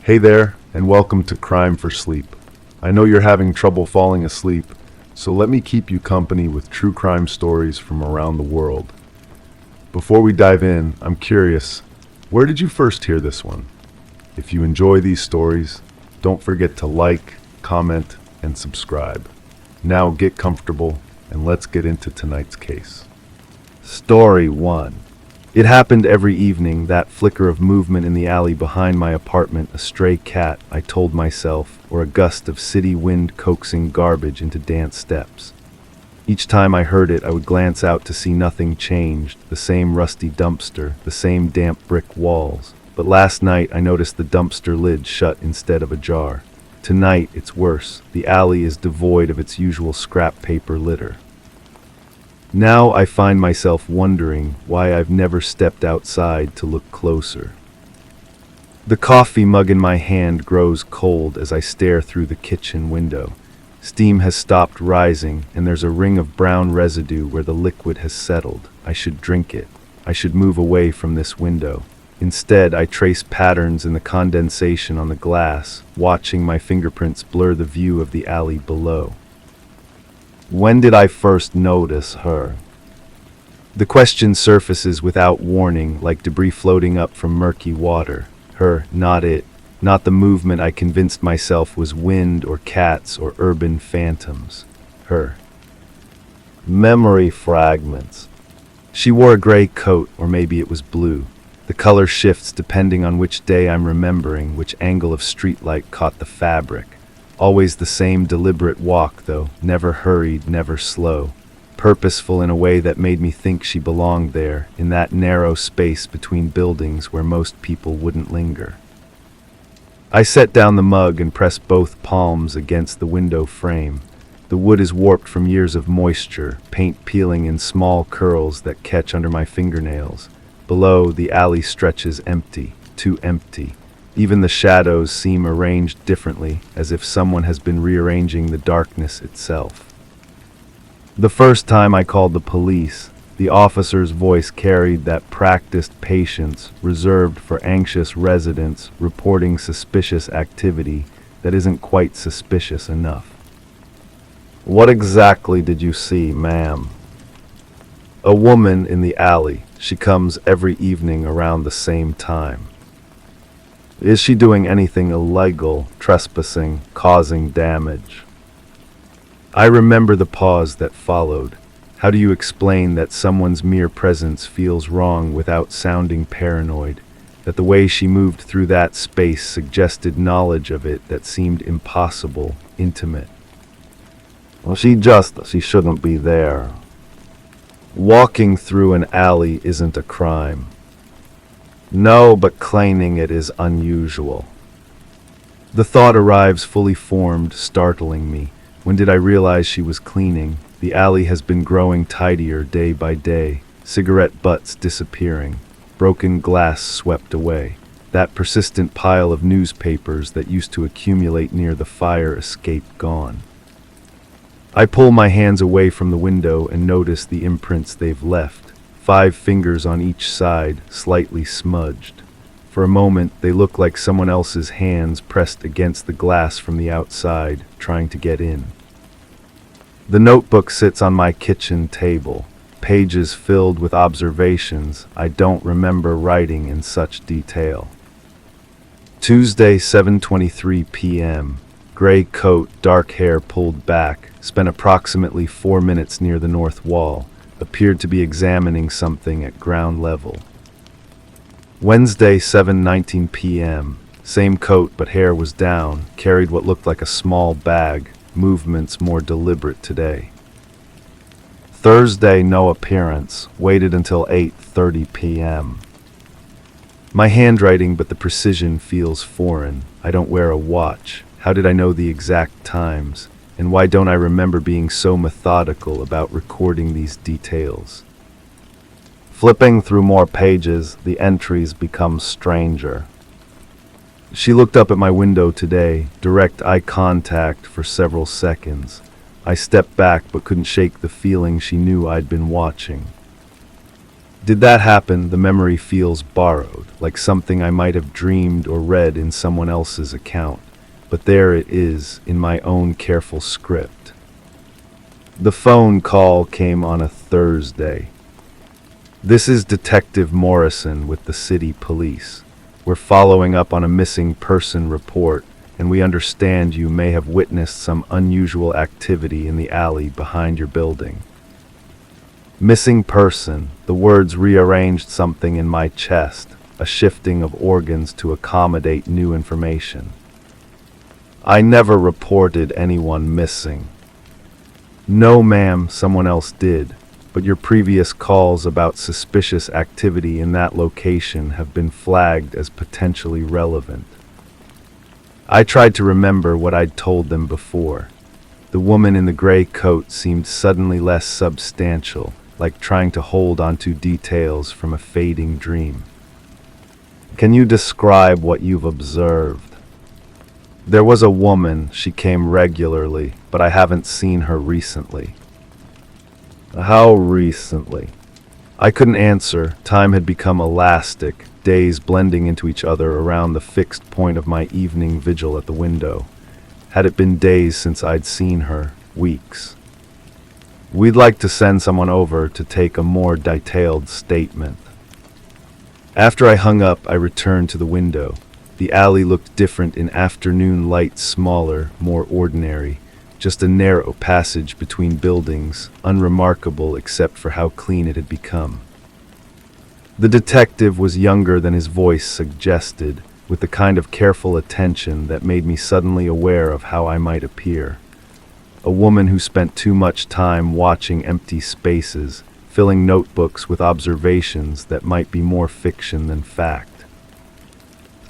Hey there, and welcome to Crime for Sleep. I know you're having trouble falling asleep, so let me keep you company with true crime stories from around the world. Before we dive in, I'm curious, where did you first hear this one? If you enjoy these stories, don't forget to like, comment, and subscribe. Now get comfortable, and let's get into tonight's case. Story 1. It happened every evening, that flicker of movement in the alley behind my apartment, a stray cat, I told myself, or a gust of city wind coaxing garbage into dance steps. Each time I heard it, I would glance out to see nothing changed, the same rusty dumpster, the same damp brick walls. But last night I noticed the dumpster lid shut instead of ajar. Tonight it's worse. The alley is devoid of its usual scrap paper litter. Now I find myself wondering why I've never stepped outside to look closer. The coffee mug in my hand grows cold as I stare through the kitchen window. Steam has stopped rising, and there's a ring of brown residue where the liquid has settled. I should drink it. I should move away from this window. Instead, I trace patterns in the condensation on the glass, watching my fingerprints blur the view of the alley below. When did I first notice her? The question surfaces without warning, like debris floating up from murky water. Her, not it. Not the movement I convinced myself was wind or cats or urban phantoms. Her. Memory fragments. She wore a gray coat, or maybe it was blue. The color shifts depending on which day I'm remembering, which angle of streetlight caught the fabric. Always the same deliberate walk, though, never hurried, never slow. Purposeful in a way that made me think she belonged there, in that narrow space between buildings where most people wouldn't linger. I set down the mug and pressed both palms against the window frame. The wood is warped from years of moisture, paint peeling in small curls that catch under my fingernails. Below, the alley stretches empty, too empty. Even the shadows seem arranged differently, as if someone has been rearranging the darkness itself. The first time I called the police, the officer's voice carried that practiced patience reserved for anxious residents reporting suspicious activity that isn't quite suspicious enough. What exactly did you see, ma'am? A woman in the alley. She comes every evening around the same time. Is she doing anything illegal, trespassing, causing damage? I remember the pause that followed. How do you explain that someone's mere presence feels wrong without sounding paranoid? That the way she moved through that space suggested knowledge of it that seemed impossible, intimate. Well, she shouldn't be there. Walking through an alley isn't a crime. No, but claiming it is unusual. The thought arrives fully formed, startling me. When did I realize she was cleaning? The alley has been growing tidier day by day, cigarette butts disappearing, broken glass swept away. That persistent pile of newspapers that used to accumulate near the fire escape gone. I pull my hands away from the window and notice the imprints they've left. 5 fingers on each side, slightly smudged. For a moment, they look like someone else's hands pressed against the glass from the outside, trying to get in. The notebook sits on my kitchen table, pages filled with observations I don't remember writing in such detail. Tuesday, 7:23 p.m. Gray coat, dark hair pulled back, spent approximately 4 minutes near the north wall. Appeared to be examining something at ground level. Wednesday, 7:19 p.m. Same coat, but hair was down, carried what looked like a small bag, movements more deliberate today. Thursday, no appearance, waited until 8:30 p.m. My handwriting, but the precision feels foreign. I don't wear a watch. How did I know the exact times? And why don't I remember being so methodical about recording these details? Flipping through more pages, the entries become stranger. She looked up at my window today, direct eye contact for several seconds. I stepped back but couldn't shake the feeling she knew I'd been watching. Did that happen, the memory feels borrowed, like something I might have dreamed or read in someone else's account. But there it is, in my own careful script. The phone call came on a Thursday. This is Detective Morrison with the city police. We're following up on a missing person report, and we understand you may have witnessed some unusual activity in the alley behind your building. Missing person, the words rearranged something in my chest, a shifting of organs to accommodate new information. I never reported anyone missing. No, ma'am, someone else did, but your previous calls about suspicious activity in that location have been flagged as potentially relevant. I tried to remember what I'd told them before. The woman in the gray coat seemed suddenly less substantial, like trying to hold onto details from a fading dream. Can you describe what you've observed? There was a woman, she came regularly, but I haven't seen her recently. How recently? I couldn't answer. Time had become elastic, days blending into each other around the fixed point of my evening vigil at the window. Had it been days since I'd seen her? Weeks. We'd like to send someone over to take a more detailed statement. After I hung up, I returned to the window. The alley looked different in afternoon light, smaller, more ordinary. Just a narrow passage between buildings, unremarkable except for how clean it had become. The detective was younger than his voice suggested, with the kind of careful attention that made me suddenly aware of how I might appear. A woman who spent too much time watching empty spaces, filling notebooks with observations that might be more fiction than fact.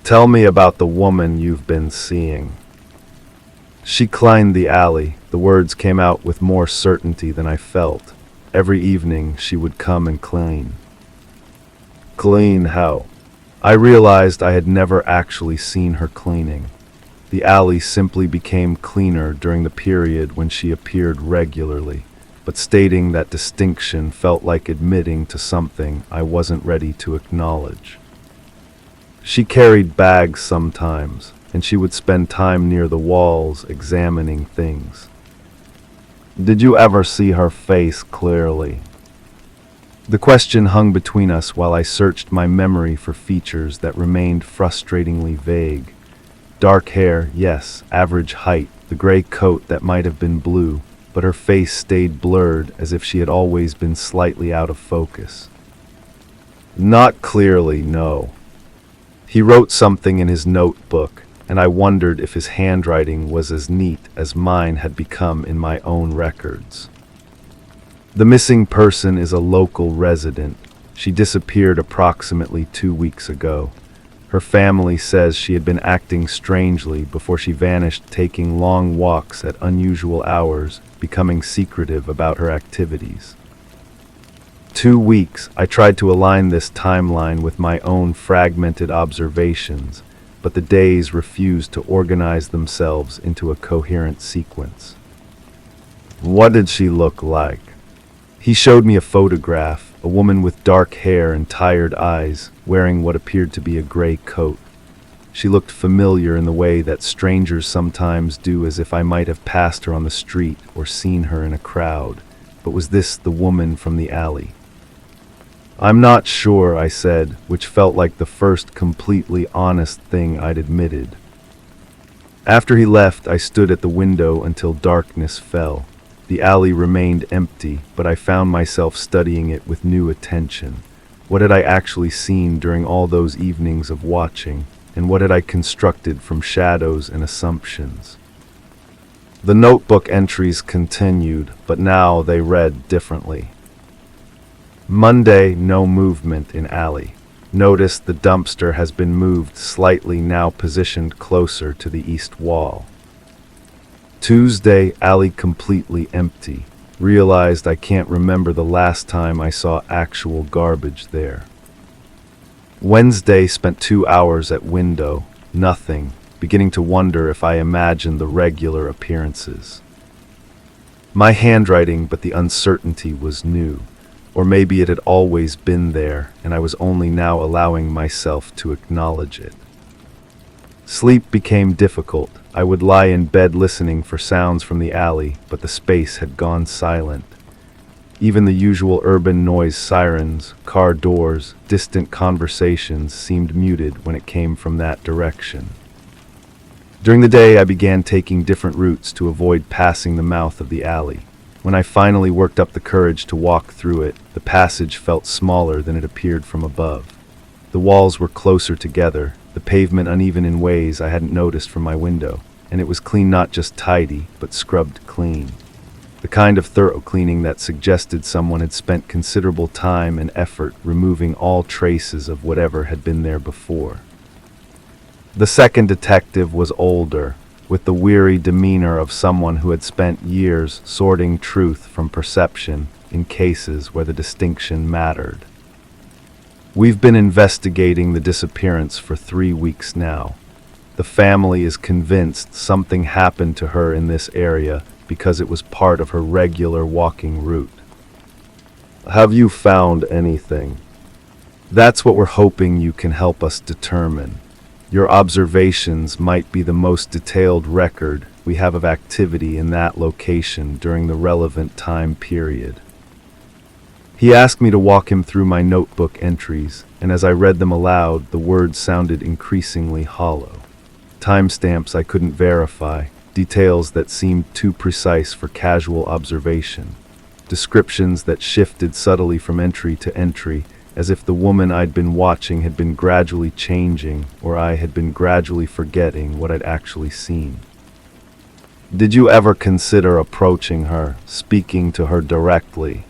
Tell me about the woman you've been seeing. She climbed the alley. The words came out with more certainty than I felt. Every evening she would come and clean. Clean how? I realized I had never actually seen her cleaning. The alley simply became cleaner during the period when she appeared regularly, but stating that distinction felt like admitting to something I wasn't ready to acknowledge. She carried bags sometimes, and she would spend time near the walls examining things. Did you ever see her face clearly? The question hung between us while I searched my memory for features that remained frustratingly vague. Dark hair, yes, average height, the gray coat that might have been blue, but her face stayed blurred as if she had always been slightly out of focus. Not clearly, no. He wrote something in his notebook, and I wondered if his handwriting was as neat as mine had become in my own records. The missing person is a local resident. She disappeared approximately 2 weeks ago. Her family says she had been acting strangely before she vanished, taking long walks at unusual hours, becoming secretive about her activities. 2 weeks, I tried to align this timeline with my own fragmented observations, but the days refused to organize themselves into a coherent sequence. What did she look like? He showed me a photograph, a woman with dark hair and tired eyes, wearing what appeared to be a gray coat. She looked familiar in the way that strangers sometimes do, as if I might have passed her on the street or seen her in a crowd. But was this the woman from the alley? I'm not sure, I said, which felt like the first completely honest thing I'd admitted. After he left, I stood at the window until darkness fell. The alley remained empty, but I found myself studying it with new attention. What had I actually seen during all those evenings of watching, and what had I constructed from shadows and assumptions? The notebook entries continued, but now they read differently. Monday, no movement in alley. Notice the dumpster has been moved slightly, now positioned closer to the east wall. Tuesday, alley completely empty. Realized I can't remember the last time I saw actual garbage there. Wednesday, spent 2 hours at window. Nothing. Beginning to wonder if I imagined the regular appearances. My handwriting, but the uncertainty was new. Or maybe it had always been there, and I was only now allowing myself to acknowledge it. Sleep became difficult. I would lie in bed listening for sounds from the alley, but the space had gone silent. Even the usual urban noise, sirens, car doors, distant conversations seemed muted when it came from that direction. During the day, I began taking different routes to avoid passing the mouth of the alley. When I finally worked up the courage to walk through it, the passage felt smaller than it appeared from above. The walls were closer together, the pavement uneven in ways I hadn't noticed from my window, and it was clean, not just tidy, but scrubbed clean. The kind of thorough cleaning that suggested someone had spent considerable time and effort removing all traces of whatever had been there before. The second detective was older, with the weary demeanor of someone who had spent years sorting truth from perception in cases where the distinction mattered. We've been investigating the disappearance for 3 weeks now. The family is convinced something happened to her in this area because it was part of her regular walking route. Have you found anything? That's what we're hoping you can help us determine. Your observations might be the most detailed record we have of activity in that location during the relevant time period. He asked me to walk him through my notebook entries, and as I read them aloud, the words sounded increasingly hollow. Timestamps I couldn't verify, details that seemed too precise for casual observation, descriptions that shifted subtly from entry to entry, as if the woman I'd been watching had been gradually changing, or I had been gradually forgetting what I'd actually seen. Did you ever consider approaching her, speaking to her directly?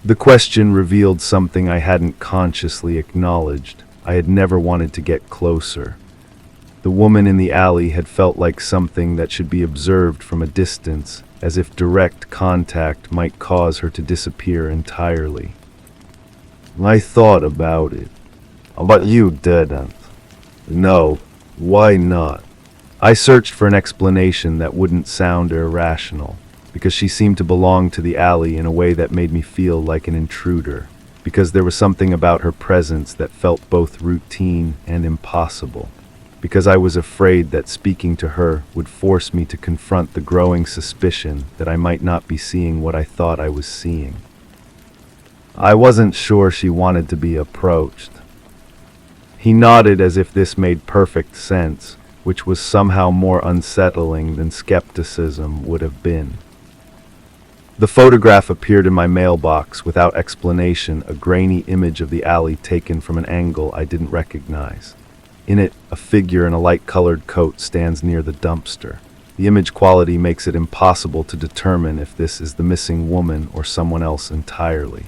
The question revealed something I hadn't consciously acknowledged. I had never wanted to get closer. The woman in the alley had felt like something that should be observed from a distance, as if direct contact might cause her to disappear entirely. I thought about it. But you didn't. No, why not? I searched for an explanation that wouldn't sound irrational, because she seemed to belong to the alley in a way that made me feel like an intruder, because there was something about her presence that felt both routine and impossible, because I was afraid that speaking to her would force me to confront the growing suspicion that I might not be seeing what I thought I was seeing. I wasn't sure she wanted to be approached. He nodded as if this made perfect sense, which was somehow more unsettling than skepticism would have been. The photograph appeared in my mailbox without explanation, a grainy image of the alley taken from an angle I didn't recognize. In it, a figure in a light-colored coat stands near the dumpster. The image quality makes it impossible to determine if this is the missing woman or someone else entirely.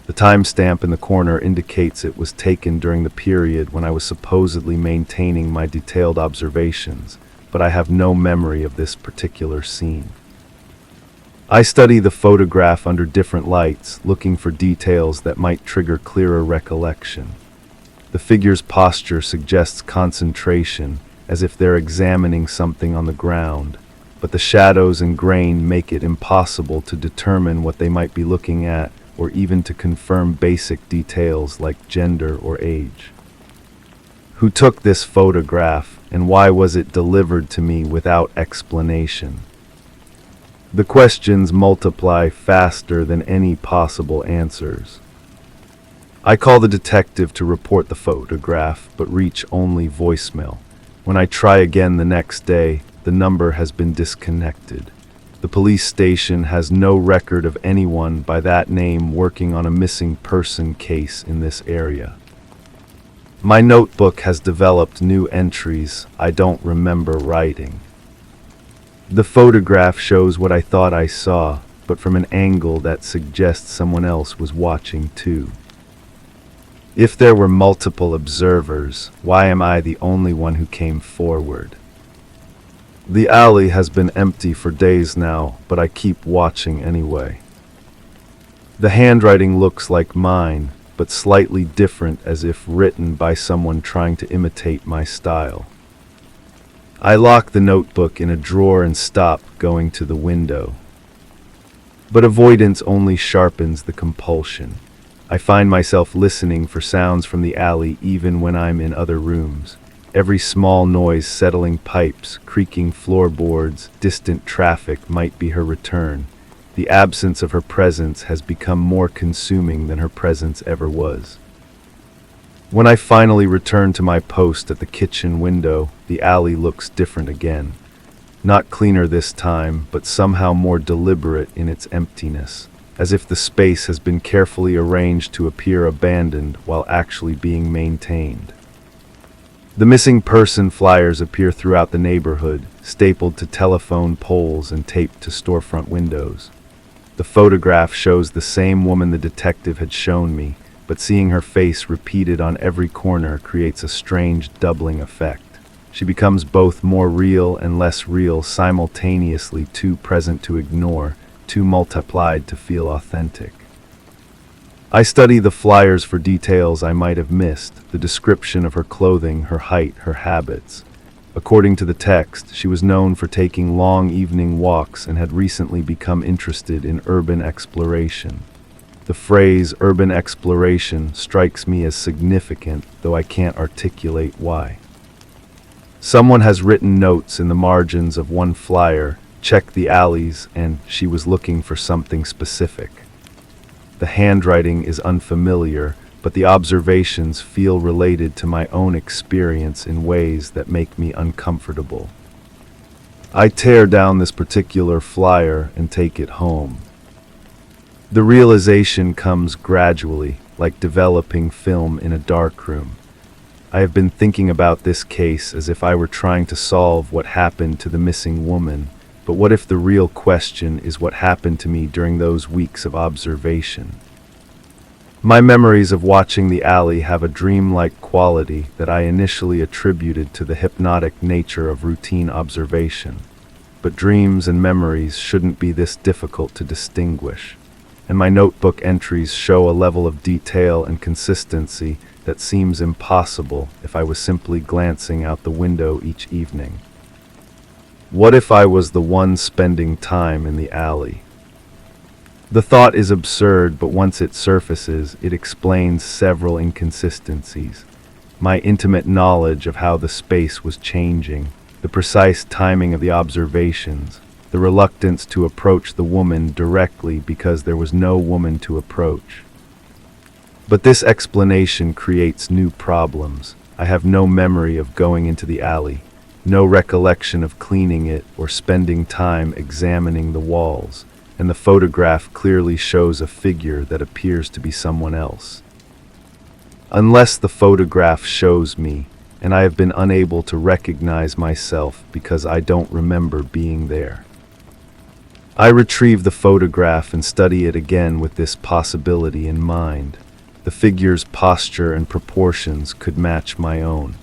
The timestamp in the corner indicates it was taken during the period when I was supposedly maintaining my detailed observations, but I have no memory of this particular scene. I study the photograph under different lights, looking for details that might trigger clearer recollection. The figure's posture suggests concentration, as if they're examining something on the ground, but the shadows and grain make it impossible to determine what they might be looking at, or even to confirm basic details like gender or age. Who took this photograph, and why was it delivered to me without explanation? The questions multiply faster than any possible answers. I call the detective to report the photograph, but reach only voicemail. When I try again the next day, the number has been disconnected. The police station has no record of anyone by that name working on a missing person case in this area. My notebook has developed new entries I don't remember writing. The photograph shows what I thought I saw, but from an angle that suggests someone else was watching too. If there were multiple observers, why am I the only one who came forward? The alley has been empty for days now, but I keep watching anyway. The handwriting looks like mine, but slightly different, as if written by someone trying to imitate my style. I lock the notebook in a drawer and stop going to the window. But avoidance only sharpens the compulsion. I find myself listening for sounds from the alley even when I'm in other rooms. Every small noise, settling pipes, creaking floorboards, distant traffic might be her return. The absence of her presence has become more consuming than her presence ever was. When I finally return to my post at the kitchen window, the alley looks different again. Not cleaner this time, but somehow more deliberate in its emptiness, as if the space has been carefully arranged to appear abandoned while actually being maintained. The missing person flyers appear throughout the neighborhood, stapled to telephone poles and taped to storefront windows. The photograph shows the same woman the detective had shown me, but seeing her face repeated on every corner creates a strange doubling effect. She becomes both more real and less real simultaneously, too present to ignore, too multiplied to feel authentic. I study the flyers for details I might have missed, the description of her clothing, her height, her habits. According to the text, she was known for taking long evening walks and had recently become interested in urban exploration. The phrase urban exploration strikes me as significant, though I can't articulate why. Someone has written notes in the margins of one flyer, check the alleys, and she was looking for something specific. The handwriting is unfamiliar, but the observations feel related to my own experience in ways that make me uncomfortable. I tear down this particular flyer and take it home. The realization comes gradually, like developing film in a darkroom. I have been thinking about this case as if I were trying to solve what happened to the missing woman. But what if the real question is what happened to me during those weeks of observation? My memories of watching the alley have a dreamlike quality that I initially attributed to the hypnotic nature of routine observation. But dreams and memories shouldn't be this difficult to distinguish, and my notebook entries show a level of detail and consistency that seems impossible if I was simply glancing out the window each evening. What if I was the one spending time in the alley? The thought is absurd, but once it surfaces, it explains several inconsistencies. My intimate knowledge of how the space was changing, the precise timing of the observations, the reluctance to approach the woman directly because there was no woman to approach. But this explanation creates new problems. I have no memory of going into the alley. No recollection of cleaning it or spending time examining the walls, and the photograph clearly shows a figure that appears to be someone else. Unless the photograph shows me, and I have been unable to recognize myself because I don't remember being there. I retrieve the photograph and study it again with this possibility in mind. The figure's posture and proportions could match my own.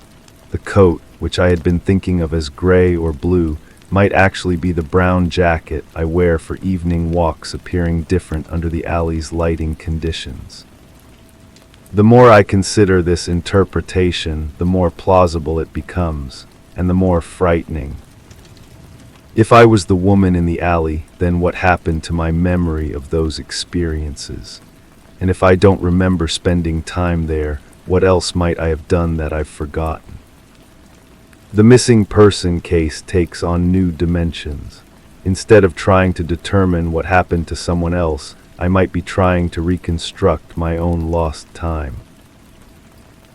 The coat, which I had been thinking of as gray or blue, might actually be the brown jacket I wear for evening walks, appearing different under the alley's lighting conditions. The more I consider this interpretation, the more plausible it becomes, and the more frightening. If I was the woman in the alley, then what happened to my memory of those experiences? And if I don't remember spending time there, what else might I have done that I've forgotten? The missing person case takes on new dimensions. Instead of trying to determine what happened to someone else, I might be trying to reconstruct my own lost time.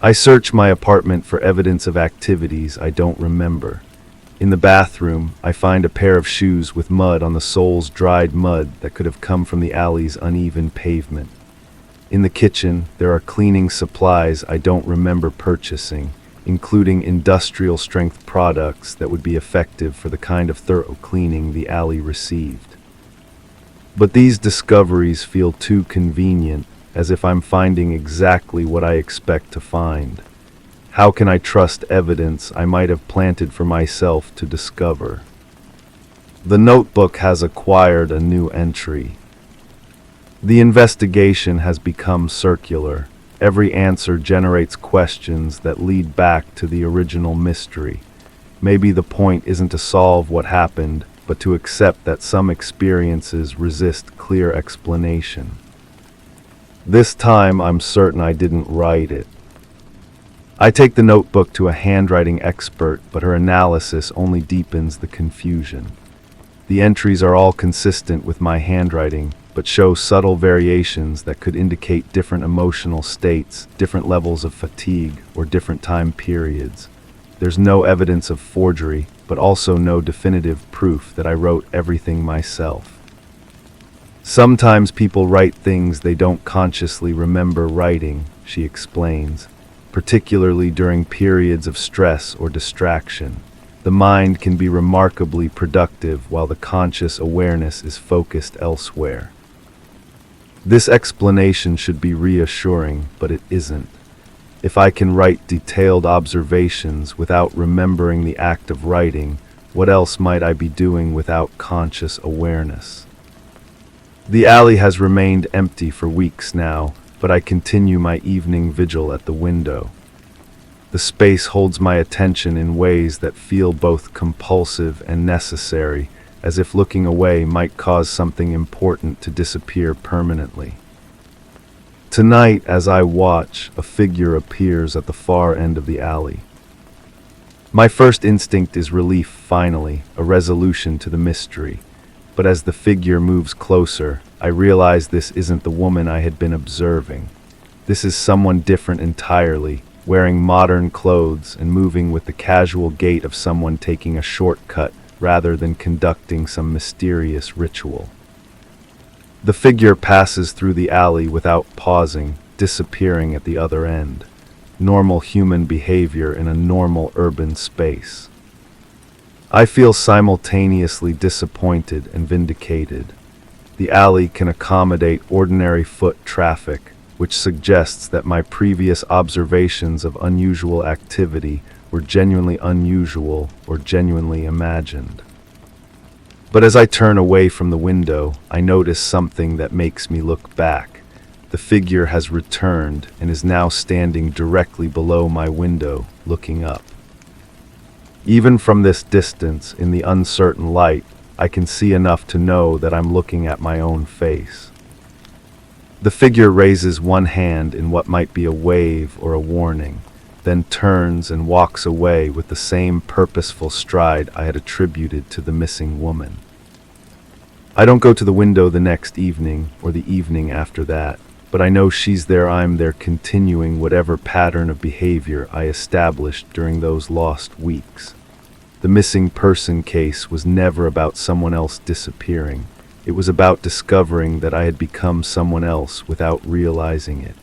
I search my apartment for evidence of activities I don't remember. In the bathroom, I find a pair of shoes with mud on the soles, dried mud that could have come from the alley's uneven pavement. In the kitchen, there are cleaning supplies I don't remember purchasing, including industrial-strength products that would be effective for the kind of thorough cleaning the alley received. But these discoveries feel too convenient, as if I'm finding exactly what I expect to find. How can I trust evidence I might have planted for myself to discover? The notebook has acquired a new entry. The investigation has become circular. Every answer generates questions that lead back to the original mystery. Maybe the point isn't to solve what happened, but to accept that some experiences resist clear explanation. This time, I'm certain I didn't write it. I take the notebook to a handwriting expert, but her analysis only deepens the confusion. The entries are all consistent with my handwriting, but show subtle variations that could indicate different emotional states, different levels of fatigue, or different time periods. There's no evidence of forgery, but also no definitive proof that I wrote everything myself. Sometimes people write things they don't consciously remember writing, she explains, particularly during periods of stress or distraction. The mind can be remarkably productive while the conscious awareness is focused elsewhere. This explanation should be reassuring, but it isn't. If I can write detailed observations without remembering the act of writing, what else might I be doing without conscious awareness? The alley has remained empty for weeks now, but I continue my evening vigil at the window. The space holds my attention in ways that feel both compulsive and necessary, as if looking away might cause something important to disappear permanently. Tonight, as I watch, a figure appears at the far end of the alley. My first instinct is relief, finally, a resolution to the mystery. But as the figure moves closer, I realize this isn't the woman I had been observing. This is someone different entirely, wearing modern clothes and moving with the casual gait of someone taking a shortcut rather than conducting some mysterious ritual. The figure passes through the alley without pausing, disappearing at the other end. Normal human behavior in a normal urban space. I feel simultaneously disappointed and vindicated. The alley can accommodate ordinary foot traffic, which suggests that my previous observations of unusual activity were genuinely unusual or genuinely imagined. But as I turn away from the window, I notice something that makes me look back. The figure has returned and is now standing directly below my window, looking up. Even from this distance, in the uncertain light, I can see enough to know that I'm looking at my own face. The figure raises one hand in what might be a wave or a warning, then turns and walks away with the same purposeful stride I had attributed to the missing woman. I don't go to the window the next evening or the evening after that, but I know she's there, I'm there, continuing whatever pattern of behavior I established during those lost weeks. The missing person case was never about someone else disappearing. It was about discovering that I had become someone else without realizing it.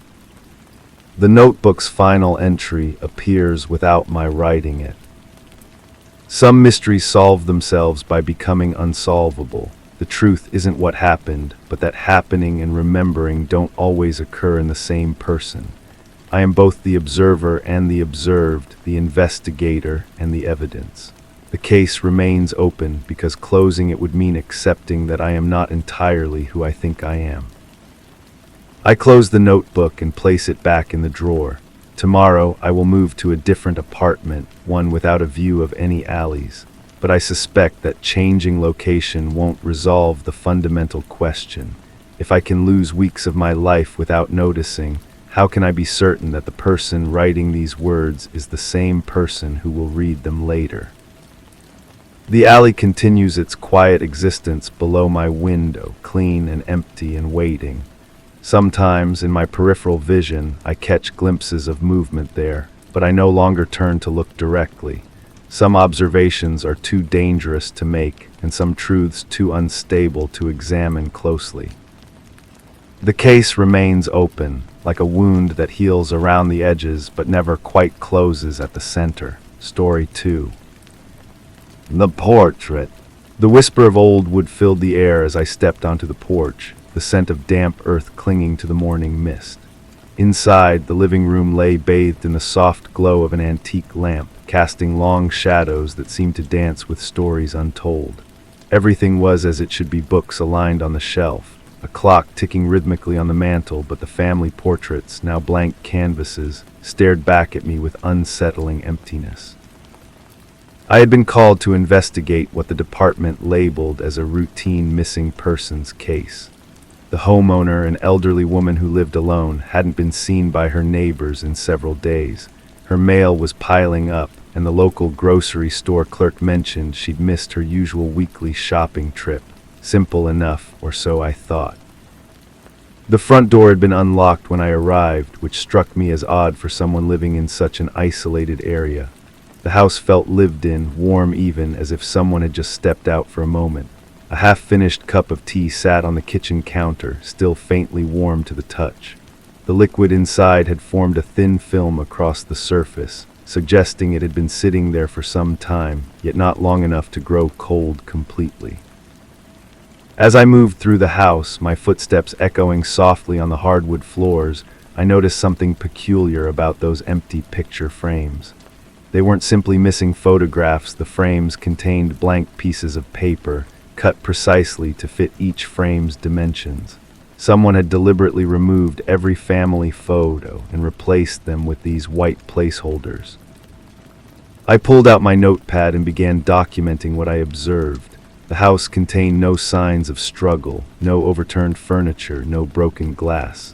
The notebook's final entry appears without my writing it. Some mysteries solve themselves by becoming unsolvable. The truth isn't what happened, but that happening and remembering don't always occur in the same person. I am both the observer and the observed, the investigator and the evidence. The case remains open because closing it would mean accepting that I am not entirely who I think I am. I close the notebook and place it back in the drawer. Tomorrow I will move to a different apartment, one without a view of any alleys. But I suspect that changing location won't resolve the fundamental question. If I can lose weeks of my life without noticing, how can I be certain that the person writing these words is the same person who will read them later? The alley continues its quiet existence below my window, clean and empty and waiting. Sometimes, in my peripheral vision, I catch glimpses of movement there, but I no longer turn to look directly. Some observations are too dangerous to make, and some truths too unstable to examine closely. The case remains open, like a wound that heals around the edges but never quite closes at the center. Story 2. The portrait. The whisper of old wood filled the air as I stepped onto the porch, the scent of damp earth clinging to the morning mist. Inside, the living room lay bathed in the soft glow of an antique lamp, casting long shadows that seemed to dance with stories untold. Everything was as it should be, books aligned on the shelf, a clock ticking rhythmically on the mantel, but the family portraits, now blank canvases, stared back at me with unsettling emptiness. I had been called to investigate what the department labeled as a routine missing persons case. The homeowner, an elderly woman who lived alone, hadn't been seen by her neighbors in several days. Her mail was piling up, and the local grocery store clerk mentioned she'd missed her usual weekly shopping trip. Simple enough, or so I thought. The front door had been unlocked when I arrived, which struck me as odd for someone living in such an isolated area. The house felt lived in, warm even, as if someone had just stepped out for a moment. A half-finished cup of tea sat on the kitchen counter, still faintly warm to the touch. The liquid inside had formed a thin film across the surface, suggesting it had been sitting there for some time, yet not long enough to grow cold completely. As I moved through the house, my footsteps echoing softly on the hardwood floors, I noticed something peculiar about those empty picture frames. They weren't simply missing photographs, the frames contained blank pieces of paper, cut precisely to fit each frame's dimensions. Someone had deliberately removed every family photo and replaced them with these white placeholders. I pulled out my notepad and began documenting what I observed. The house contained no signs of struggle, no overturned furniture, no broken glass.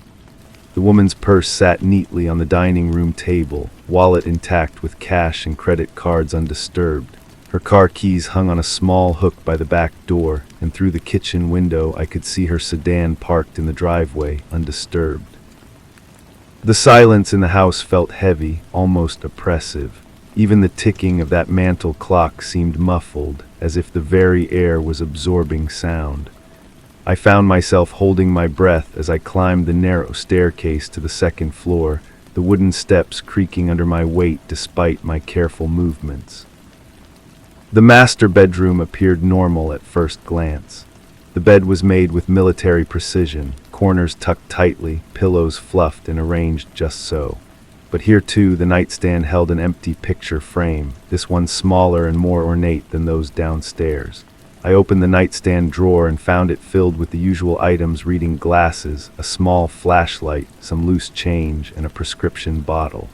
The woman's purse sat neatly on the dining room table, wallet intact with cash and credit cards undisturbed. Her car keys hung on a small hook by the back door, and through the kitchen window I could see her sedan parked in the driveway, undisturbed. The silence in the house felt heavy, almost oppressive. Even the ticking of that mantel clock seemed muffled, as if the very air was absorbing sound. I found myself holding my breath as I climbed the narrow staircase to the second floor, the wooden steps creaking under my weight despite my careful movements. The master bedroom appeared normal at first glance. The bed was made with military precision, corners tucked tightly, pillows fluffed and arranged just so. But here too, the nightstand held an empty picture frame, this one smaller and more ornate than those downstairs. I opened the nightstand drawer and found it filled with the usual items: reading glasses, a small flashlight, some loose change, and a prescription bottle.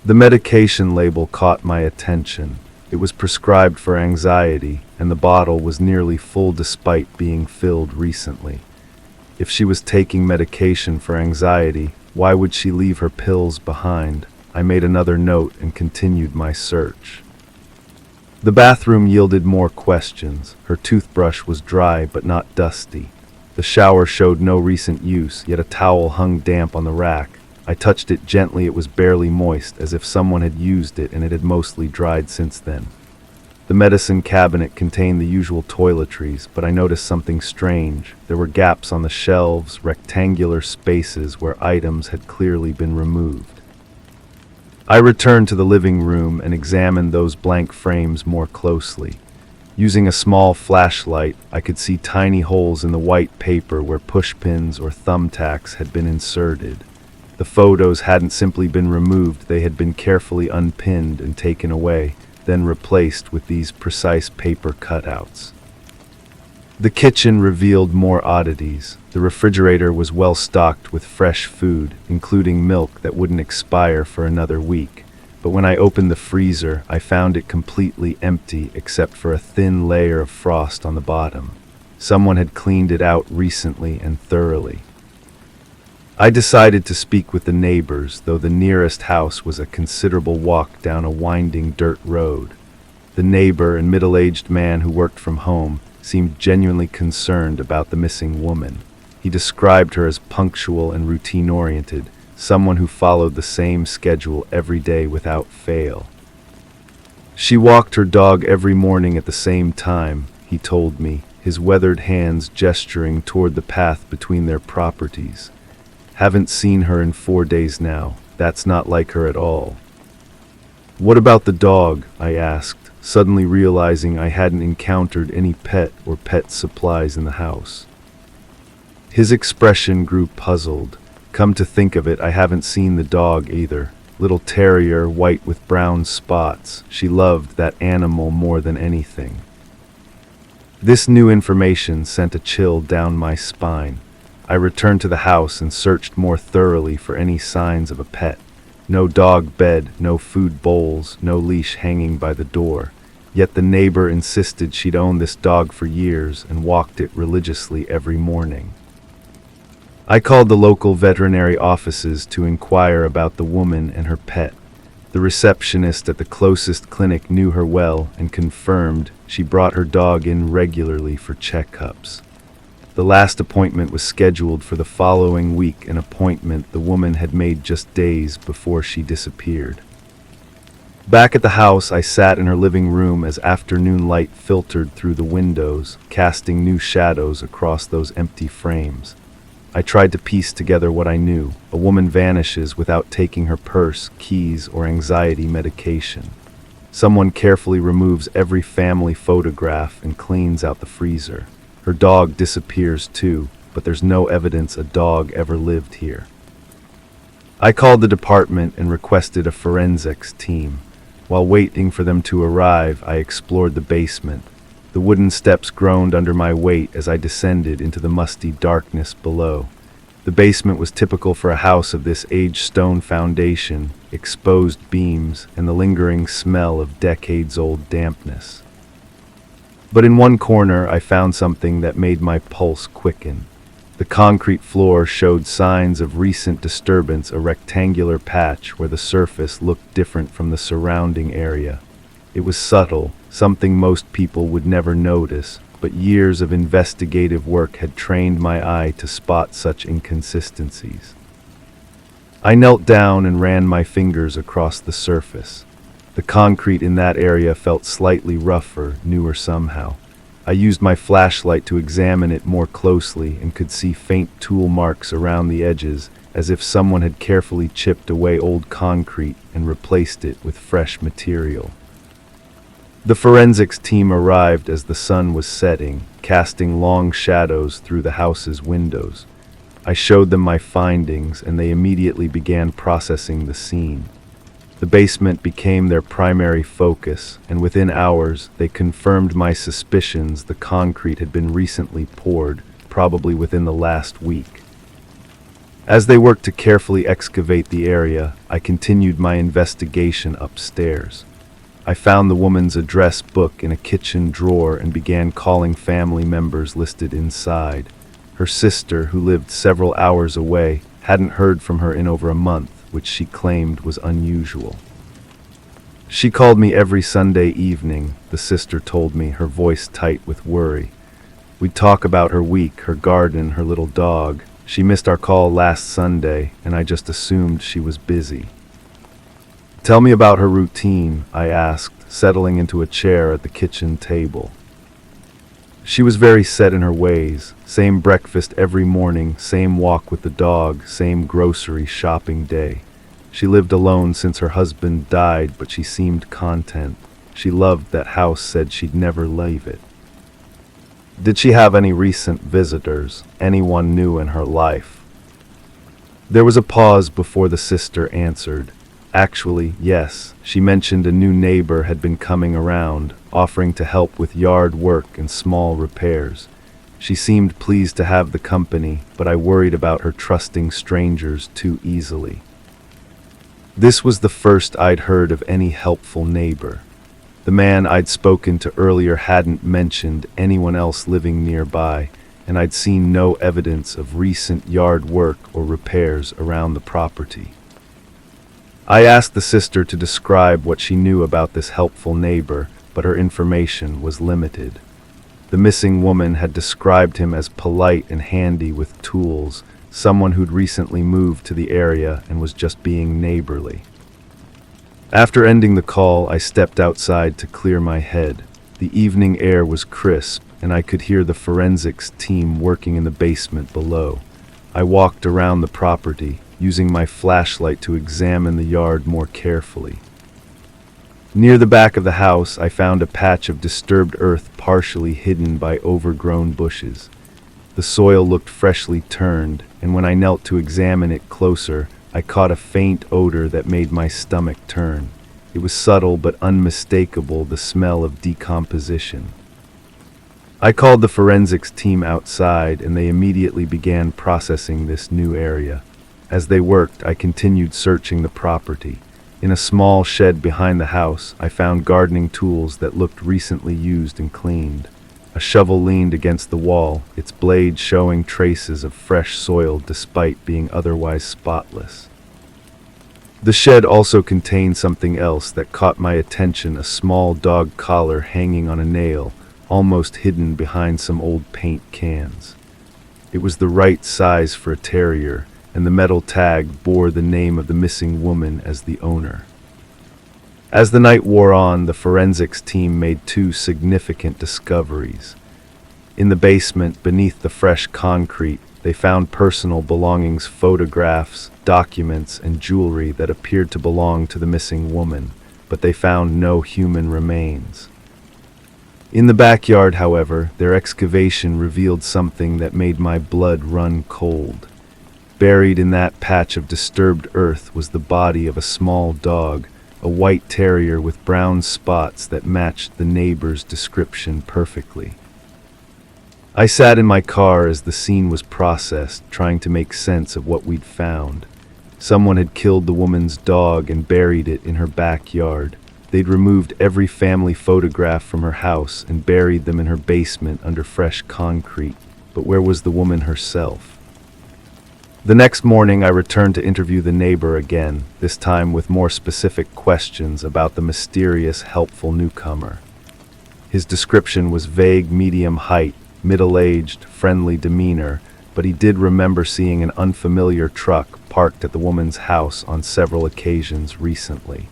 The medication label caught my attention. It was prescribed for anxiety, and the bottle was nearly full despite being filled recently. If she was taking medication for anxiety, why would she leave her pills behind? I made another note and continued my search. The bathroom yielded more questions. Her toothbrush was dry but not dusty. The shower showed no recent use, yet a towel hung damp on the rack. I touched it gently. It was barely moist, as if someone had used it and it had mostly dried since then. The medicine cabinet contained the usual toiletries, but I noticed something strange. There were gaps on the shelves, rectangular spaces where items had clearly been removed. I returned to the living room and examined those blank frames more closely. Using a small flashlight, I could see tiny holes in the white paper where pushpins or thumbtacks had been inserted. The photos hadn't simply been removed, they had been carefully unpinned and taken away, then replaced with these precise paper cutouts. The kitchen revealed more oddities. The refrigerator was well stocked with fresh food, including milk that wouldn't expire for another week. But when I opened the freezer, I found it completely empty except for a thin layer of frost on the bottom. Someone had cleaned it out recently and thoroughly. I decided to speak with the neighbors, though the nearest house was a considerable walk down a winding dirt road. The neighbor, a middle-aged man who worked from home, seemed genuinely concerned about the missing woman. He described her as punctual and routine-oriented, someone who followed the same schedule every day without fail. She walked her dog every morning at the same time, he told me, his weathered hands gesturing toward the path between their properties. Haven't seen her in 4 days now. That's not like her at all. What about the dog? I asked, suddenly realizing I hadn't encountered any pet or pet supplies in the house. His expression grew puzzled. Come to think of it, I haven't seen the dog either. Little terrier, white with brown spots. She loved that animal more than anything. This new information sent a chill down my spine. I returned to the house and searched more thoroughly for any signs of a pet. No dog bed, no food bowls, no leash hanging by the door. Yet the neighbor insisted she'd owned this dog for years and walked it religiously every morning. I called the local veterinary offices to inquire about the woman and her pet. The receptionist at the closest clinic knew her well and confirmed she brought her dog in regularly for checkups. The last appointment was scheduled for the following week, an appointment the woman had made just days before she disappeared. Back at the house, I sat in her living room as afternoon light filtered through the windows, casting new shadows across those empty frames. I tried to piece together what I knew. A woman vanishes without taking her purse, keys, or anxiety medication. Someone carefully removes every family photograph and cleans out the freezer. Her dog disappears too, but there's no evidence a dog ever lived here. I called the department and requested a forensics team. While waiting for them to arrive, I explored the basement. The wooden steps groaned under my weight as I descended into the musty darkness below. The basement was typical for a house of this age: stone foundation, exposed beams, and the lingering smell of decades-old dampness. But in one corner, I found something that made my pulse quicken. The concrete floor showed signs of recent disturbance, a rectangular patch where the surface looked different from the surrounding area. It was subtle, something most people would never notice, but years of investigative work had trained my eye to spot such inconsistencies. I knelt down and ran my fingers across the surface. The concrete in that area felt slightly rougher, newer somehow. I used my flashlight to examine it more closely and could see faint tool marks around the edges, as if someone had carefully chipped away old concrete and replaced it with fresh material. The forensics team arrived as the sun was setting, casting long shadows through the house's windows. I showed them my findings, and they immediately began processing the scene. The basement became their primary focus, and within hours they confirmed my suspicions the concrete had been recently poured, probably within the last week. As they worked to carefully excavate the area, I continued my investigation upstairs. I found the woman's address book in a kitchen drawer and began calling family members listed inside. Her sister, who lived several hours away, hadn't heard from her in over a month, which she claimed was unusual. She called me every Sunday evening, the sister told me, her voice tight with worry. We'd talk about her week, her garden, her little dog. She missed our call last Sunday, and I just assumed she was busy. Tell me about her routine, I asked, settling into a chair at the kitchen table. She was very set in her ways. Same breakfast every morning, same walk with the dog, same grocery shopping day. She lived alone since her husband died, but she seemed content. She loved that house, said she'd never leave it. Did she have any recent visitors, anyone new in her life? There was a pause before the sister answered. Actually, yes. She mentioned a new neighbor had been coming around, offering to help with yard work and small repairs. She seemed pleased to have the company, but I worried about her trusting strangers too easily. This was the first I'd heard of any helpful neighbor. The man I'd spoken to earlier hadn't mentioned anyone else living nearby, and I'd seen no evidence of recent yard work or repairs around the property. I asked the sister to describe what she knew about this helpful neighbor, but her information was limited. The missing woman had described him as polite and handy with tools, someone who'd recently moved to the area and was just being neighborly. After ending the call, I stepped outside to clear my head. The evening air was crisp, and I could hear the forensics team working in the basement below. I walked around the property, using my flashlight to examine the yard more carefully. Near the back of the house, I found a patch of disturbed earth partially hidden by overgrown bushes. The soil looked freshly turned, and when I knelt to examine it closer, I caught a faint odor that made my stomach turn. It was subtle but unmistakable, the smell of decomposition. I called the forensics team outside, and they immediately began processing this new area. As they worked, I continued searching the property. In a small shed behind the house, I found gardening tools that looked recently used and cleaned. A shovel leaned against the wall, its blade showing traces of fresh soil despite being otherwise spotless. The shed also contained something else that caught my attention, a small dog collar hanging on a nail, almost hidden behind some old paint cans. It was the right size for a terrier, and the metal tag bore the name of the missing woman as the owner. As the night wore on, the forensics team made two significant discoveries. In the basement, beneath the fresh concrete, they found personal belongings, photographs, documents, and jewelry that appeared to belong to the missing woman, but they found no human remains. In the backyard, however, their excavation revealed something that made my blood run cold. Buried in that patch of disturbed earth was the body of a small dog, a white terrier with brown spots that matched the neighbor's description perfectly. I sat in my car as the scene was processed, trying to make sense of what we'd found. Someone had killed the woman's dog and buried it in her backyard. They'd removed every family photograph from her house and buried them in her basement under fresh concrete. But where was the woman herself? The next morning, I returned to interview the neighbor again, this time with more specific questions about the mysterious, helpful newcomer. His description was vague, medium height, middle-aged, friendly demeanor, but he did remember seeing an unfamiliar truck parked at the woman's house on several occasions recently.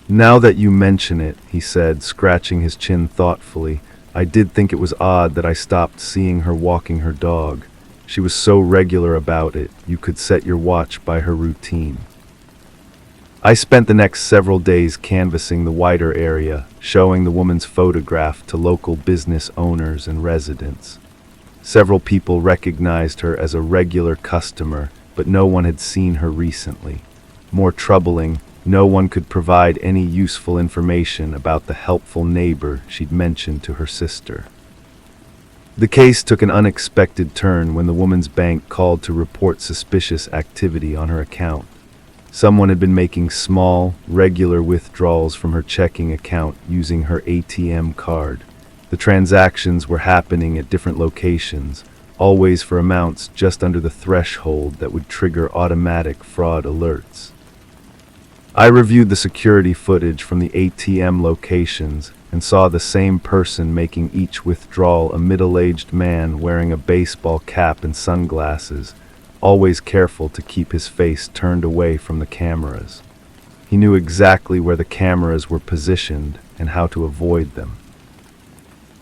"Now that you mention it," he said, scratching his chin thoughtfully, "I did think it was odd that I stopped seeing her walking her dog. She was so regular about it, you could set your watch by her routine." I spent the next several days canvassing the wider area, showing the woman's photograph to local business owners and residents. Several people recognized her as a regular customer, but no one had seen her recently. More troubling, no one could provide any useful information about the helpful neighbor she'd mentioned to her sister. The case took an unexpected turn when the woman's bank called to report suspicious activity on her account. Someone had been making small, regular withdrawals from her checking account using her ATM card. The transactions were happening at different locations, always for amounts just under the threshold that would trigger automatic fraud alerts. I reviewed the security footage from the ATM locations and saw the same person making each withdrawal, a middle-aged man wearing a baseball cap and sunglasses, always careful to keep his face turned away from the cameras. He knew exactly where the cameras were positioned and how to avoid them.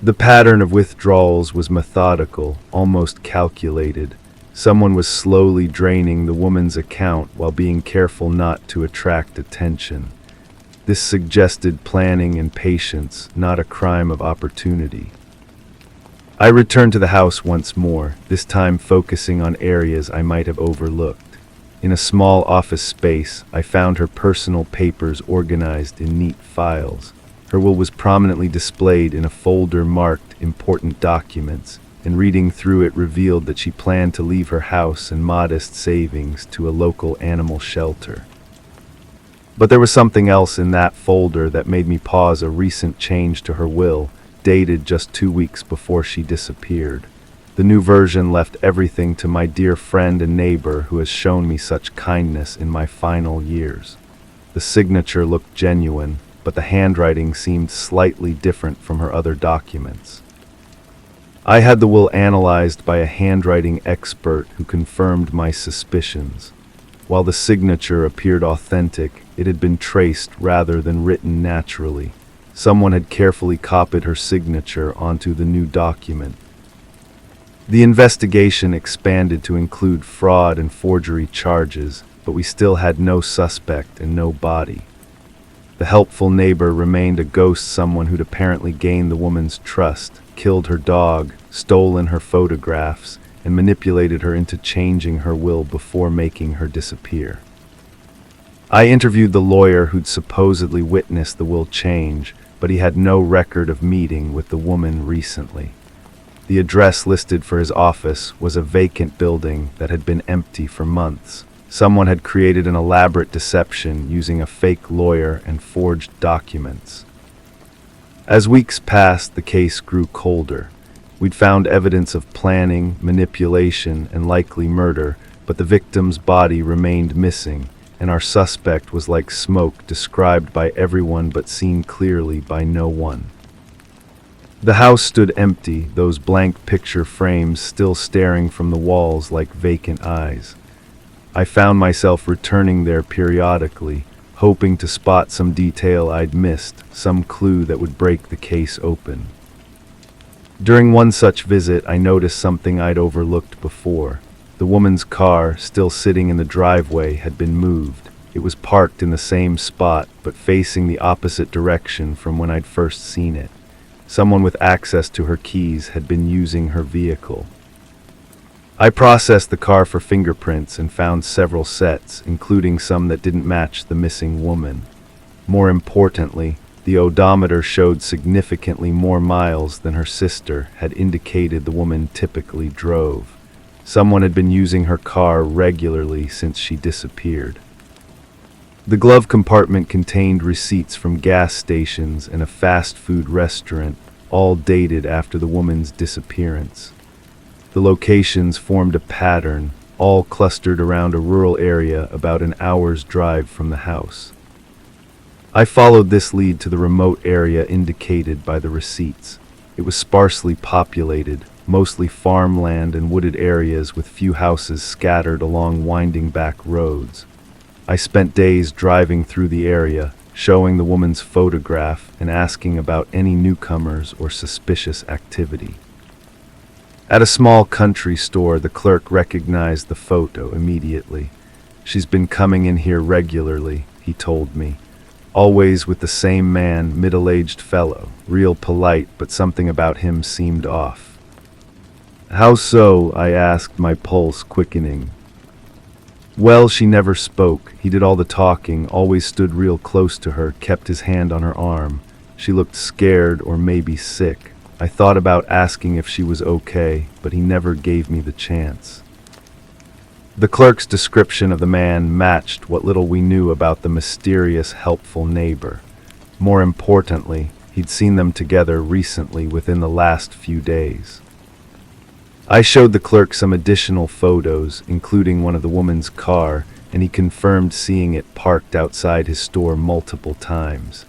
The pattern of withdrawals was methodical, almost calculated. Someone was slowly draining the woman's account while being careful not to attract attention. This suggested planning and patience, not a crime of opportunity. I returned to the house once more, this time focusing on areas I might have overlooked. In a small office space, I found her personal papers organized in neat files. Her will was prominently displayed in a folder marked "Important Documents," and reading through it revealed that she planned to leave her house and modest savings to a local animal shelter. But there was something else in that folder that made me pause, a recent change to her will, dated just 2 weeks before she disappeared. The new version left everything to my dear friend and neighbor who has shown me such kindness in my final years. The signature looked genuine, but the handwriting seemed slightly different from her other documents. I had the will analyzed by a handwriting expert who confirmed my suspicions. While the signature appeared authentic, it had been traced rather than written naturally. Someone had carefully copied her signature onto the new document. The investigation expanded to include fraud and forgery charges, but we still had no suspect and no body. The helpful neighbor remained a ghost, someone who'd apparently gained the woman's trust, killed her dog, stolen her photographs, and manipulated her into changing her will before making her disappear. I interviewed the lawyer who'd supposedly witnessed the will change, but he had no record of meeting with the woman recently. The address listed for his office was a vacant building that had been empty for months. Someone had created an elaborate deception using a fake lawyer and forged documents. As weeks passed, the case grew colder. We'd found evidence of planning, manipulation, and likely murder, but the victim's body remained missing, and our suspect was like smoke described by everyone but seen clearly by no one. The house stood empty, those blank picture frames still staring from the walls like vacant eyes. I found myself returning there periodically, hoping to spot some detail I'd missed, some clue that would break the case open. During one such visit, I noticed something I'd overlooked before. The woman's car, still sitting in the driveway, had been moved. It was parked in the same spot, but facing the opposite direction from when I'd first seen it. Someone with access to her keys had been using her vehicle. I processed the car for fingerprints and found several sets, including some that didn't match the missing woman. More importantly, the odometer showed significantly more miles than her sister had indicated the woman typically drove. Someone had been using her car regularly since she disappeared. The glove compartment contained receipts from gas stations and a fast food restaurant, all dated after the woman's disappearance. The locations formed a pattern, all clustered around a rural area about an hour's drive from the house. I followed this lead to the remote area indicated by the receipts. It was sparsely populated, mostly farmland and wooded areas with few houses scattered along winding back roads. I spent days driving through the area, showing the woman's photograph and asking about any newcomers or suspicious activity. At a small country store, the clerk recognized the photo immediately. "She's been coming in here regularly," he told me. "Always with the same man, middle-aged fellow, real polite, but something about him seemed off." "How so?" I asked, my pulse quickening. "Well, she never spoke. He did all the talking, always stood real close to her, kept his hand on her arm. She looked scared or maybe sick. I thought about asking if she was okay, but he never gave me the chance." The clerk's description of the man matched what little we knew about the mysterious, helpful neighbor. More importantly, he'd seen them together recently within the last few days. I showed the clerk some additional photos, including one of the woman's car, and he confirmed seeing it parked outside his store multiple times.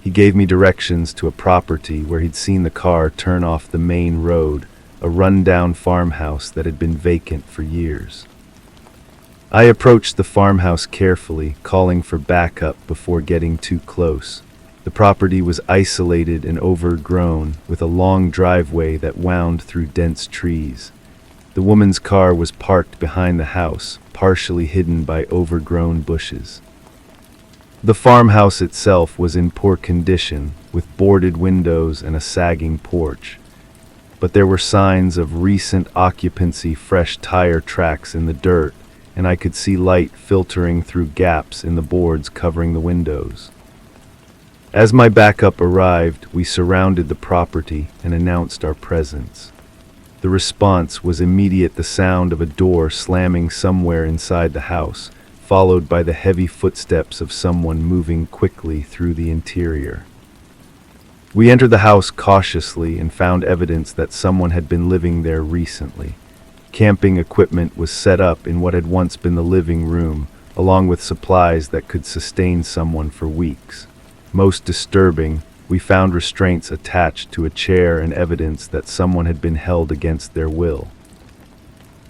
He gave me directions to a property where he'd seen the car turn off the main road, a run-down farmhouse that had been vacant for years. I approached the farmhouse carefully, calling for backup before getting too close. The property was isolated and overgrown, with a long driveway that wound through dense trees. The woman's car was parked behind the house, partially hidden by overgrown bushes. The farmhouse itself was in poor condition, with boarded windows and a sagging porch. But there were signs of recent occupancy, fresh tire tracks in the dirt, and I could see light filtering through gaps in the boards covering the windows. As my backup arrived, we surrounded the property and announced our presence. The response was immediate, the sound of a door slamming somewhere inside the house, followed by the heavy footsteps of someone moving quickly through the interior. We entered the house cautiously and found evidence that someone had been living there recently. Camping equipment was set up in what had once been the living room, along with supplies that could sustain someone for weeks. Most disturbing, we found restraints attached to a chair and evidence that someone had been held against their will.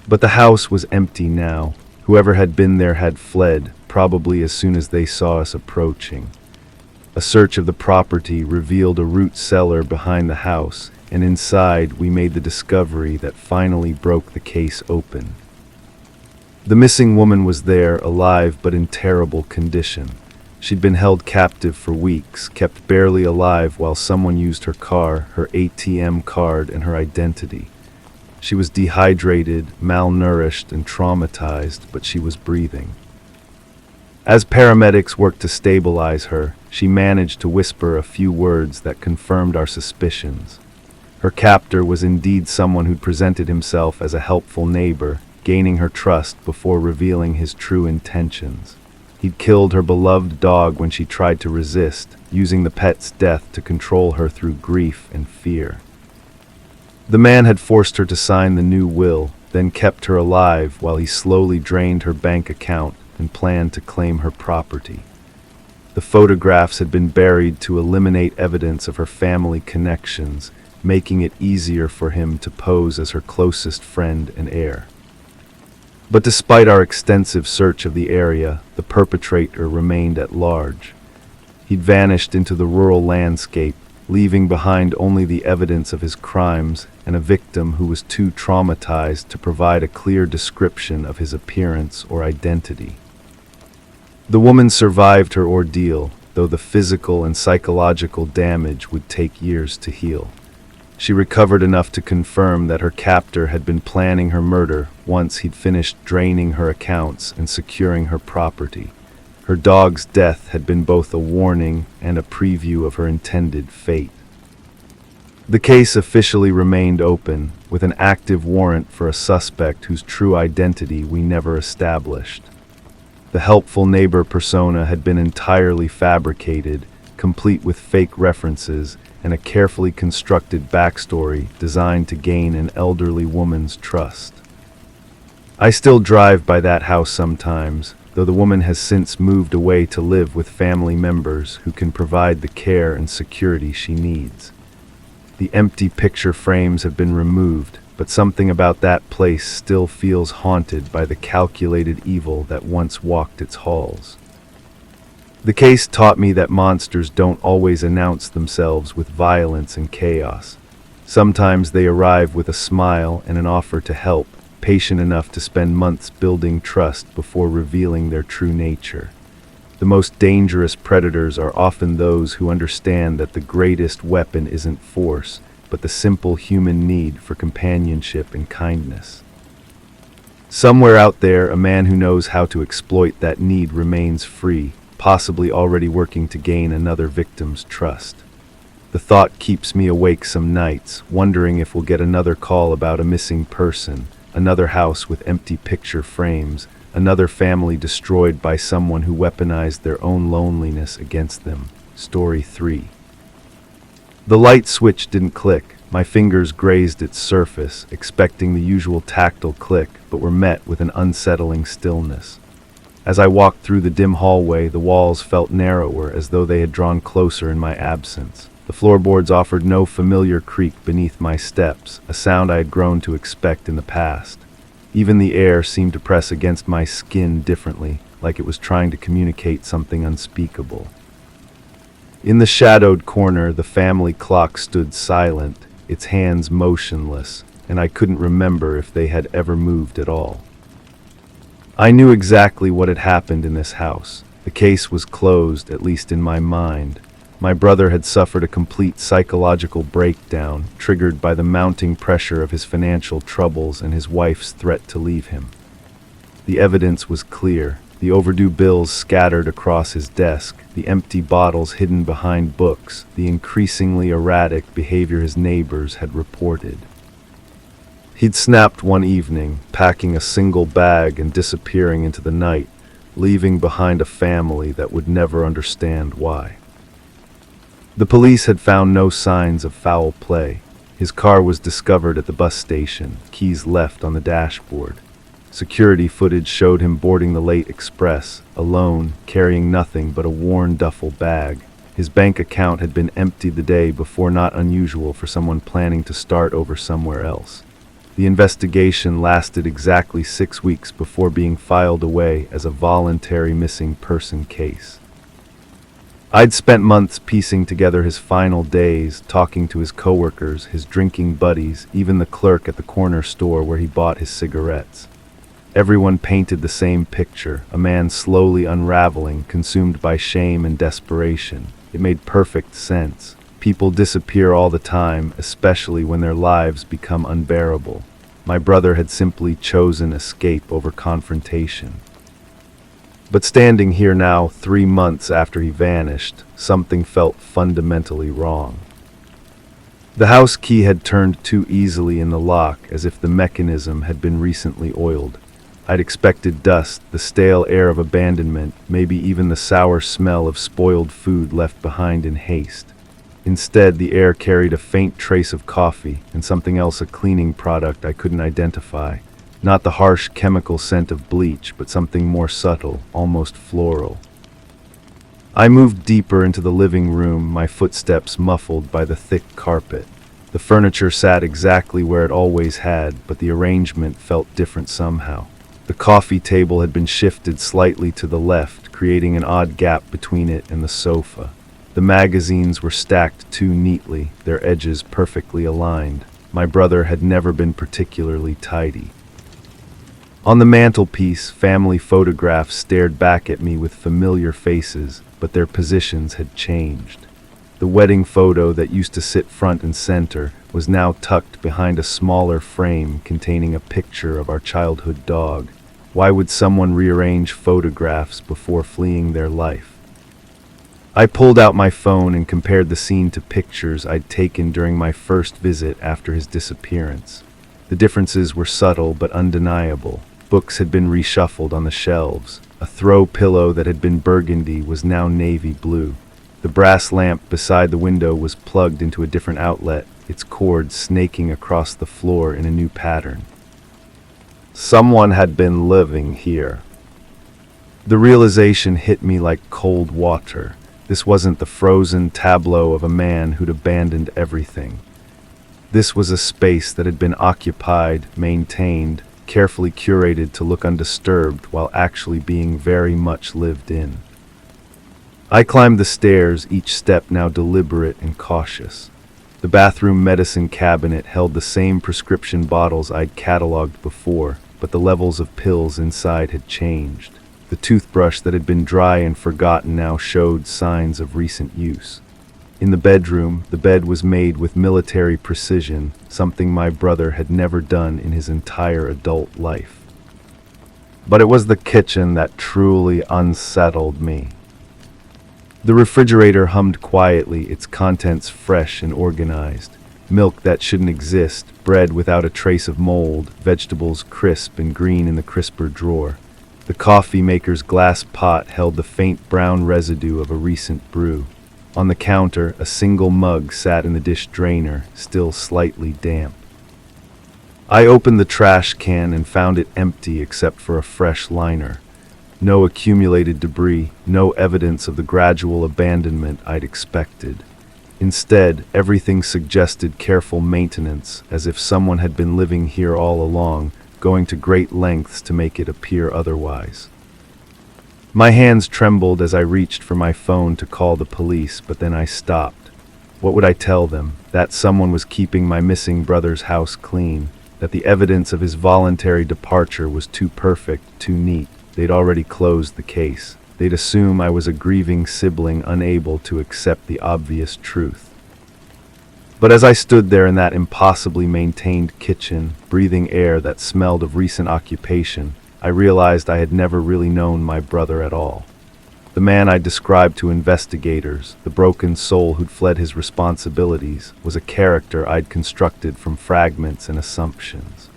But the house was empty now. Whoever had been there had fled, probably as soon as they saw us approaching. A search of the property revealed a root cellar behind the house, and inside we made the discovery that finally broke the case open. The missing woman was there, alive but in terrible condition. She'd been held captive for weeks, kept barely alive while someone used her car, her ATM card, and her identity. She was dehydrated, malnourished, and traumatized, but she was breathing. As paramedics worked to stabilize her, she managed to whisper a few words that confirmed our suspicions. Her captor was indeed someone who'd presented himself as a helpful neighbor, gaining her trust before revealing his true intentions. He'd killed her beloved dog when she tried to resist, using the pet's death to control her through grief and fear. The man had forced her to sign the new will, then kept her alive while he slowly drained her bank account and planned to claim her property. The photographs had been buried to eliminate evidence of her family connections, making it easier for him to pose as her closest friend and heir. But despite our extensive search of the area, the perpetrator remained at large. He'd vanished into the rural landscape, leaving behind only the evidence of his crimes and a victim who was too traumatized to provide a clear description of his appearance or identity. The woman survived her ordeal, though the physical and psychological damage would take years to heal. She recovered enough to confirm that her captor had been planning her murder once he'd finished draining her accounts and securing her property. Her dog's death had been both a warning and a preview of her intended fate. The case officially remained open, with an active warrant for a suspect whose true identity we never established. The helpful neighbor persona had been entirely fabricated, complete with fake references and a carefully constructed backstory designed to gain an elderly woman's trust. I still drive by that house sometimes, though the woman has since moved away to live with family members who can provide the care and security she needs. The empty picture frames have been removed, but something about that place still feels haunted by the calculated evil that once walked its halls. The case taught me that monsters don't always announce themselves with violence and chaos. Sometimes they arrive with a smile and an offer to help, patient enough to spend months building trust before revealing their true nature. The most dangerous predators are often those who understand that the greatest weapon isn't force, but the simple human need for companionship and kindness. Somewhere out there, a man who knows how to exploit that need remains free, possibly already working to gain another victim's trust. The thought keeps me awake some nights, wondering if we'll get another call about a missing person, another house with empty picture frames, another family destroyed by someone who weaponized their own loneliness against them. Story 3. The light switch didn't click. My fingers grazed its surface, expecting the usual tactile click, but were met with an unsettling stillness. As I walked through the dim hallway, the walls felt narrower, as though they had drawn closer in my absence. The floorboards offered no familiar creak beneath my steps, a sound I had grown to expect in the past. Even the air seemed to press against my skin differently, like it was trying to communicate something unspeakable. In the shadowed corner, the family clock stood silent, its hands motionless, and I couldn't remember if they had ever moved at all. I knew exactly what had happened in this house. The case was closed, at least in my mind. My brother had suffered a complete psychological breakdown, triggered by the mounting pressure of his financial troubles and his wife's threat to leave him. The evidence was clear. The overdue bills scattered across his desk, the empty bottles hidden behind books, the increasingly erratic behavior his neighbors had reported. He'd snapped one evening, packing a single bag and disappearing into the night, leaving behind a family that would never understand why. The police had found no signs of foul play. His car was discovered at the bus station, keys left on the dashboard. Security footage showed him boarding the late express, alone, carrying nothing but a worn duffel bag. His bank account had been emptied the day before, not unusual for someone planning to start over somewhere else. The investigation lasted exactly 6 weeks before being filed away as a voluntary missing person case. I'd spent months piecing together his final days, talking to his coworkers, his drinking buddies, even the clerk at the corner store where he bought his cigarettes. Everyone painted the same picture, a man slowly unraveling, consumed by shame and desperation. It made perfect sense. People disappear all the time, especially when their lives become unbearable. My brother had simply chosen escape over confrontation. But standing here now, 3 months after he vanished, something felt fundamentally wrong. The house key had turned too easily in the lock, as if the mechanism had been recently oiled. I'd expected dust, the stale air of abandonment, maybe even the sour smell of spoiled food left behind in haste. Instead, the air carried a faint trace of coffee and something else, a cleaning product I couldn't identify. Not the harsh chemical scent of bleach, but something more subtle, almost floral. I moved deeper into the living room, my footsteps muffled by the thick carpet. The furniture sat exactly where it always had, but the arrangement felt different somehow. The coffee table had been shifted slightly to the left, creating an odd gap between it and the sofa. The magazines were stacked too neatly, their edges perfectly aligned. My brother had never been particularly tidy. On the mantelpiece, family photographs stared back at me with familiar faces, but their positions had changed. The wedding photo that used to sit front and center was now tucked behind a smaller frame containing a picture of our childhood dog. Why would someone rearrange photographs before fleeing their life? I pulled out my phone and compared the scene to pictures I'd taken during my first visit after his disappearance. The differences were subtle but undeniable. Books had been reshuffled on the shelves. A throw pillow that had been burgundy was now navy blue. The brass lamp beside the window was plugged into a different outlet, its cord snaking across the floor in a new pattern. Someone had been living here. The realization hit me like cold water. This wasn't the frozen tableau of a man who'd abandoned everything. This was a space that had been occupied, maintained, carefully curated to look undisturbed while actually being very much lived in. I climbed the stairs, each step now deliberate and cautious. The bathroom medicine cabinet held the same prescription bottles I'd cataloged before, but the levels of pills inside had changed. The toothbrush that had been dry and forgotten now showed signs of recent use. In the bedroom, the bed was made with military precision, something my brother had never done in his entire adult life. But it was the kitchen that truly unsettled me. The refrigerator hummed quietly, its contents fresh and organized. Milk that shouldn't exist, bread without a trace of mold, vegetables crisp and green in the crisper drawer. The coffee maker's glass pot held the faint brown residue of a recent brew. On the counter, a single mug sat in the dish drainer, still slightly damp. I opened the trash can and found it empty except for a fresh liner. No accumulated debris, no evidence of the gradual abandonment I'd expected. Instead, everything suggested careful maintenance, as if someone had been living here all along, going to great lengths to make it appear otherwise. My hands trembled as I reached for my phone to call the police, but then I stopped. What would I tell them? That someone was keeping my missing brother's house clean, that the evidence of his voluntary departure was too perfect, too neat. They'd already closed the case. They'd assume I was a grieving sibling unable to accept the obvious truth. But as I stood there in that impossibly maintained kitchen, breathing air that smelled of recent occupation, I realized I had never really known my brother at all. The man I described to investigators, the broken soul who'd fled his responsibilities, was a character I'd constructed from fragments and assumptions.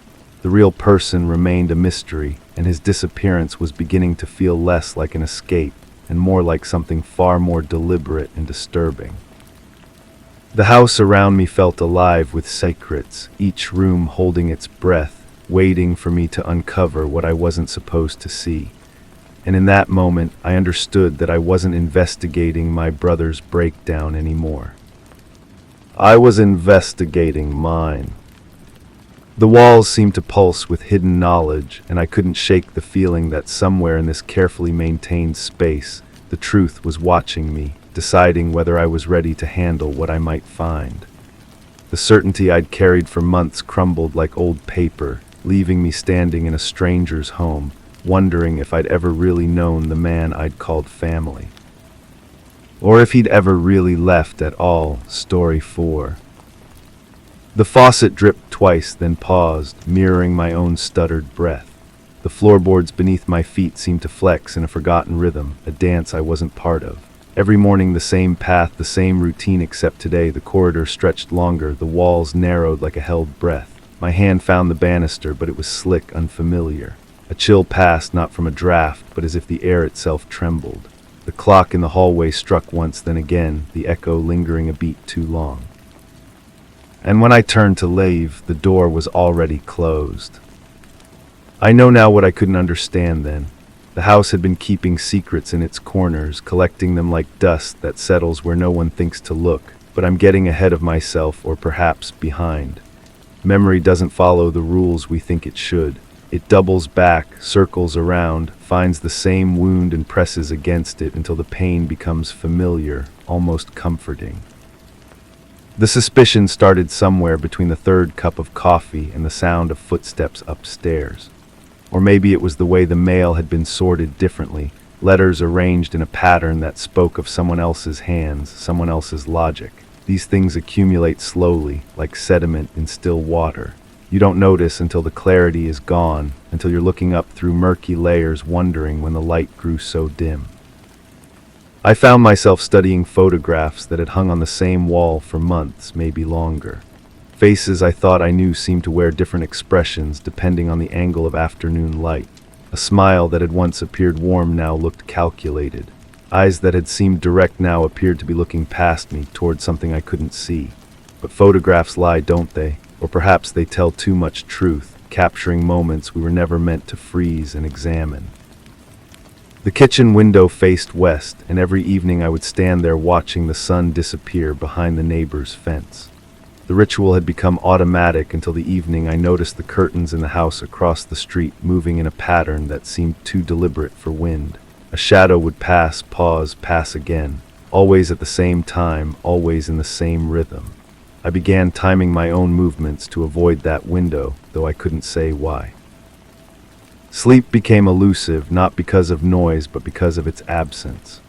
The real person remained a mystery, and his disappearance was beginning to feel less like an escape and more like something far more deliberate and disturbing. The house around me felt alive with secrets, each room holding its breath, waiting for me to uncover what I wasn't supposed to see. And in that moment, I understood that I wasn't investigating my brother's breakdown anymore. I was investigating mine. The walls seemed to pulse with hidden knowledge, and I couldn't shake the feeling that somewhere in this carefully maintained space, the truth was watching me, deciding whether I was ready to handle what I might find. The certainty I'd carried for months crumbled like old paper, leaving me standing in a stranger's home, wondering if I'd ever really known the man I'd called family. Or if he'd ever really left at all. Story 4. The faucet dripped twice, then paused, mirroring my own stuttered breath. The floorboards beneath my feet seemed to flex in a forgotten rhythm, a dance I wasn't part of. Every morning the same path, the same routine, except today the corridor stretched longer, the walls narrowed like a held breath. My hand found the banister, but it was slick, unfamiliar. A chill passed, not from a draft, but as if the air itself trembled. The clock in the hallway struck once, then again, the echo lingering a beat too long. And when I turned to leave, the door was already closed. I know now what I couldn't understand then. The house had been keeping secrets in its corners, collecting them like dust that settles where no one thinks to look. But I'm getting ahead of myself, or perhaps behind. Memory doesn't follow the rules we think it should. It doubles back, circles around, finds the same wound and presses against it until the pain becomes familiar, almost comforting. The suspicion started somewhere between the third cup of coffee and the sound of footsteps upstairs. Or maybe it was the way the mail had been sorted differently, letters arranged in a pattern that spoke of someone else's hands, someone else's logic. These things accumulate slowly, like sediment in still water. You don't notice until the clarity is gone, until you're looking up through murky layers wondering when the light grew so dim. I found myself studying photographs that had hung on the same wall for months, maybe longer. Faces I thought I knew seemed to wear different expressions depending on the angle of afternoon light. A smile that had once appeared warm now looked calculated. Eyes that had seemed direct now appeared to be looking past me, toward something I couldn't see. But photographs lie, don't they? Or perhaps they tell too much truth, capturing moments we were never meant to freeze and examine. The kitchen window faced west, and every evening I would stand there watching the sun disappear behind the neighbor's fence. The ritual had become automatic until the evening I noticed the curtains in the house across the street moving in a pattern that seemed too deliberate for wind. A shadow would pass, pause, pass again, always at the same time, always in the same rhythm. I began timing my own movements to avoid that window, though I couldn't say why. Sleep became elusive, not because of noise, but because of its absence.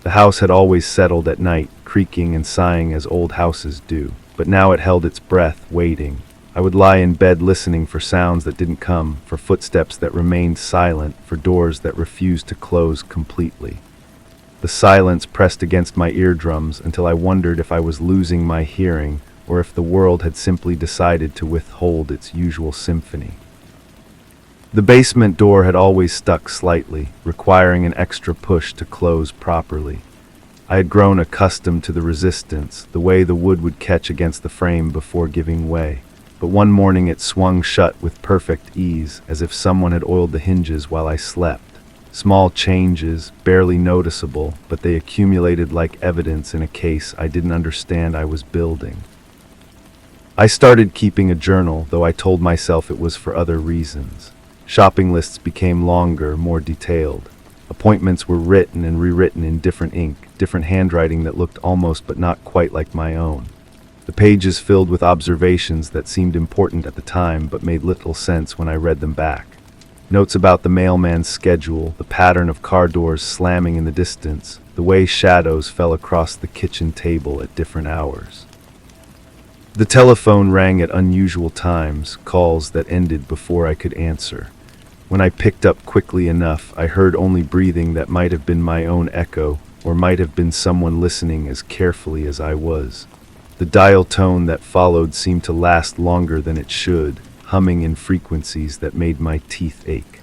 The house had always settled at night, creaking and sighing as old houses do, but now it held its breath, waiting. I would lie in bed listening for sounds that didn't come, for footsteps that remained silent, for doors that refused to close completely. The silence pressed against my eardrums until I wondered if I was losing my hearing, or if the world had simply decided to withhold its usual symphony. The basement door had always stuck slightly, requiring an extra push to close properly. I had grown accustomed to the resistance, the way the wood would catch against the frame before giving way. But one morning it swung shut with perfect ease, as if someone had oiled the hinges while I slept. Small changes, barely noticeable, but they accumulated like evidence in a case I didn't understand I was building. I started keeping a journal, though I told myself it was for other reasons. Shopping lists became longer, more detailed. Appointments were written and rewritten in different ink, different handwriting that looked almost but not quite like my own. The pages filled with observations that seemed important at the time but made little sense when I read them back. Notes about the mailman's schedule, the pattern of car doors slamming in the distance, the way shadows fell across the kitchen table at different hours. The telephone rang at unusual times, calls that ended before I could answer. When I picked up quickly enough, I heard only breathing that might have been my own echo, or might have been someone listening as carefully as I was. The dial tone that followed seemed to last longer than it should, humming in frequencies that made my teeth ache.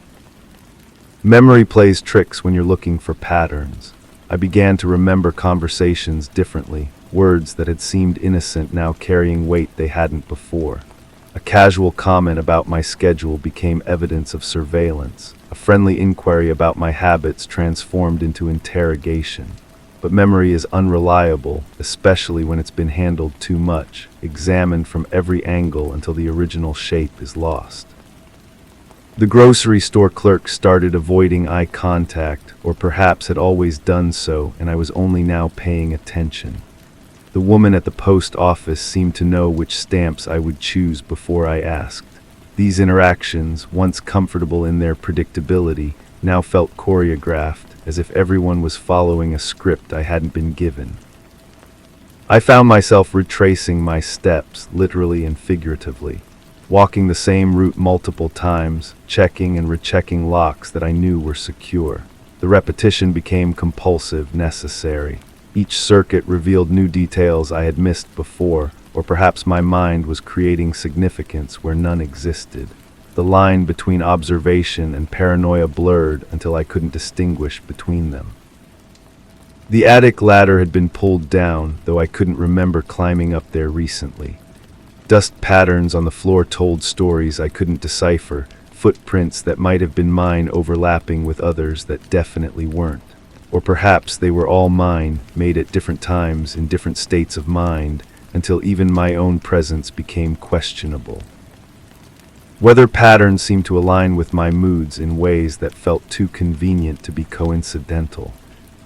Memory plays tricks when you're looking for patterns. I began to remember conversations differently, words that had seemed innocent now carrying weight they hadn't before. A casual comment about my schedule became evidence of surveillance. A friendly inquiry about my habits transformed into interrogation. But memory is unreliable, especially when it's been handled too much, examined from every angle until the original shape is lost. The grocery store clerk started avoiding eye contact, or perhaps had always done so, and I was only now paying attention. The woman at the post office seemed to know which stamps I would choose before I asked. These interactions, once comfortable in their predictability, now felt choreographed, as if everyone was following a script I hadn't been given. I found myself retracing my steps, literally and figuratively, walking the same route multiple times, checking and rechecking locks that I knew were secure. The repetition became compulsive, necessary. Each circuit revealed new details I had missed before, or perhaps my mind was creating significance where none existed. The line between observation and paranoia blurred until I couldn't distinguish between them. The attic ladder had been pulled down, though I couldn't remember climbing up there recently. Dust patterns on the floor told stories I couldn't decipher, footprints that might have been mine overlapping with others that definitely weren't. Or perhaps they were all mine, made at different times in different states of mind, until even my own presence became questionable. Weather patterns seemed to align with my moods in ways that felt too convenient to be coincidental.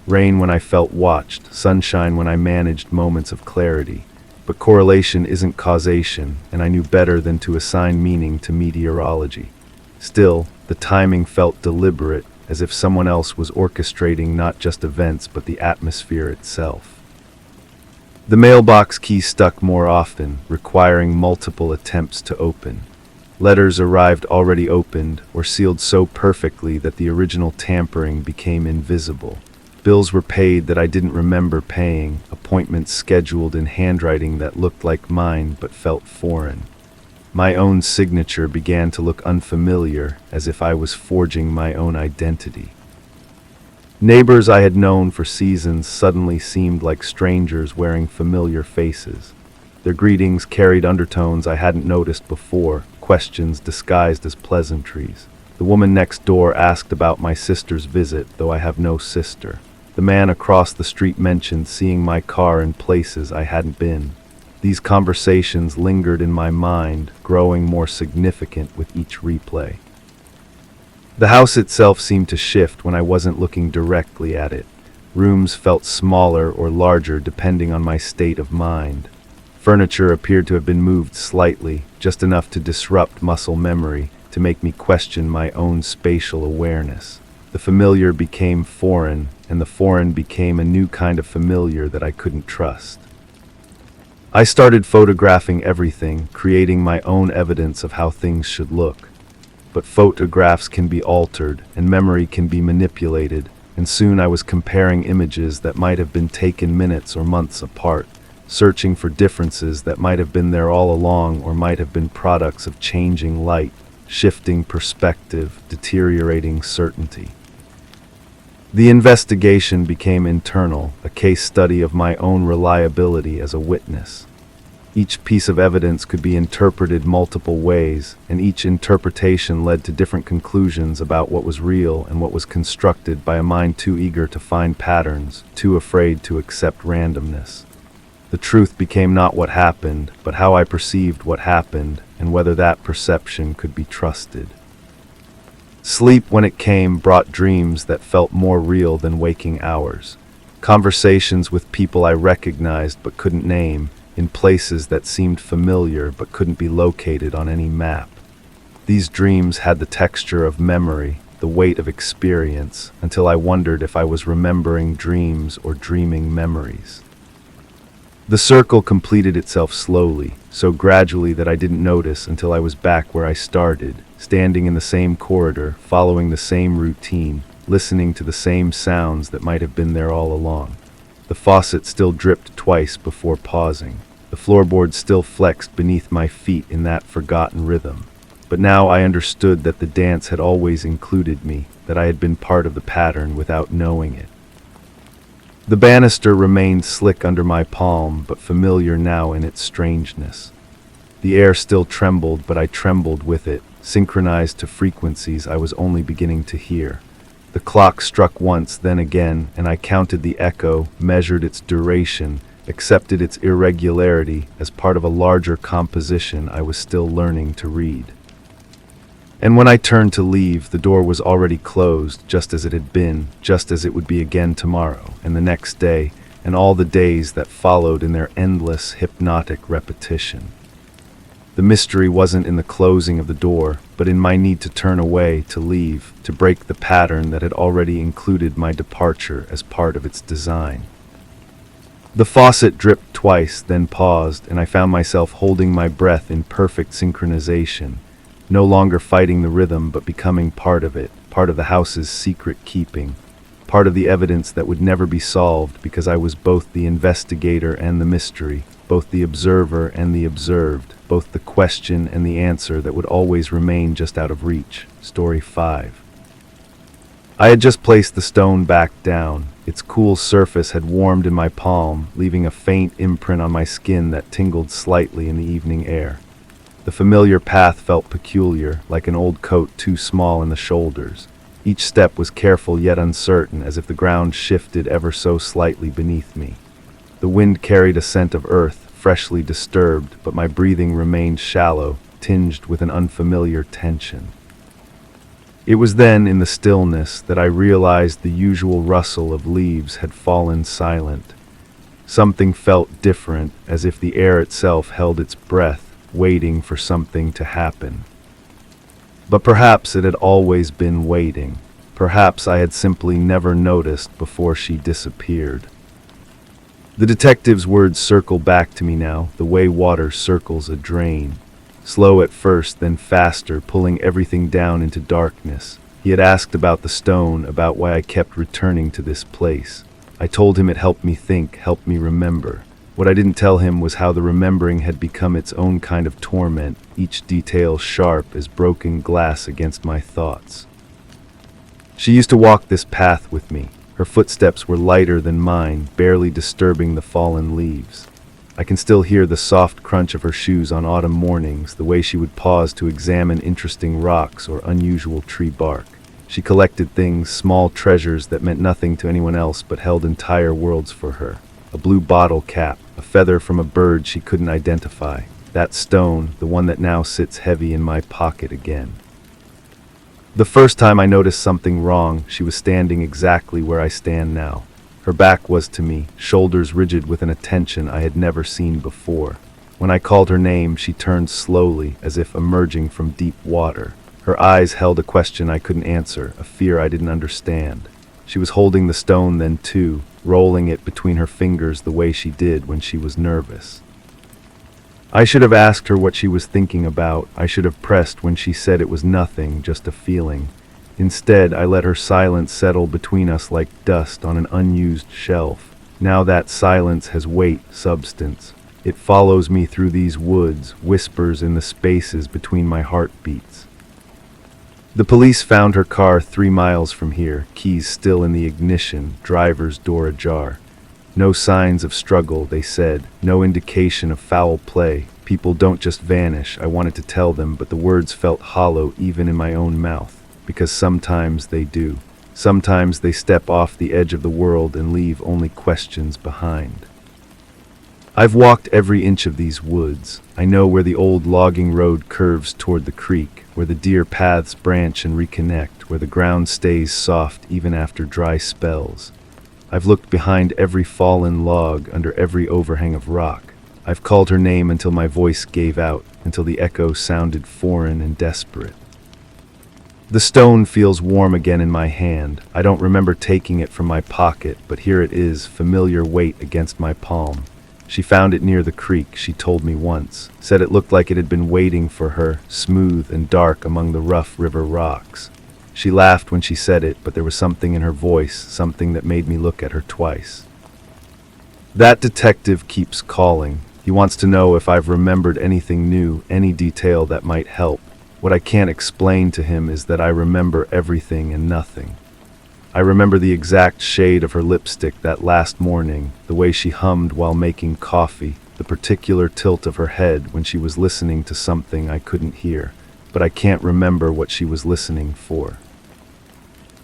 Rain when I felt watched, sunshine when I managed moments of clarity. But correlation isn't causation, and I knew better than to assign meaning to meteorology. Still, the timing felt deliberate, as if someone else was orchestrating not just events but the atmosphere itself. The mailbox key stuck more often, requiring multiple attempts to open. Letters arrived already opened or sealed so perfectly that the original tampering became invisible. Bills were paid that I didn't remember paying, appointments scheduled in handwriting that looked like mine but felt foreign. My own signature began to look unfamiliar, as if I was forging my own identity. Neighbors I had known for seasons suddenly seemed like strangers wearing familiar faces. Their greetings carried undertones I hadn't noticed before, questions disguised as pleasantries. The woman next door asked about my sister's visit, though I have no sister. The man across the street mentioned seeing my car in places I hadn't been. These conversations lingered in my mind, growing more significant with each replay. The house itself seemed to shift when I wasn't looking directly at it. Rooms felt smaller or larger depending on my state of mind. Furniture appeared to have been moved slightly, just enough to disrupt muscle memory, to make me question my own spatial awareness. The familiar became foreign, and the foreign became a new kind of familiar that I couldn't trust. I started photographing everything, creating my own evidence of how things should look. But photographs can be altered, and memory can be manipulated, and soon I was comparing images that might have been taken minutes or months apart, searching for differences that might have been there all along or might have been products of changing light, shifting perspective, deteriorating certainty. The investigation became internal, a case study of my own reliability as a witness. Each piece of evidence could be interpreted multiple ways, and each interpretation led to different conclusions about what was real and what was constructed by a mind too eager to find patterns, too afraid to accept randomness. The truth became not what happened, but how I perceived what happened, and whether that perception could be trusted. Sleep, when it came, brought dreams that felt more real than waking hours. Conversations with people I recognized but couldn't name, in places that seemed familiar but couldn't be located on any map. These dreams had the texture of memory, the weight of experience, until I wondered if I was remembering dreams or dreaming memories. The circle completed itself slowly, so gradually that I didn't notice until I was back where I started, standing in the same corridor, following the same routine, listening to the same sounds that might have been there all along. The faucet still dripped twice before pausing. The floorboard still flexed beneath my feet in that forgotten rhythm. But now I understood that the dance had always included me, that I had been part of the pattern without knowing it. The banister remained slick under my palm, but familiar now in its strangeness. The air still trembled, but I trembled with it, synchronized to frequencies I was only beginning to hear. The clock struck once, then again, and I counted the echo, measured its duration, accepted its irregularity as part of a larger composition I was still learning to read. And when I turned to leave, the door was already closed, just as it had been, just as it would be again tomorrow, and the next day, and all the days that followed in their endless, hypnotic repetition. The mystery wasn't in the closing of the door, but in my need to turn away, to leave, to break the pattern that had already included my departure as part of its design. The faucet dripped twice, then paused, and I found myself holding my breath in perfect synchronization, no longer fighting the rhythm but becoming part of it, part of the house's secret keeping. part of the evidence that would never be solved because I was both the investigator and the mystery, both the observer and the observed, both the question and the answer that would always remain just out of reach. Story 5. I had just placed the stone back down. Its cool surface had warmed in my palm, leaving a faint imprint on my skin that tingled slightly in the evening air. The familiar path felt peculiar, like an old coat too small in the shoulders. Each step was careful yet uncertain, as if the ground shifted ever so slightly beneath me. The wind carried a scent of earth, freshly disturbed, but my breathing remained shallow, tinged with an unfamiliar tension. It was then, in the stillness, that I realized the usual rustle of leaves had fallen silent. Something felt different, as if the air itself held its breath, waiting for something to happen. But perhaps it had always been waiting. Perhaps I had simply never noticed before she disappeared. The detective's words circle back to me now, the way water circles a drain. Slow at first, then faster, pulling everything down into darkness. He had asked about the stone, about why I kept returning to this place. I told him it helped me think, helped me remember. What I didn't tell him was how the remembering had become its own kind of torment, each detail sharp as broken glass against my thoughts. She used to walk this path with me. Her footsteps were lighter than mine, barely disturbing the fallen leaves. I can still hear the soft crunch of her shoes on autumn mornings, the way she would pause to examine interesting rocks or unusual tree bark. She collected things, small treasures that meant nothing to anyone else but held entire worlds for her. A blue bottle cap, a feather from a bird she couldn't identify. That stone, the one that now sits heavy in my pocket again. The first time I noticed something wrong, she was standing exactly where I stand now. Her back was to me, shoulders rigid with an attention I had never seen before. When I called her name, she turned slowly, as if emerging from deep water. Her eyes held a question I couldn't answer, a fear I didn't understand. She was holding the stone then too, rolling it between her fingers the way she did when she was nervous. I should have asked her what she was thinking about. I should have pressed when she said it was nothing, just a feeling. Instead, I let her silence settle between us like dust on an unused shelf. Now that silence has weight, substance. It follows me through these woods, whispers in the spaces between my heartbeats. The police found her car 3 miles from here, keys still in the ignition, driver's door ajar. No signs of struggle, they said, no indication of foul play. People don't just vanish, I wanted to tell them, but the words felt hollow even in my own mouth, because sometimes they do. Sometimes they step off the edge of the world and leave only questions behind. I've walked every inch of these woods. I know where the old logging road curves toward the creek, where the deer paths branch and reconnect, where the ground stays soft even after dry spells. I've looked behind every fallen log, under every overhang of rock. I've called her name until my voice gave out, until the echo sounded foreign and desperate. The stone feels warm again in my hand. I don't remember taking it from my pocket, but here it is, familiar weight against my palm. She found it near the creek, she told me once, said it looked like it had been waiting for her, smooth and dark among the rough river rocks. She laughed when she said it, but there was something in her voice, something that made me look at her twice. That detective keeps calling. He wants to know if I've remembered anything new, any detail that might help. What I can't explain to him is that I remember everything and nothing. I remember the exact shade of her lipstick that last morning, the way she hummed while making coffee, the particular tilt of her head when she was listening to something I couldn't hear, but I can't remember what she was listening for.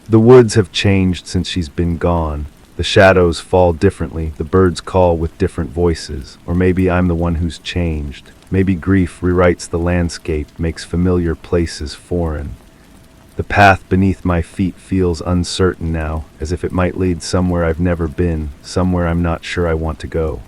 The woods have changed since she's been gone. The shadows fall differently, the birds call with different voices, or maybe I'm the one who's changed. Maybe grief rewrites the landscape, makes familiar places foreign. The path beneath my feet feels uncertain now, as if it might lead somewhere I've never been, somewhere I'm not sure I want to go.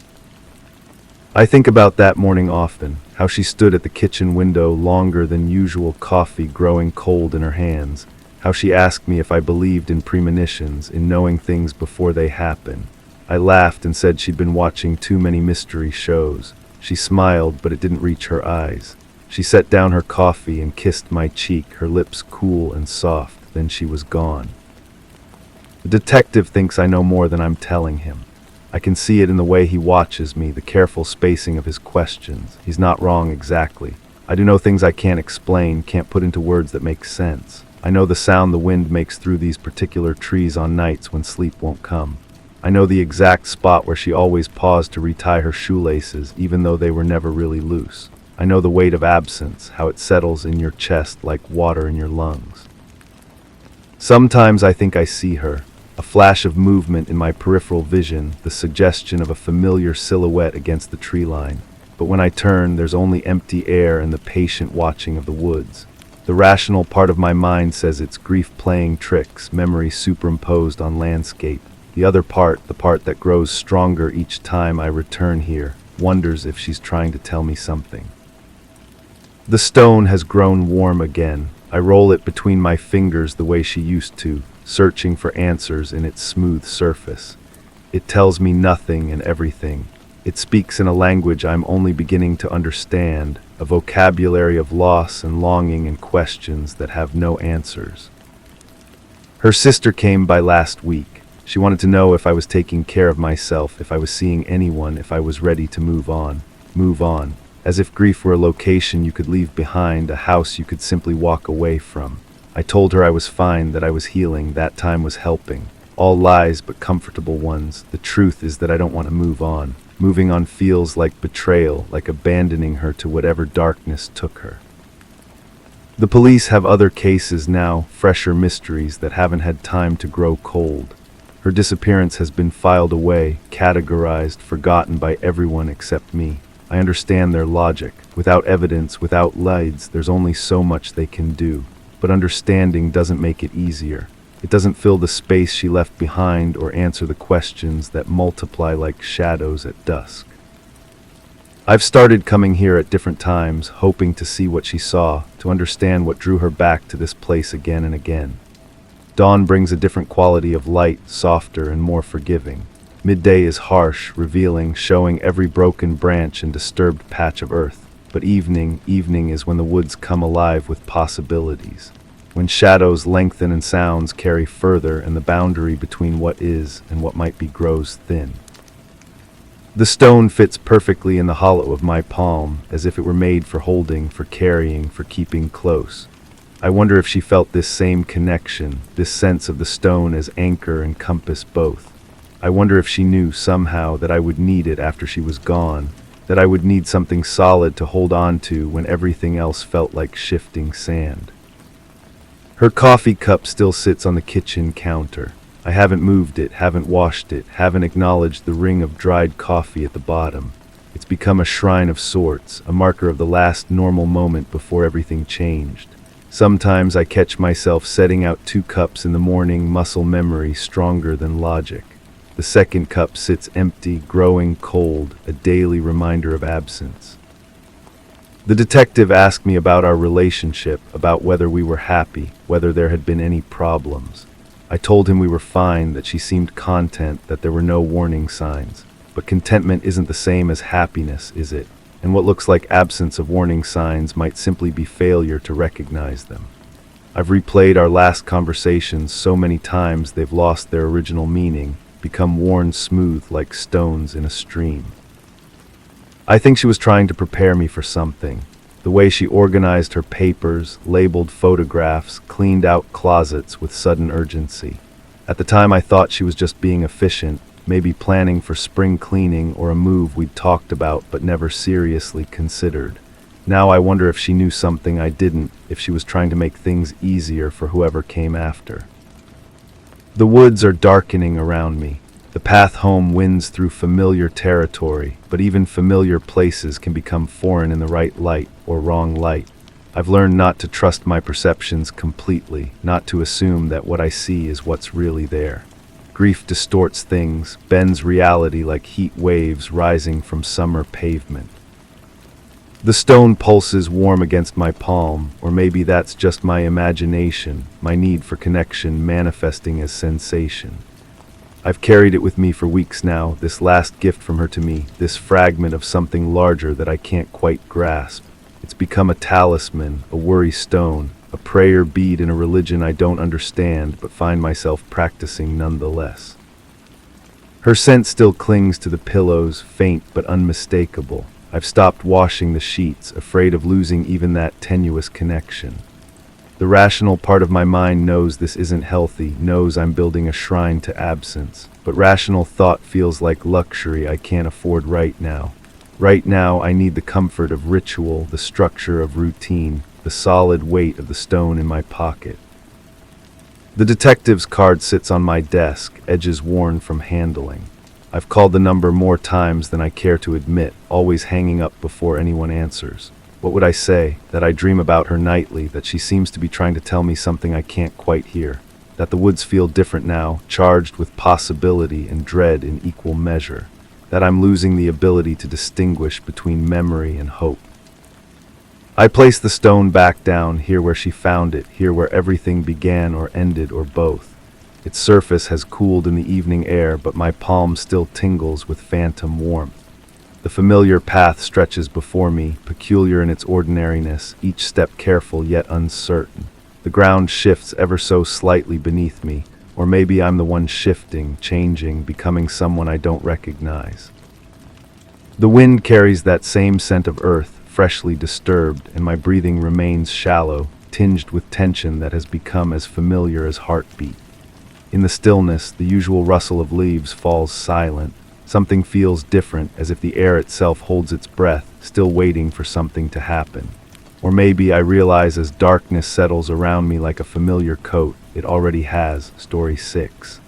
I think about that morning often, how she stood at the kitchen window longer than usual, coffee growing cold in her hands, how she asked me if I believed in premonitions, in knowing things before they happen. I laughed and said she'd been watching too many mystery shows. She smiled, but it didn't reach her eyes. She set down her coffee and kissed my cheek, her lips cool and soft. Then she was gone. The detective thinks I know more than I'm telling him. I can see it in the way he watches me, the careful spacing of his questions. He's not wrong exactly. I do know things I can't explain, can't put into words that make sense. I know the sound the wind makes through these particular trees on nights when sleep won't come. I know the exact spot where she always paused to retie her shoelaces, even though they were never really loose. I know the weight of absence, how it settles in your chest like water in your lungs. Sometimes I think I see her, a flash of movement in my peripheral vision, the suggestion of a familiar silhouette against the tree line. But when I turn, there's only empty air and the patient watching of the woods. The rational part of my mind says it's grief playing tricks, memory superimposed on landscape. The other part, the part that grows stronger each time I return here, wonders if she's trying to tell me something. The stone has grown warm again. I roll it between my fingers the way she used to, searching for answers in its smooth surface. It tells me nothing and everything. It speaks in a language I'm only beginning to understand, a vocabulary of loss and longing and questions that have no answers. Her sister came by last week. She wanted to know if I was taking care of myself, if I was seeing anyone, if I was ready to move on. Move on. As if grief were a location you could leave behind, a house you could simply walk away from. I told her I was fine, that I was healing, that time was helping. All lies but comfortable ones. The truth is that I don't want to move on. Moving on feels like betrayal, like abandoning her to whatever darkness took her. The police have other cases now, fresher mysteries that haven't had time to grow cold. Her disappearance has been filed away, categorized, forgotten by everyone except me. I understand their logic. Without evidence, without leads, there's only so much they can do. But understanding doesn't make it easier. It doesn't fill the space she left behind or answer the questions that multiply like shadows at dusk. I've started coming here at different times, hoping to see what she saw, to understand what drew her back to this place again and again. Dawn brings a different quality of light, softer and more forgiving. Midday is harsh, revealing, showing every broken branch and disturbed patch of earth. But evening is when the woods come alive with possibilities. When shadows lengthen and sounds carry further and the boundary between what is and what might be grows thin. The stone fits perfectly in the hollow of my palm, as if it were made for holding, for carrying, for keeping close. I wonder if she felt this same connection, this sense of the stone as anchor and compass both. I wonder if she knew somehow that I would need it after she was gone, that I would need something solid to hold on to when everything else felt like shifting sand. Her coffee cup still sits on the kitchen counter. I haven't moved it, haven't washed it, haven't acknowledged the ring of dried coffee at the bottom. It's become a shrine of sorts, a marker of the last normal moment before everything changed. Sometimes I catch myself setting out 2 cups in the morning, muscle memory stronger than logic. The second cup sits empty, growing cold, a daily reminder of absence. The detective asked me about our relationship, about whether we were happy, whether there had been any problems. I told him we were fine, that she seemed content, that there were no warning signs. But contentment isn't the same as happiness, is it? And what looks like absence of warning signs might simply be failure to recognize them. I've replayed our last conversations so many times they've lost their original meaning, become worn smooth like stones in a stream. I think she was trying to prepare me for something. The way she organized her papers, labeled photographs, cleaned out closets with sudden urgency. At the time I thought she was just being efficient, maybe planning for spring cleaning or a move we'd talked about but never seriously considered. Now I wonder if she knew something I didn't, if she was trying to make things easier for whoever came after. The woods are darkening around me. The path home winds through familiar territory, but even familiar places can become foreign in the right light or wrong light. I've learned not to trust my perceptions completely, not to assume that what I see is what's really there. Grief distorts things, bends reality like heat waves rising from summer pavement. The stone pulses warm against my palm, or maybe that's just my imagination, my need for connection manifesting as sensation. I've carried it with me for weeks now, this last gift from her to me, this fragment of something larger that I can't quite grasp. It's become a talisman, a worry stone, a prayer bead in a religion I don't understand but find myself practicing nonetheless. Her scent still clings to the pillows, faint but unmistakable. I've stopped washing the sheets, afraid of losing even that tenuous connection. The rational part of my mind knows this isn't healthy, knows I'm building a shrine to absence. But rational thought feels like luxury I can't afford right now. Right now, I need the comfort of ritual, the structure of routine, the solid weight of the stone in my pocket. The detective's card sits on my desk, edges worn from handling. I've called the number more times than I care to admit, always hanging up before anyone answers. What would I say? That I dream about her nightly, that she seems to be trying to tell me something I can't quite hear. That the woods feel different now, charged with possibility and dread in equal measure. That I'm losing the ability to distinguish between memory and hope. I place the stone back down, here where she found it, here where everything began or ended or both. Its surface has cooled in the evening air, but my palm still tingles with phantom warmth. The familiar path stretches before me, peculiar in its ordinariness, each step careful yet uncertain. The ground shifts ever so slightly beneath me, or maybe I'm the one shifting, changing, becoming someone I don't recognize. The wind carries that same scent of earth, freshly disturbed, and my breathing remains shallow, tinged with tension that has become as familiar as heartbeat. In the stillness, the usual rustle of leaves falls silent. Something feels different, as if the air itself holds its breath, still waiting for something to happen. Or maybe I realize as darkness settles around me like a familiar coat, it already has. Story 6.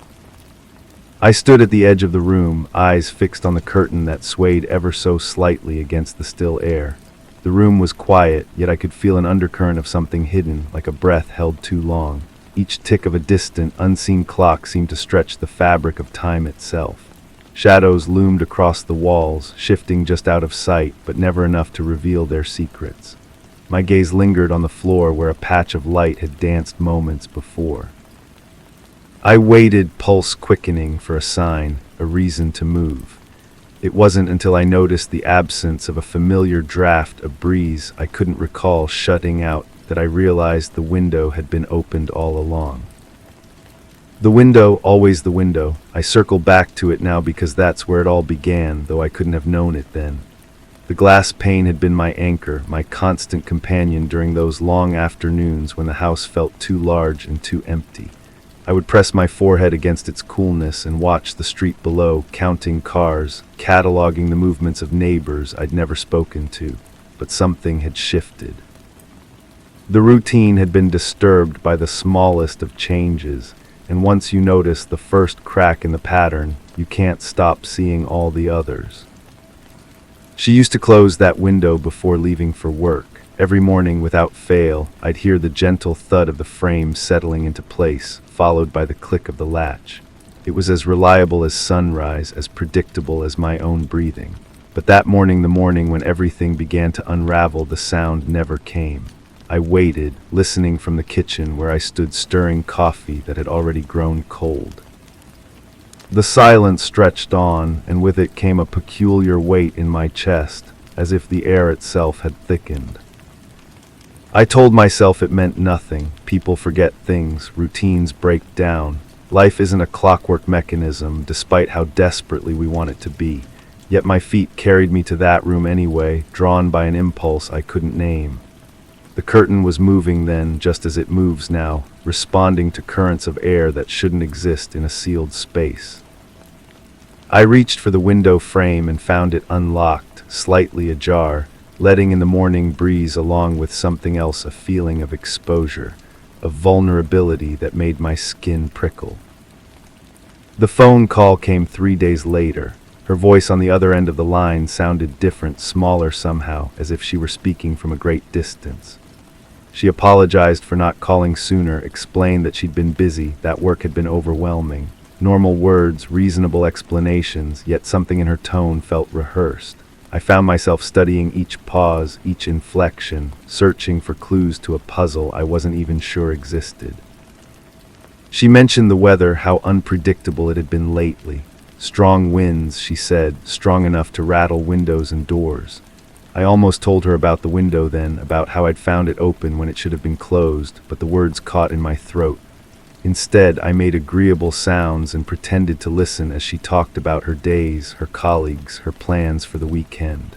I stood at the edge of the room, eyes fixed on the curtain that swayed ever so slightly against the still air. The room was quiet, yet I could feel an undercurrent of something hidden, like a breath held too long. Each tick of a distant, unseen clock seemed to stretch the fabric of time itself. Shadows loomed across the walls, shifting just out of sight, but never enough to reveal their secrets. My gaze lingered on the floor where a patch of light had danced moments before. I waited, pulse quickening, for a sign, a reason to move. It wasn't until I noticed the absence of a familiar draft, a breeze I couldn't recall shutting out, that I realized the window had been opened all along. The window, always the window. I circle back to it now because that's where it all began, though I couldn't have known it then. The glass pane had been my anchor, my constant companion during those long afternoons when the house felt too large and too empty. I would press my forehead against its coolness and watch the street below, counting cars, cataloging the movements of neighbors I'd never spoken to. But something had shifted. The routine had been disturbed by the smallest of changes, and once you notice the first crack in the pattern, you can't stop seeing all the others. She used to close that window before leaving for work. Every morning, without fail, I'd hear the gentle thud of the frame settling into place, followed by the click of the latch. It was as reliable as sunrise, as predictable as my own breathing. But that morning, the morning when everything began to unravel, the sound never came. I waited, listening from the kitchen where I stood stirring coffee that had already grown cold. The silence stretched on, and with it came a peculiar weight in my chest, as if the air itself had thickened. I told myself it meant nothing. People forget things, routines break down. Life isn't a clockwork mechanism, despite how desperately we want it to be. Yet my feet carried me to that room anyway, drawn by an impulse I couldn't name. The curtain was moving then, just as it moves now, responding to currents of air that shouldn't exist in a sealed space. I reached for the window frame and found it unlocked, slightly ajar, letting in the morning breeze along with something else, a feeling of exposure, of vulnerability that made my skin prickle. The phone call came 3 days later. Her voice on the other end of the line sounded different, smaller somehow, as if she were speaking from a great distance. She apologized for not calling sooner, explained that she'd been busy, that work had been overwhelming. Normal words, reasonable explanations, yet something in her tone felt rehearsed. I found myself studying each pause, each inflection, searching for clues to a puzzle I wasn't even sure existed. She mentioned the weather, how unpredictable it had been lately. Strong winds, she said, strong enough to rattle windows and doors. I almost told her about the window then, about how I'd found it open when it should have been closed, but the words caught in my throat. Instead, I made agreeable sounds and pretended to listen as she talked about her days, her colleagues, her plans for the weekend.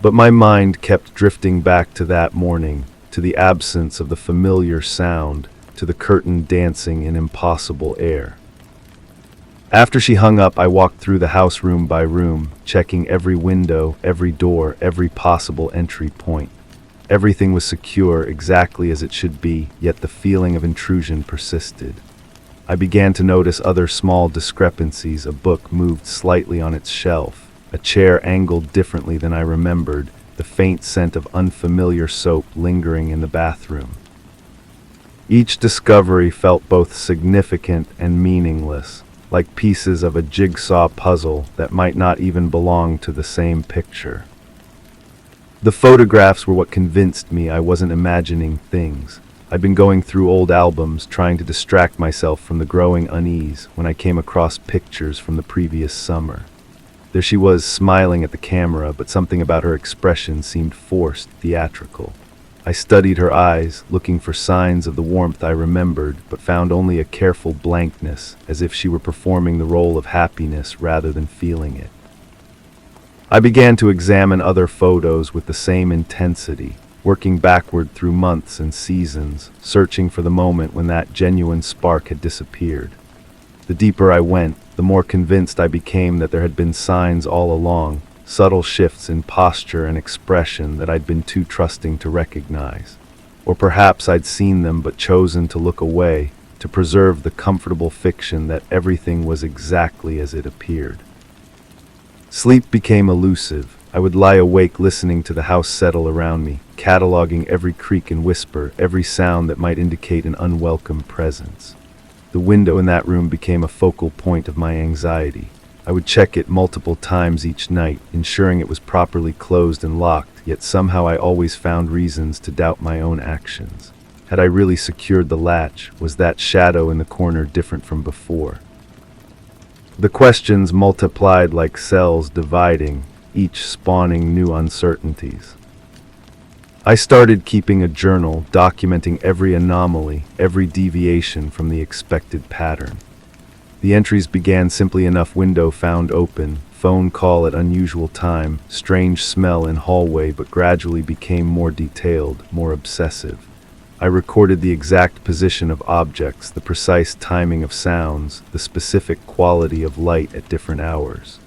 But my mind kept drifting back to that morning, to the absence of the familiar sound, to the curtain dancing in impossible air. After she hung up, I walked through the house room by room, checking every window, every door, every possible entry point. Everything was secure, exactly as it should be, yet the feeling of intrusion persisted. I began to notice other small discrepancies. A book moved slightly on its shelf, a chair angled differently than I remembered, the faint scent of unfamiliar soap lingering in the bathroom. Each discovery felt both significant and meaningless, like pieces of a jigsaw puzzle that might not even belong to the same picture. The photographs were what convinced me I wasn't imagining things. I'd been going through old albums, trying to distract myself from the growing unease, when I came across pictures from the previous summer. There she was, smiling at the camera, but something about her expression seemed forced, theatrical. I studied her eyes, looking for signs of the warmth I remembered, but found only a careful blankness, as if she were performing the role of happiness rather than feeling it. I began to examine other photos with the same intensity, working backward through months and seasons, searching for the moment when that genuine spark had disappeared. The deeper I went, the more convinced I became that there had been signs all along, subtle shifts in posture and expression that I'd been too trusting to recognize. Or perhaps I'd seen them but chosen to look away, to preserve the comfortable fiction that everything was exactly as it appeared. Sleep became elusive. I would lie awake listening to the house settle around me, cataloging every creak and whisper, every sound that might indicate an unwelcome presence. The window in that room became a focal point of my anxiety. I would check it multiple times each night, ensuring it was properly closed and locked, yet somehow I always found reasons to doubt my own actions. Had I really secured the latch? Was that shadow in the corner different from before? The questions multiplied like cells dividing, each spawning new uncertainties. I started keeping a journal, documenting every anomaly, every deviation from the expected pattern. The entries began simply enough: window found open, phone call at unusual time, strange smell in hallway, but gradually became more detailed, more obsessive. I recorded the exact position of objects, the precise timing of sounds, the specific quality of light at different hours.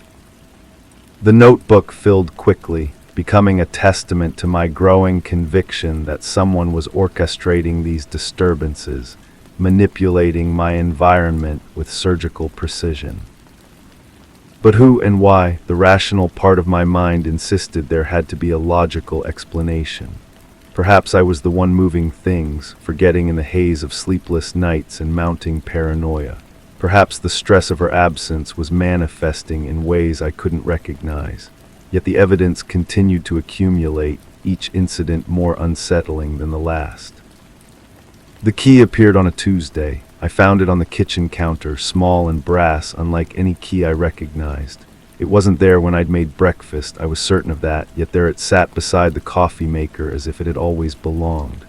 The notebook filled quickly, becoming a testament to my growing conviction that someone was orchestrating these disturbances, manipulating my environment with surgical precision. But who and why? The rational part of my mind insisted there had to be a logical explanation. Perhaps I was the one moving things, forgetting in the haze of sleepless nights and mounting paranoia. Perhaps the stress of her absence was manifesting in ways I couldn't recognize. Yet the evidence continued to accumulate, each incident more unsettling than the last. The key appeared on a Tuesday. I found it on the kitchen counter, small and brass, unlike any key I recognized. It wasn't there when I'd made breakfast, I was certain of that, yet there it sat beside the coffee maker as if it had always belonged.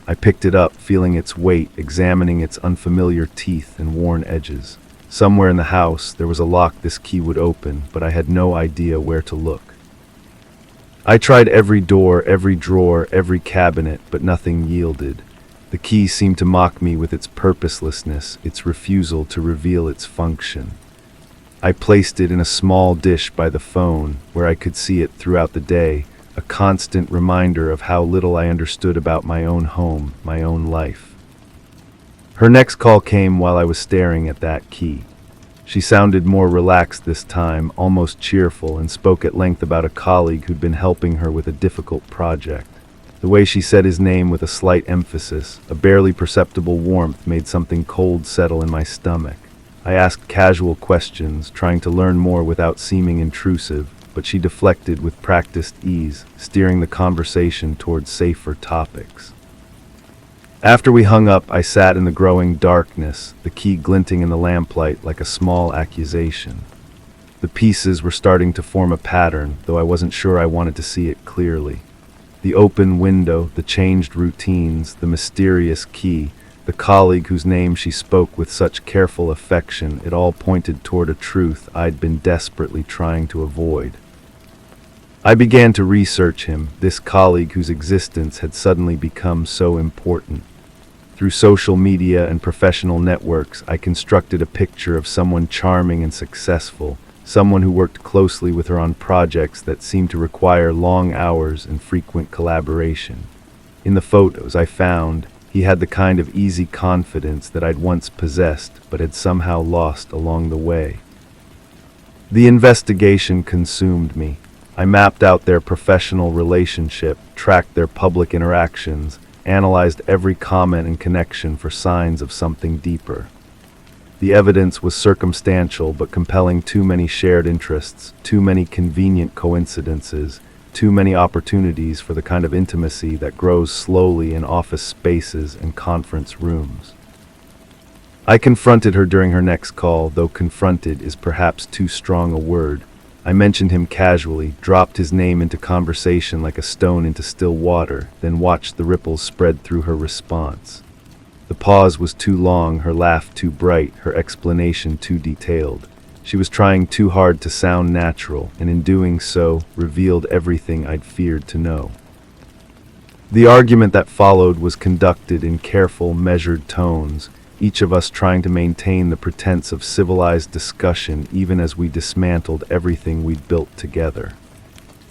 I picked it up, feeling its weight, examining its unfamiliar teeth and worn edges. Somewhere in the house, there was a lock this key would open, but I had no idea where to look. I tried every door, every drawer, every cabinet, but nothing yielded. The key seemed to mock me with its purposelessness, its refusal to reveal its function. I placed it in a small dish by the phone, where I could see it throughout the day, a constant reminder of how little I understood about my own home, my own life. Her next call came while I was staring at that key. She sounded more relaxed this time, almost cheerful, and spoke at length about a colleague who'd been helping her with a difficult project. The way she said his name with a slight emphasis, a barely perceptible warmth, made something cold settle in my stomach. I asked casual questions, trying to learn more without seeming intrusive, but she deflected with practiced ease, steering the conversation towards safer topics. After we hung up, I sat in the growing darkness, the key glinting in the lamplight like a small accusation. The pieces were starting to form a pattern, though I wasn't sure I wanted to see it clearly. The open window, the changed routines, the mysterious key, the colleague whose name she spoke with such careful affection, it all pointed toward a truth I'd been desperately trying to avoid. I began to research him, this colleague whose existence had suddenly become so important. Through social media and professional networks, I constructed a picture of someone charming and successful, someone who worked closely with her on projects that seemed to require long hours and frequent collaboration. In the photos I found, he had the kind of easy confidence that I'd once possessed but had somehow lost along the way. The investigation consumed me. I mapped out their professional relationship, tracked their public interactions, analyzed every comment and connection for signs of something deeper. The evidence was circumstantial but compelling: too many shared interests, too many convenient coincidences, too many opportunities for the kind of intimacy that grows slowly in office spaces and conference rooms. I confronted her during her next call, though confronted is perhaps too strong a word. I mentioned him casually, dropped his name into conversation like a stone into still water, then watched the ripples spread through her response. The pause was too long, her laugh too bright, her explanation too detailed. She was trying too hard to sound natural, and in doing so, revealed everything I'd feared to know. The argument that followed was conducted in careful, measured tones, each of us trying to maintain the pretense of civilized discussion even as we dismantled everything we'd built together.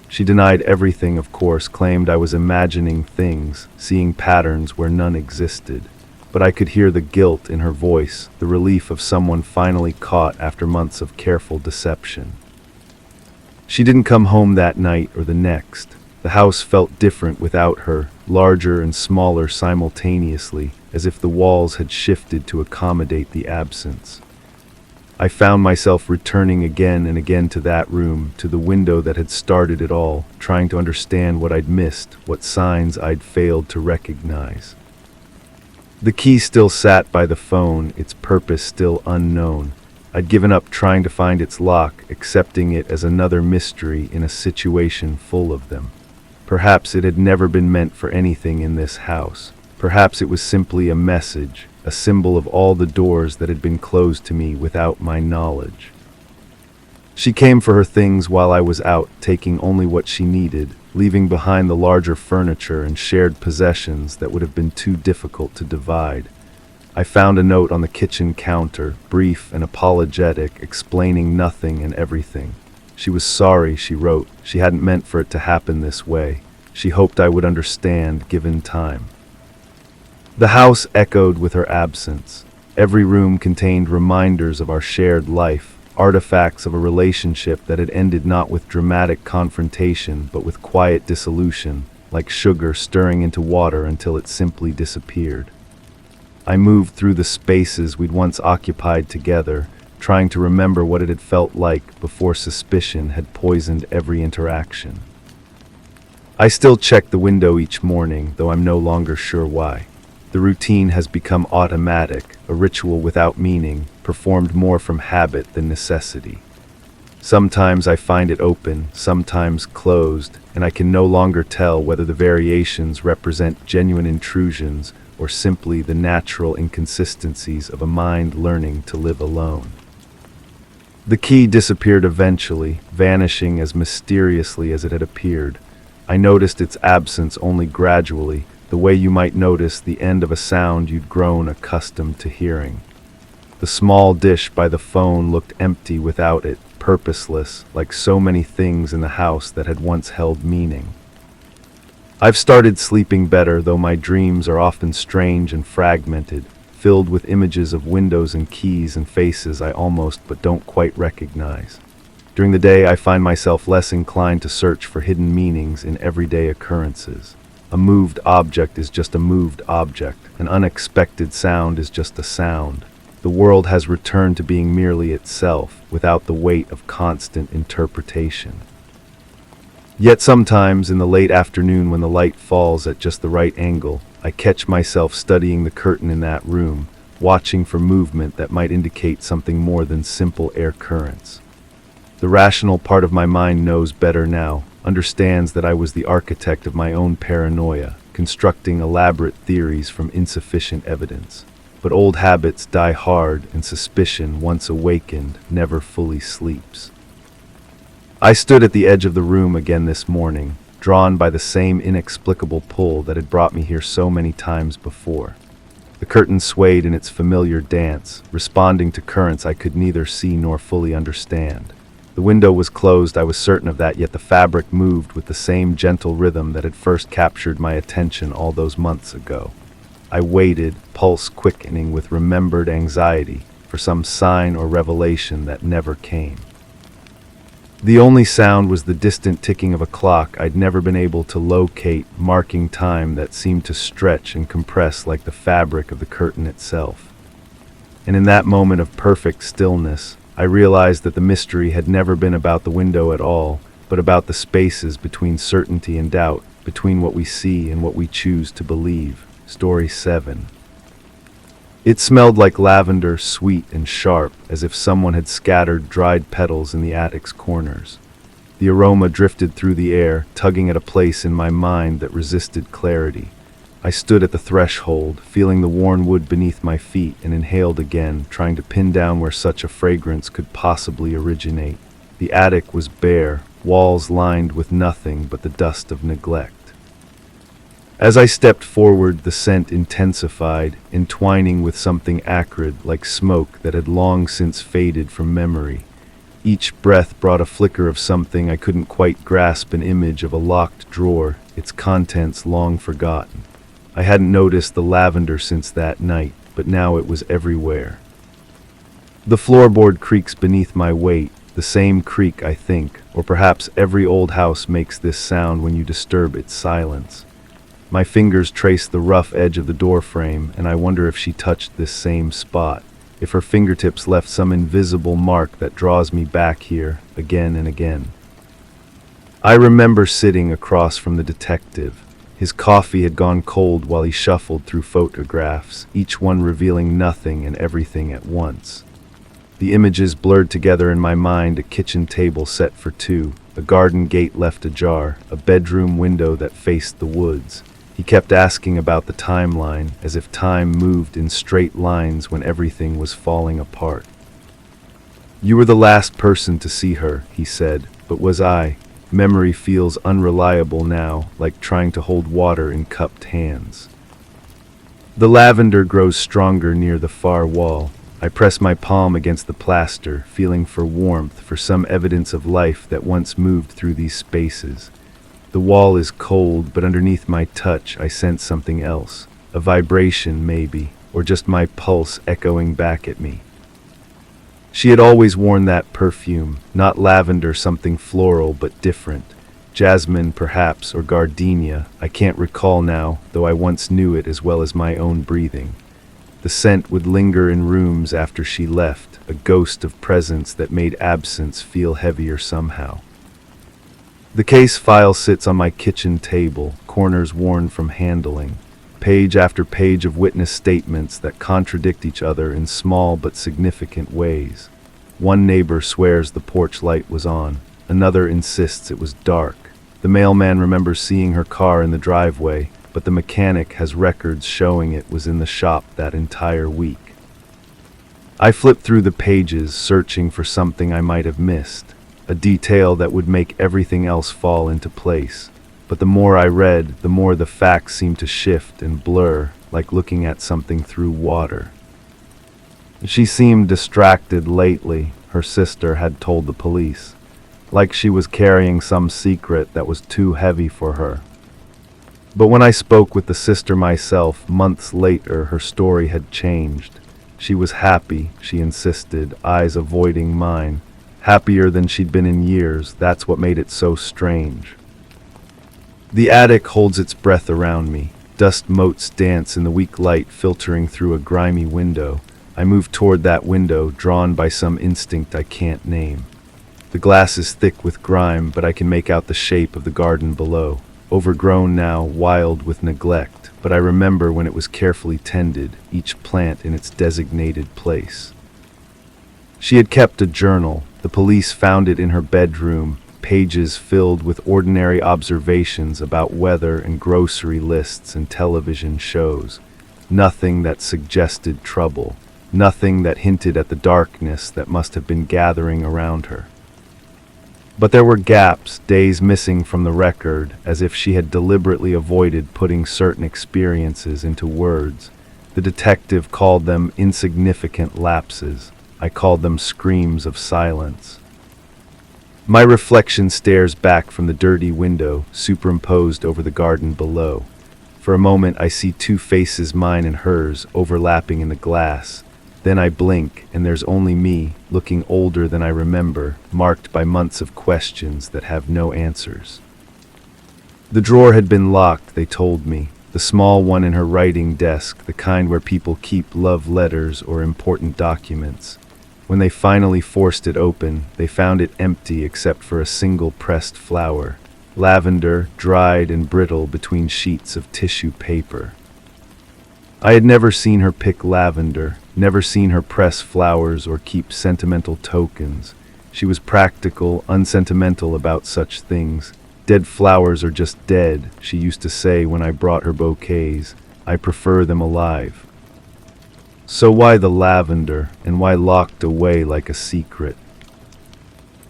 She denied everything, of course, claimed I was imagining things, seeing patterns where none existed. But I could hear the guilt in her voice, the relief of someone finally caught after months of careful deception. She didn't come home that night or the next. The house felt different without her, larger and smaller simultaneously, as if the walls had shifted to accommodate the absence. I found myself returning again and again to that room, to the window that had started it all, trying to understand what I'd missed, what signs I'd failed to recognize. The key still sat by the phone, its purpose still unknown. I'd given up trying to find its lock, accepting it as another mystery in a situation full of them. Perhaps it had never been meant for anything in this house. Perhaps it was simply a message, a symbol of all the doors that had been closed to me without my knowledge. She came for her things while I was out, taking only what she needed, leaving behind the larger furniture and shared possessions that would have been too difficult to divide. I found a note on the kitchen counter, brief and apologetic, explaining nothing and everything. She was sorry, she wrote. She hadn't meant for it to happen this way. She hoped I would understand, given time. The house echoed with her absence. Every room contained reminders of our shared life, artifacts of a relationship that had ended not with dramatic confrontation, but with quiet dissolution, like sugar stirring into water until it simply disappeared. I moved through the spaces we'd once occupied together, trying to remember what it had felt like before suspicion had poisoned every interaction. I still check the window each morning, though I'm no longer sure why. The routine has become automatic, a ritual without meaning, performed more from habit than necessity. Sometimes I find it open, sometimes closed, and I can no longer tell whether the variations represent genuine intrusions or simply the natural inconsistencies of a mind learning to live alone. The key disappeared eventually, vanishing as mysteriously as it had appeared. I noticed its absence only gradually, the way you might notice the end of a sound you'd grown accustomed to hearing. The small dish by the phone looked empty without it, purposeless, like so many things in the house that had once held meaning. I've started sleeping better, though my dreams are often strange and fragmented, filled with images of windows and keys and faces I almost but don't quite recognize. During the day, I find myself less inclined to search for hidden meanings in everyday occurrences. A moved object is just a moved object. An unexpected sound is just a sound. The world has returned to being merely itself, without the weight of constant interpretation. Yet sometimes, in the late afternoon when the light falls at just the right angle, I catch myself studying the curtain in that room, watching for movement that might indicate something more than simple air currents. The rational part of my mind knows better now, understands that I was the architect of my own paranoia, constructing elaborate theories from insufficient evidence. But old habits die hard, and suspicion, once awakened, never fully sleeps. I stood at the edge of the room again this morning, drawn by the same inexplicable pull that had brought me here so many times before. The curtain swayed in its familiar dance, responding to currents I could neither see nor fully understand. The window was closed, I was certain of that, yet the fabric moved with the same gentle rhythm that had first captured my attention all those months ago. I waited, pulse quickening with remembered anxiety, for some sign or revelation that never came. The only sound was the distant ticking of a clock I'd never been able to locate, marking time that seemed to stretch and compress like the fabric of the curtain itself. And in that moment of perfect stillness, I realized that the mystery had never been about the window at all, but about the spaces between certainty and doubt, between what we see and what we choose to believe. Story 7. It smelled like lavender, sweet and sharp, as if someone had scattered dried petals in the attic's corners. The aroma drifted through the air, tugging at a place in my mind that resisted clarity. I stood at the threshold, feeling the worn wood beneath my feet, and inhaled again, trying to pin down where such a fragrance could possibly originate. The attic was bare, walls lined with nothing but the dust of neglect. As I stepped forward, the scent intensified, entwining with something acrid like smoke that had long since faded from memory. Each breath brought a flicker of something I couldn't quite grasp, an image of a locked drawer, its contents long forgotten. I hadn't noticed the lavender since that night, but now it was everywhere. The floorboard creaks beneath my weight, the same creak, I think, or perhaps every old house makes this sound when you disturb its silence. My fingers trace the rough edge of the door frame, and I wonder if she touched this same spot, if her fingertips left some invisible mark that draws me back here again and again. I remember sitting across from the detective. His coffee had gone cold while he shuffled through photographs, each one revealing nothing and everything at once. The images blurred together in my mind: a kitchen table set for two, a garden gate left ajar, a bedroom window that faced the woods. He kept asking about the timeline, as if time moved in straight lines when everything was falling apart. "You were the last person to see her," he said, "but was I? Memory feels unreliable now, like trying to hold water in cupped hands." The lavender grows stronger near the far wall. I press my palm against the plaster, feeling for warmth, for some evidence of life that once moved through these spaces. The wall is cold, but underneath my touch I sense something else. A vibration, maybe, or just my pulse echoing back at me. She had always worn that perfume, not lavender, something floral, but different. Jasmine, perhaps, or gardenia, I can't recall now, though I once knew it as well as my own breathing. The scent would linger in rooms after she left, a ghost of presence that made absence feel heavier somehow. The case file sits on my kitchen table, corners worn from handling. Page after page of witness statements that contradict each other in small but significant ways. One neighbor swears the porch light was on. Another insists it was dark. The mailman remembers seeing her car in the driveway, but the mechanic has records showing it was in the shop that entire week. I flipped through the pages, searching for something I might have missed, a detail that would make everything else fall into place. But the more I read, the more the facts seemed to shift and blur, like looking at something through water. She seemed distracted lately, her sister had told the police, like she was carrying some secret that was too heavy for her. But when I spoke with the sister myself, months later, her story had changed. She was happy, she insisted, eyes avoiding mine. Happier than she'd been in years. That's what made it so strange. The attic holds its breath around me. Dust motes dance in the weak light filtering through a grimy window. I move toward that window, drawn by some instinct I can't name. The glass is thick with grime, but I can make out the shape of the garden below. Overgrown now, wild with neglect, but I remember when it was carefully tended, each plant in its designated place. She had kept a journal, the The police found it in her bedroom, pages filled with ordinary observations about weather and grocery lists and television shows. Nothing that suggested trouble, nothing that hinted at the darkness that must have been gathering around her. But there were gaps, days missing from the record, as if she had deliberately avoided putting certain experiences into words. The detective called them insignificant lapses. I called them screams of silence. My reflection stares back from the dirty window, superimposed over the garden below. For a moment I see two faces, mine and hers, overlapping in the glass. Then I blink, and there's only me, looking older than I remember, marked by months of questions that have no answers. The drawer had been locked, they told me. The small one in her writing desk, the kind where people keep love letters or important documents. When they finally forced it open, they found it empty except for a single pressed flower, lavender, dried and brittle between sheets of tissue paper. I had never seen her pick lavender, never seen her press flowers or keep sentimental tokens. She was practical, unsentimental about such things. Dead flowers are just dead, she used to say when I brought her bouquets. I prefer them alive. So why the lavender, and why locked away like a secret?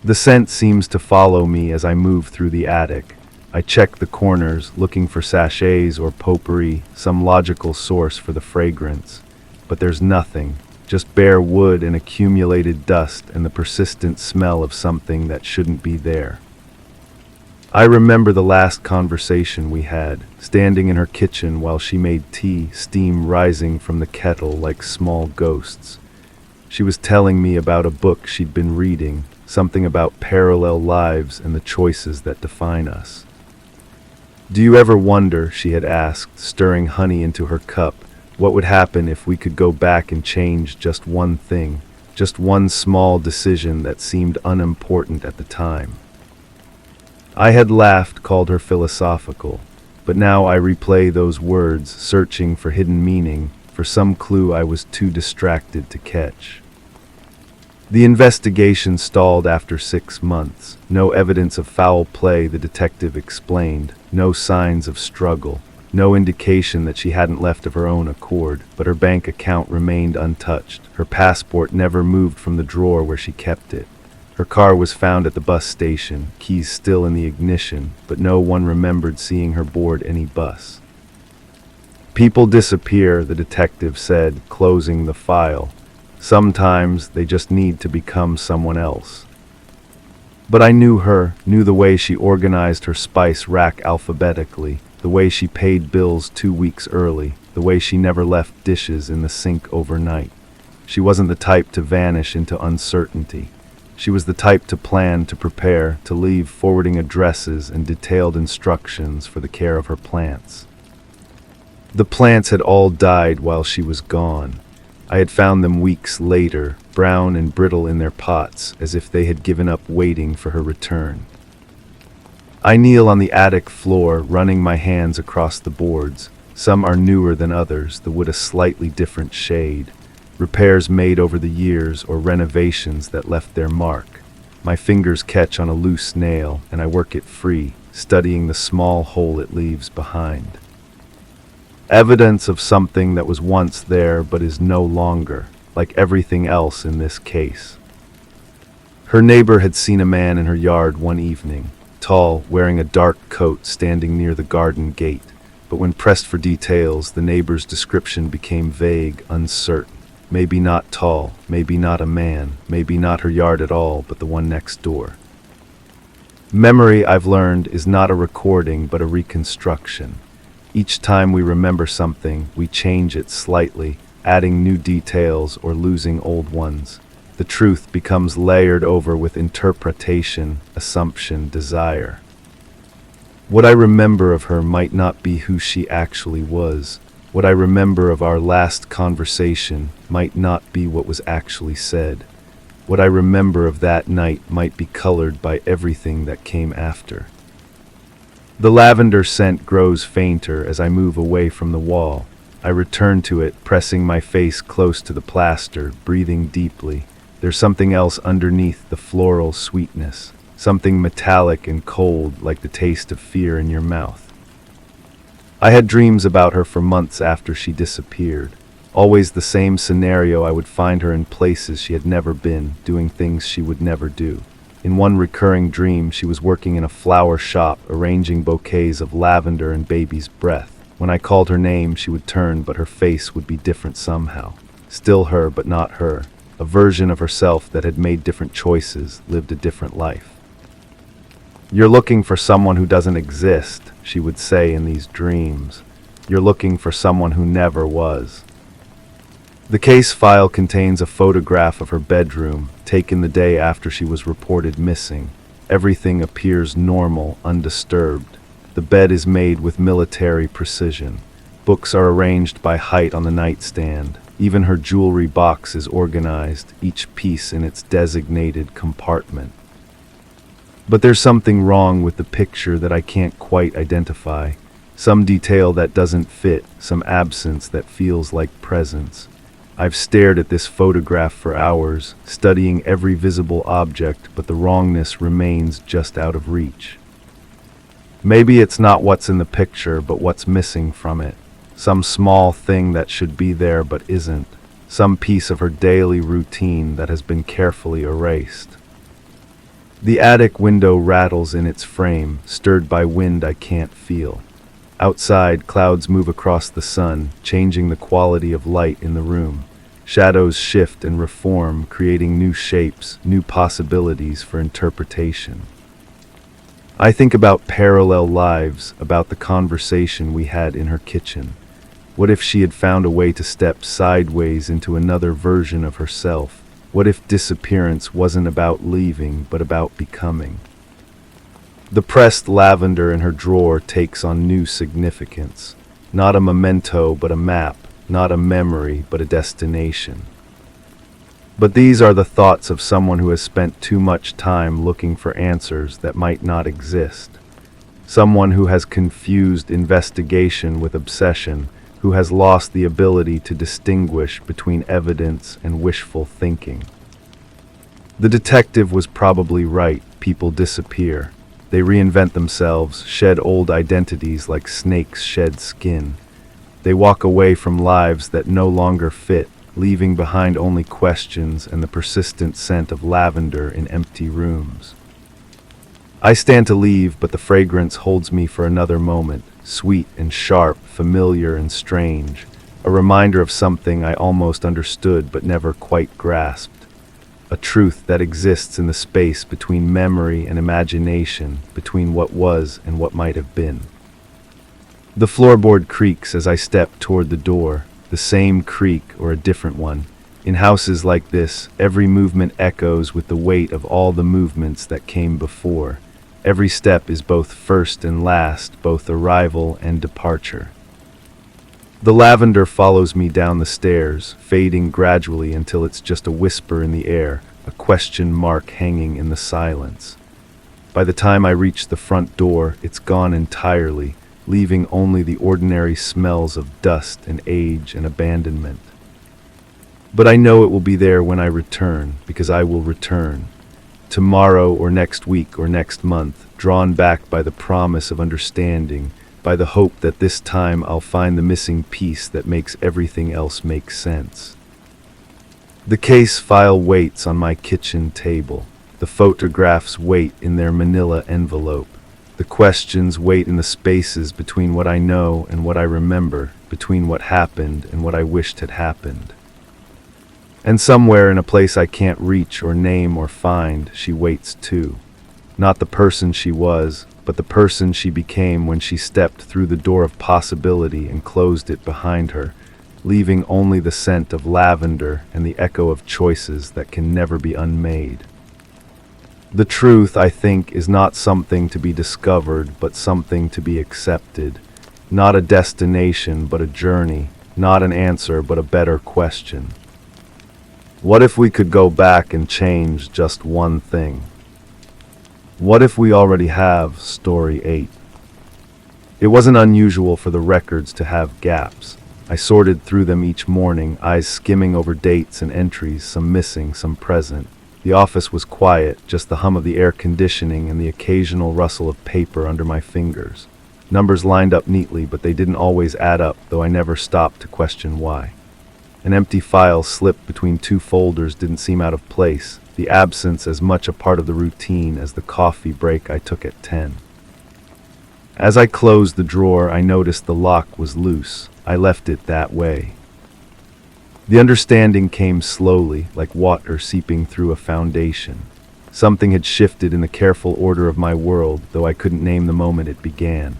The scent seems to follow me as I move through the attic. I check the corners, looking for sachets or potpourri, some logical source for the fragrance. But there's nothing, just bare wood and accumulated dust and the persistent smell of something that shouldn't be there. I remember the last conversation we had, standing in her kitchen while she made tea, steam rising from the kettle like small ghosts. She was telling me about a book she'd been reading, something about parallel lives and the choices that define us. "Do you ever wonder," she had asked, stirring honey into her cup, "what would happen if we could go back and change just one thing, just one small decision that seemed unimportant at the time?" I had laughed, called her philosophical, but now I replay those words, searching for hidden meaning, for some clue I was too distracted to catch. The investigation stalled after 6 months. No evidence of foul play, the detective explained. No signs of struggle. No indication that she hadn't left of her own accord, but her bank account remained untouched. Her passport never moved from the drawer where she kept it. Her car was found at the bus station, keys still in the ignition, but no one remembered seeing her board any bus. People disappear, the detective said, closing the file. Sometimes they just need to become someone else. But I knew her, knew the way she organized her spice rack alphabetically, the way she paid bills 2 weeks early, the way she never left dishes in the sink overnight. She wasn't the type to vanish into uncertainty. She was the type to plan, to prepare, to leave forwarding addresses and detailed instructions for the care of her plants. The plants had all died while she was gone. I had found them weeks later, brown and brittle in their pots, as if they had given up waiting for her return. I kneel on the attic floor, running my hands across the boards. Some are newer than others, the wood a slightly different shade. Repairs made over the years or renovations that left their mark. My fingers catch on a loose nail, and I work it free, studying the small hole it leaves behind. Evidence of something that was once there but is no longer, like everything else in this case. Her neighbor had seen a man in her yard one evening, tall, wearing a dark coat, standing near the garden gate. But when pressed for details, the neighbor's description became vague, uncertain. Maybe not tall, maybe not a man, maybe not her yard at all, but the one next door. Memory, I've learned, is not a recording but a reconstruction. Each time we remember something, we change it slightly, adding new details or losing old ones. The truth becomes layered over with interpretation, assumption, desire. What I remember of her might not be who she actually was. What I remember of our last conversation might not be what was actually said. What I remember of that night might be colored by everything that came after. The lavender scent grows fainter as I move away from the wall. I return to it, pressing my face close to the plaster, breathing deeply. There's something else underneath the floral sweetness, something metallic and cold like the taste of fear in your mouth. I had dreams about her for months after she disappeared. Always the same scenario. I would find her in places she had never been, doing things she would never do. In one recurring dream, she was working in a flower shop, arranging bouquets of lavender and baby's breath. When I called her name, she would turn, but her face would be different somehow. Still her, but not her. A version of herself that had made different choices, lived a different life. "You're looking for someone who doesn't exist," she would say in these dreams. "You're looking for someone who never was." The case file contains a photograph of her bedroom, taken the day after she was reported missing. Everything appears normal, undisturbed. The bed is made with military precision. Books are arranged by height on the nightstand. Even her jewelry box is organized, each piece in its designated compartment. But there's something wrong with the picture that I can't quite identify. Some detail that doesn't fit, some absence that feels like presence. I've stared at this photograph for hours, studying every visible object, but the wrongness remains just out of reach. Maybe it's not what's in the picture, but what's missing from it. Some small thing that should be there but isn't. Some piece of her daily routine that has been carefully erased. The attic window rattles in its frame, stirred by wind I can't feel. Outside, clouds move across the sun, changing the quality of light in the room. Shadows shift and reform, creating new shapes, new possibilities for interpretation. I think about parallel lives, about the conversation we had in her kitchen. What if she had found a way to step sideways into another version of herself? What if disappearance wasn't about leaving, but about becoming? The pressed lavender in her drawer takes on new significance. Not a memento, but a map. Not a memory, but a destination. But these are the thoughts of someone who has spent too much time looking for answers that might not exist. Someone who has confused investigation with obsession, who has lost the ability to distinguish between evidence and wishful thinking. The detective was probably right. People disappear. They reinvent themselves, shed old identities like snakes shed skin. They walk away from lives that no longer fit, leaving behind only questions and the persistent scent of lavender in empty rooms. I stand to leave, but the fragrance holds me for another moment, sweet and sharp, familiar and strange, a reminder of something I almost understood but never quite grasped, a truth that exists in the space between memory and imagination, between what was and what might have been. The floorboard creaks as I step toward the door, the same creak or a different one. In houses like this, every movement echoes with the weight of all the movements that came before. Every step is both first and last, both arrival and departure. The lavender follows me down the stairs, fading gradually until it's just a whisper in the air, a question mark hanging in the silence. By the time I reach the front door, it's gone entirely, leaving only the ordinary smells of dust and age and abandonment. But I know it will be there when I return, because I will return. Tomorrow or next week or next month, drawn back by the promise of understanding, by the hope that this time I'll find the missing piece that makes everything else make sense. The case file waits on my kitchen table. The photographs wait in their manila envelope. The questions wait in the spaces between what I know and what I remember, between what happened and what I wished had happened. And somewhere in a place I can't reach or name or find, she waits too. Not the person she was, but the person she became when she stepped through the door of possibility and closed it behind her, leaving only the scent of lavender and the echo of choices that can never be unmade. The truth, I think, is not something to be discovered, but something to be accepted. Not a destination, but a journey. Not an answer, but a better question. What if we could go back and change just one thing? What if we already have Story 8? It wasn't unusual for the records to have gaps. I sorted through them each morning, eyes skimming over dates and entries, some missing, some present. The office was quiet, just the hum of the air conditioning and the occasional rustle of paper under my fingers. Numbers lined up neatly, but they didn't always add up, though I never stopped to question why. An empty file slipped between two folders didn't seem out of place, the absence as much a part of the routine as the coffee break I took at 10. As I closed the drawer, I noticed the lock was loose. I left it that way. The understanding came slowly, like water seeping through a foundation. Something had shifted in the careful order of my world, though I couldn't name the moment it began.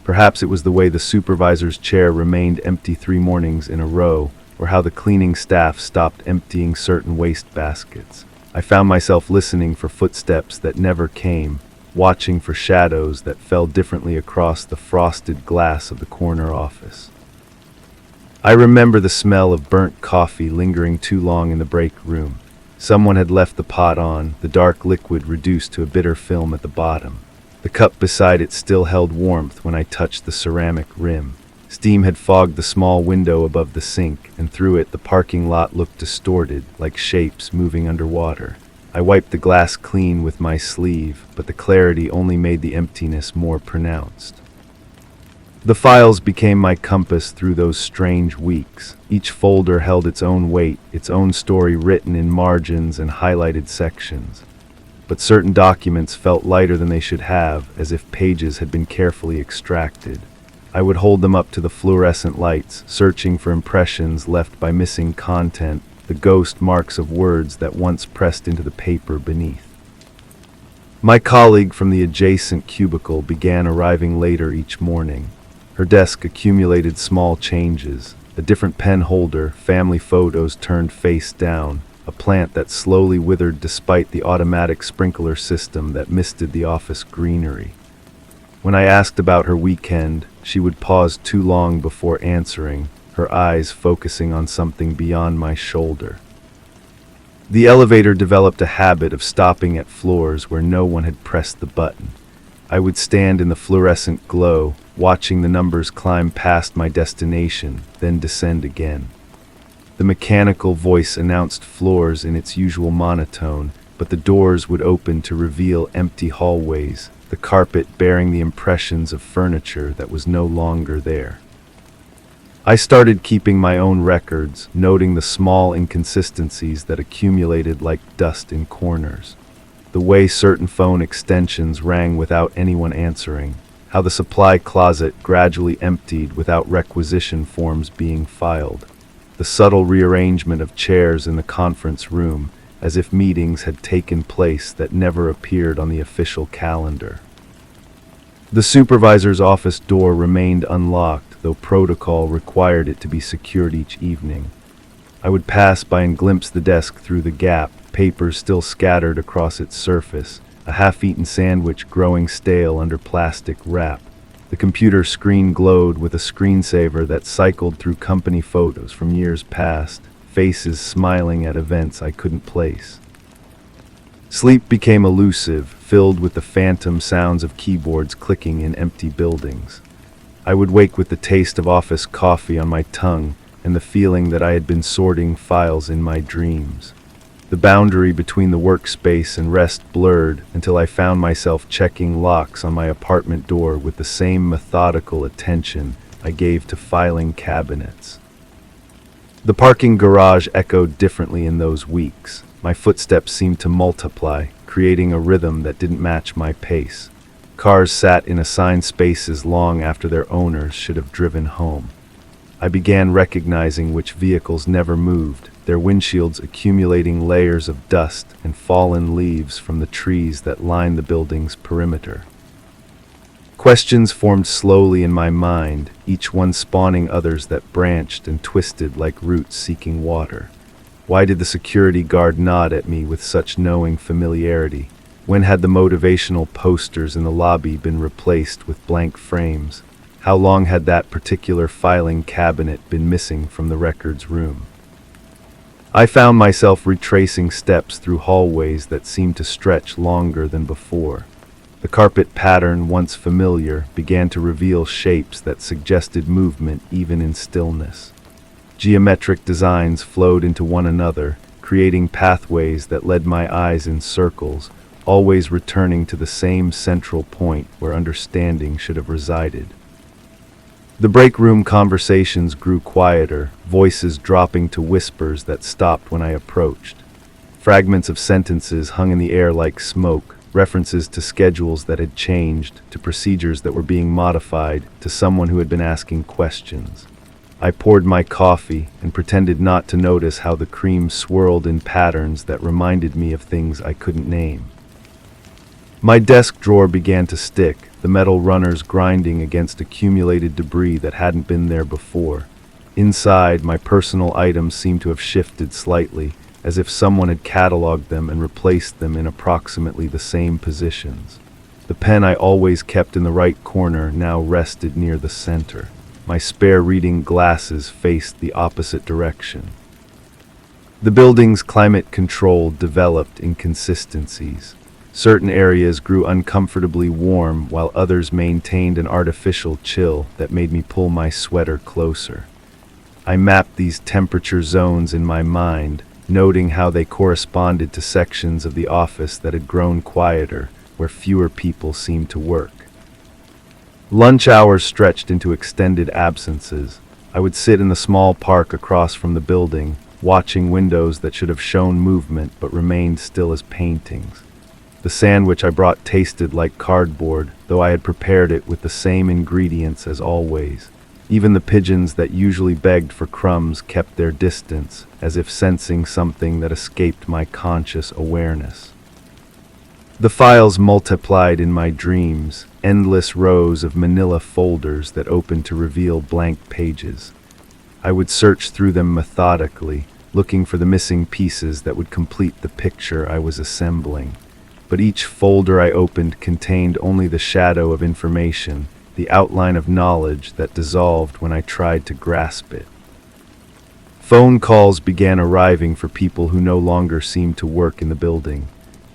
Perhaps it was the way the supervisor's chair remained empty 3 mornings in a row, or how the cleaning staff stopped emptying certain waste baskets. I found myself listening for footsteps that never came, watching for shadows that fell differently across the frosted glass of the corner office. I remember the smell of burnt coffee lingering too long in the break room. Someone had left the pot on, the dark liquid reduced to a bitter film at the bottom. The cup beside it still held warmth when I touched the ceramic rim. Steam had fogged the small window above the sink, and through it the parking lot looked distorted, like shapes moving underwater. I wiped the glass clean with my sleeve, but the clarity only made the emptiness more pronounced. The files became my compass through those strange weeks. Each folder held its own weight, its own story written in margins and highlighted sections. But certain documents felt lighter than they should have, as if pages had been carefully extracted. I would hold them up to the fluorescent lights, searching for impressions left by missing content, the ghost marks of words that once pressed into the paper beneath. My colleague from the adjacent cubicle began arriving later each morning. Her desk accumulated small changes, a different pen holder, family photos turned face down, a plant that slowly withered despite the automatic sprinkler system that misted the office greenery. When I asked about her weekend, she would pause too long before answering, her eyes focusing on something beyond my shoulder. The elevator developed a habit of stopping at floors where no one had pressed the button. I would stand in the fluorescent glow, watching the numbers climb past my destination, then descend again. The mechanical voice announced floors in its usual monotone, but the doors would open to reveal empty hallways, the carpet bearing the impressions of furniture that was no longer there. I started keeping my own records, noting the small inconsistencies that accumulated like dust in corners. The way certain phone extensions rang without anyone answering, how the supply closet gradually emptied without requisition forms being filed, the subtle rearrangement of chairs in the conference room, as if meetings had taken place that never appeared on the official calendar. The supervisor's office door remained unlocked, though protocol required it to be secured each evening. I would pass by and glimpse the desk through the gap, papers still scattered across its surface, a half-eaten sandwich growing stale under plastic wrap. The computer screen glowed with a screensaver that cycled through company photos from years past, faces smiling at events I couldn't place. Sleep became elusive, filled with the phantom sounds of keyboards clicking in empty buildings. I would wake with the taste of office coffee on my tongue and the feeling that I had been sorting files in my dreams. The boundary between the workspace and rest blurred until I found myself checking locks on my apartment door with the same methodical attention I gave to filing cabinets. The parking garage echoed differently in those weeks. My footsteps seemed to multiply, creating a rhythm that didn't match my pace. Cars sat in assigned spaces long after their owners should have driven home. I began recognizing which vehicles never moved, their windshields accumulating layers of dust and fallen leaves from the trees that lined the building's perimeter. Questions formed slowly in my mind, each one spawning others that branched and twisted like roots seeking water. Why did the security guard nod at me with such knowing familiarity? When had the motivational posters in the lobby been replaced with blank frames? How long had that particular filing cabinet been missing from the records room? I found myself retracing steps through hallways that seemed to stretch longer than before. The carpet pattern, once familiar, began to reveal shapes that suggested movement even in stillness. Geometric designs flowed into one another, creating pathways that led my eyes in circles, always returning to the same central point where understanding should have resided. The break room conversations grew quieter, voices dropping to whispers that stopped when I approached. Fragments of sentences hung in the air like smoke, references to schedules that had changed, to procedures that were being modified, to someone who had been asking questions. I poured my coffee and pretended not to notice how the cream swirled in patterns that reminded me of things I couldn't name. My desk drawer began to stick, the metal runners grinding against accumulated debris that hadn't been there before. Inside, my personal items seemed to have shifted slightly, as if someone had cataloged them and replaced them in approximately the same positions. The pen I always kept in the right corner now rested near the center. My spare reading glasses faced the opposite direction. The building's climate control developed inconsistencies. Certain areas grew uncomfortably warm while others maintained an artificial chill that made me pull my sweater closer. I mapped these temperature zones in my mind, noting how they corresponded to sections of the office that had grown quieter, where fewer people seemed to work. Lunch hours stretched into extended absences. I would sit in the small park across from the building, watching windows that should have shown movement but remained still as paintings. The sandwich I brought tasted like cardboard, though I had prepared it with the same ingredients as always. Even the pigeons that usually begged for crumbs kept their distance, as if sensing something that escaped my conscious awareness. The files multiplied in my dreams, endless rows of manila folders that opened to reveal blank pages. I would search through them methodically, looking for the missing pieces that would complete the picture I was assembling. But each folder I opened contained only the shadow of information, the outline of knowledge that dissolved when I tried to grasp it. Phone calls began arriving for people who no longer seemed to work in the building.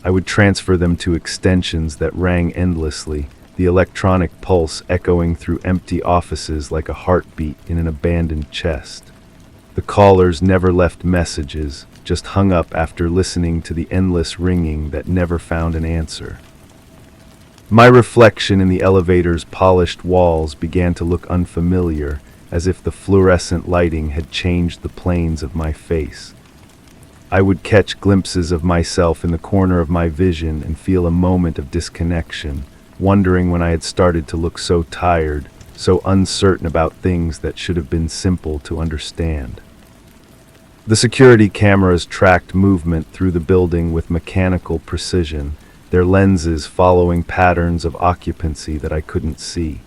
I would transfer them to extensions that rang endlessly, the electronic pulse echoing through empty offices like a heartbeat in an abandoned chest. The callers never left messages, just hung up after listening to the endless ringing that never found an answer. My reflection in the elevator's polished walls began to look unfamiliar, as if the fluorescent lighting had changed the planes of my face. I would catch glimpses of myself in the corner of my vision and feel a moment of disconnection, wondering when I had started to look so tired, so uncertain about things that should have been simple to understand. The security cameras tracked movement through the building with mechanical precision, their lenses following patterns of occupancy that I couldn't see.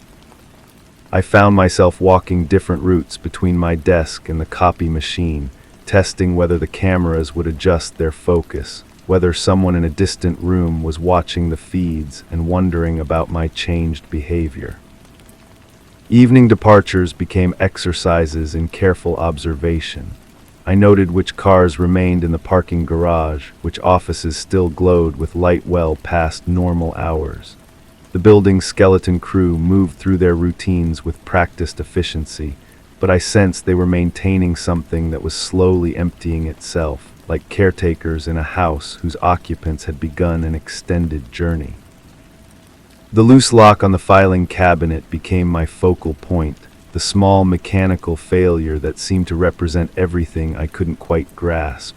I found myself walking different routes between my desk and the copy machine, testing whether the cameras would adjust their focus, whether someone in a distant room was watching the feeds and wondering about my changed behavior. Evening departures became exercises in careful observation. I noted which cars remained in the parking garage, which offices still glowed with light well past normal hours. The building's skeleton crew moved through their routines with practiced efficiency, but I sensed they were maintaining something that was slowly emptying itself, like caretakers in a house whose occupants had begun an extended journey. The loose lock on the filing cabinet became my focal point, the small mechanical failure that seemed to represent everything I couldn't quite grasp.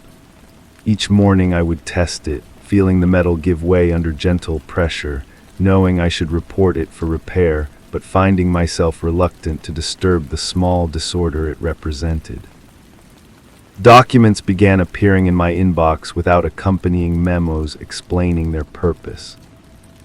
Each morning I would test it, feeling the metal give way under gentle pressure, knowing I should report it for repair, but finding myself reluctant to disturb the small disorder it represented. Documents began appearing in my inbox without accompanying memos explaining their purpose.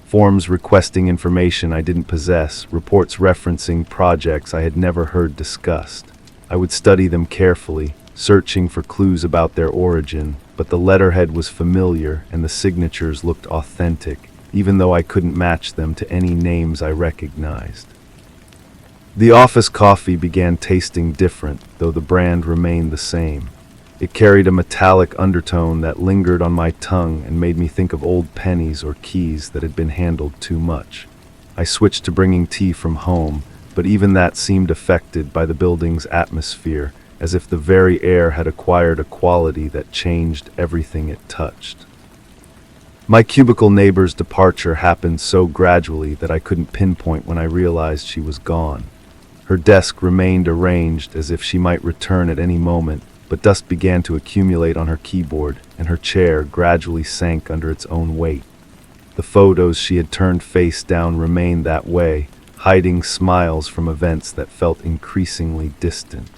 Forms requesting information I didn't possess, reports referencing projects I had never heard discussed. I would study them carefully, searching for clues about their origin, but the letterhead was familiar and the signatures looked authentic, even though I couldn't match them to any names I recognized. The office coffee began tasting different, though the brand remained the same. It carried a metallic undertone that lingered on my tongue and made me think of old pennies or keys that had been handled too much. I switched to bringing tea from home, but even that seemed affected by the building's atmosphere, as if the very air had acquired a quality that changed everything it touched. My cubicle neighbor's departure happened so gradually that I couldn't pinpoint when I realized she was gone. Her desk remained arranged as if she might return at any moment, but dust began to accumulate on her keyboard, and her chair gradually sank under its own weight. The photos she had turned face down remained that way, hiding smiles from events that felt increasingly distant.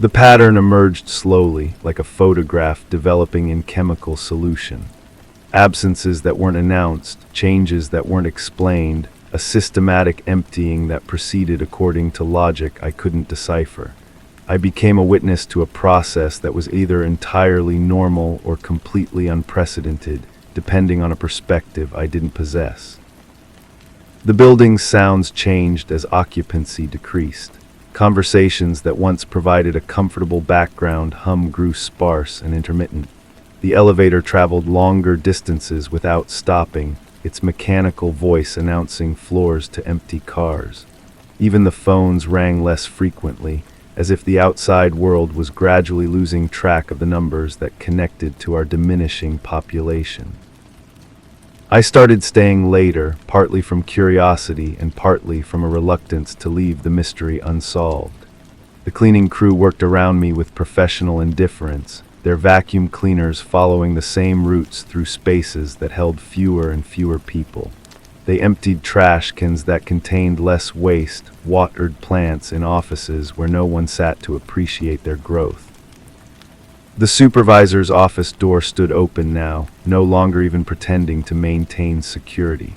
The pattern emerged slowly, like a photograph developing in chemical solution. Absences that weren't announced, changes that weren't explained, a systematic emptying that proceeded according to logic I couldn't decipher. I became a witness to a process that was either entirely normal or completely unprecedented, depending on a perspective I didn't possess. The building's sounds changed as occupancy decreased. Conversations that once provided a comfortable background hum grew sparse and intermittent. The elevator traveled longer distances without stopping, its mechanical voice announcing floors to empty cars. Even the phones rang less frequently, as if the outside world was gradually losing track of the numbers that connected to our diminishing population. I started staying later, partly from curiosity and partly from a reluctance to leave the mystery unsolved. The cleaning crew worked around me with professional indifference, their vacuum cleaners following the same routes through spaces that held fewer and fewer people. They emptied trash cans that contained less waste, watered plants in offices where no one sat to appreciate their growth. The supervisor's office door stood open now, no longer even pretending to maintain security.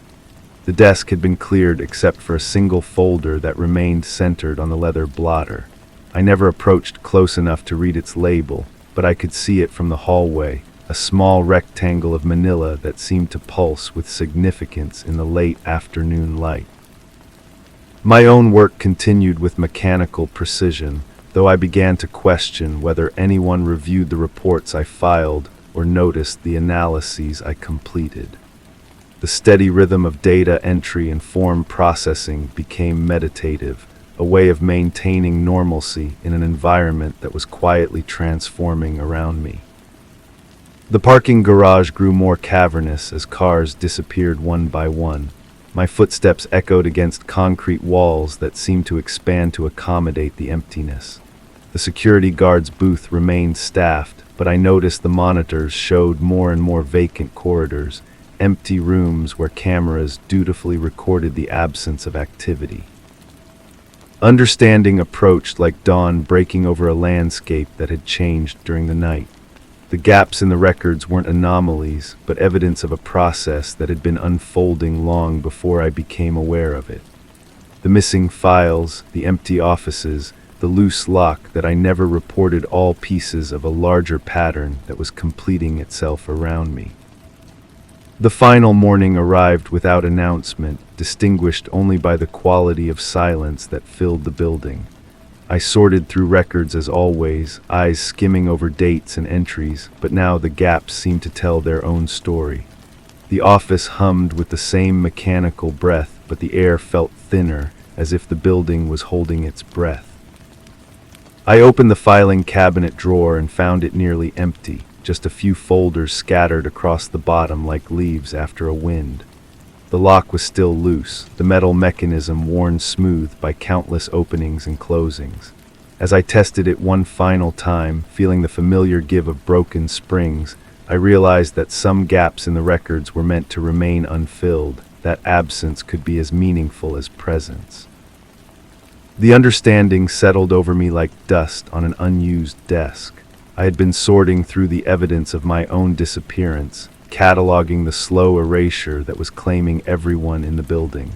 The desk had been cleared except for a single folder that remained centered on the leather blotter. I never approached close enough to read its label, but I could see it from the hallway, a small rectangle of manila that seemed to pulse with significance in the late afternoon light. My own work continued with mechanical precision, though I began to question whether anyone reviewed the reports I filed or noticed the analyses I completed. The steady rhythm of data entry and form processing became meditative, a way of maintaining normalcy in an environment that was quietly transforming around me. The parking garage grew more cavernous as cars disappeared one by one. My footsteps echoed against concrete walls that seemed to expand to accommodate the emptiness. The security guard's booth remained staffed, but I noticed the monitors showed more and more vacant corridors, empty rooms where cameras dutifully recorded the absence of activity. Understanding approached like dawn breaking over a landscape that had changed during the night. The gaps in the records weren't anomalies, but evidence of a process that had been unfolding long before I became aware of it. The missing files, the empty offices, the loose lock that I never reported, all pieces of a larger pattern that was completing itself around me. The final morning arrived without announcement, distinguished only by the quality of silence that filled the building. I sorted through records as always, eyes skimming over dates and entries, but now the gaps seemed to tell their own story. The office hummed with the same mechanical breath, but the air felt thinner, as if the building was holding its breath. I opened the filing cabinet drawer and found it nearly empty, just a few folders scattered across the bottom like leaves after a wind. The lock was still loose, the metal mechanism worn smooth by countless openings and closings. As I tested it one final time, feeling the familiar give of broken springs, I realized that some gaps in the records were meant to remain unfilled, that absence could be as meaningful as presence. The understanding settled over me like dust on an unused desk. I had been sorting through the evidence of my own disappearance, cataloging the slow erasure that was claiming everyone in the building.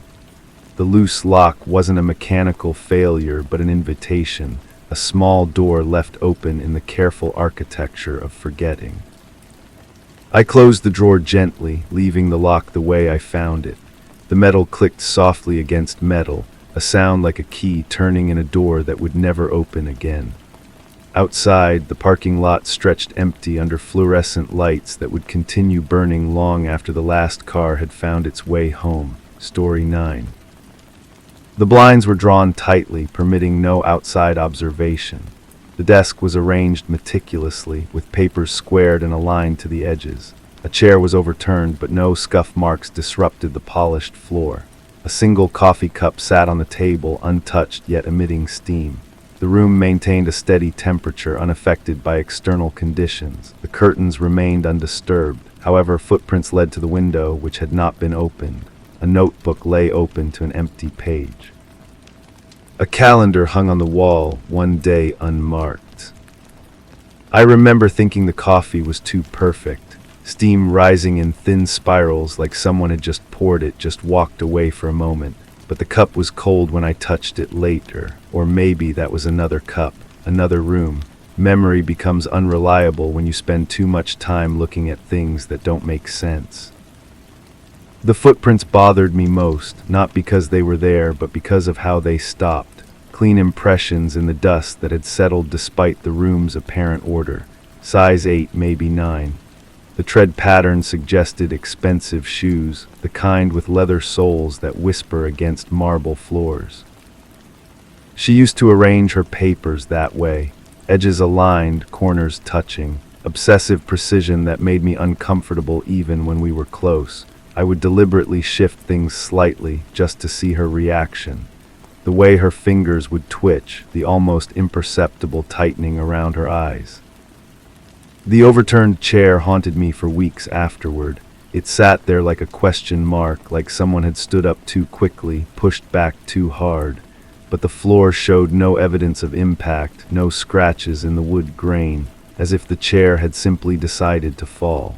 The loose lock wasn't a mechanical failure, but an invitation, a small door left open in the careful architecture of forgetting. I closed the drawer gently, leaving the lock the way I found it. The metal clicked softly against metal, a sound like a key turning in a door that would never open again. Outside, the parking lot stretched empty under fluorescent lights that would continue burning long after the last car had found its way home. Story 9. The blinds were drawn tightly, permitting no outside observation. The desk was arranged meticulously, with papers squared and aligned to the edges. A chair was overturned, but no scuff marks disrupted the polished floor. A single coffee cup sat on the table, untouched yet emitting steam. The room maintained a steady temperature, unaffected by external conditions. The curtains remained undisturbed. However, footprints led to the window, which had not been opened. A notebook lay open to an empty page. A calendar hung on the wall, one day unmarked. I remember thinking the coffee was too perfect. Steam rising in thin spirals like someone had just poured it, just walked away for a moment. But the cup was cold when I touched it later. Or maybe that was another cup, another room. Memory becomes unreliable when you spend too much time looking at things that don't make sense. The footprints bothered me most, not because they were there, but because of how they stopped. Clean impressions in the dust that had settled despite the room's apparent order. Size 8, maybe 9. The tread pattern suggested expensive shoes, the kind with leather soles that whisper against marble floors. She used to arrange her papers that way, edges aligned, corners touching, obsessive precision that made me uncomfortable even when we were close. I would deliberately shift things slightly just to see her reaction. The way her fingers would twitch, the almost imperceptible tightening around her eyes. The overturned chair haunted me for weeks afterward. It sat there like a question mark, like someone had stood up too quickly, pushed back too hard. But the floor showed no evidence of impact, no scratches in the wood grain, as if the chair had simply decided to fall.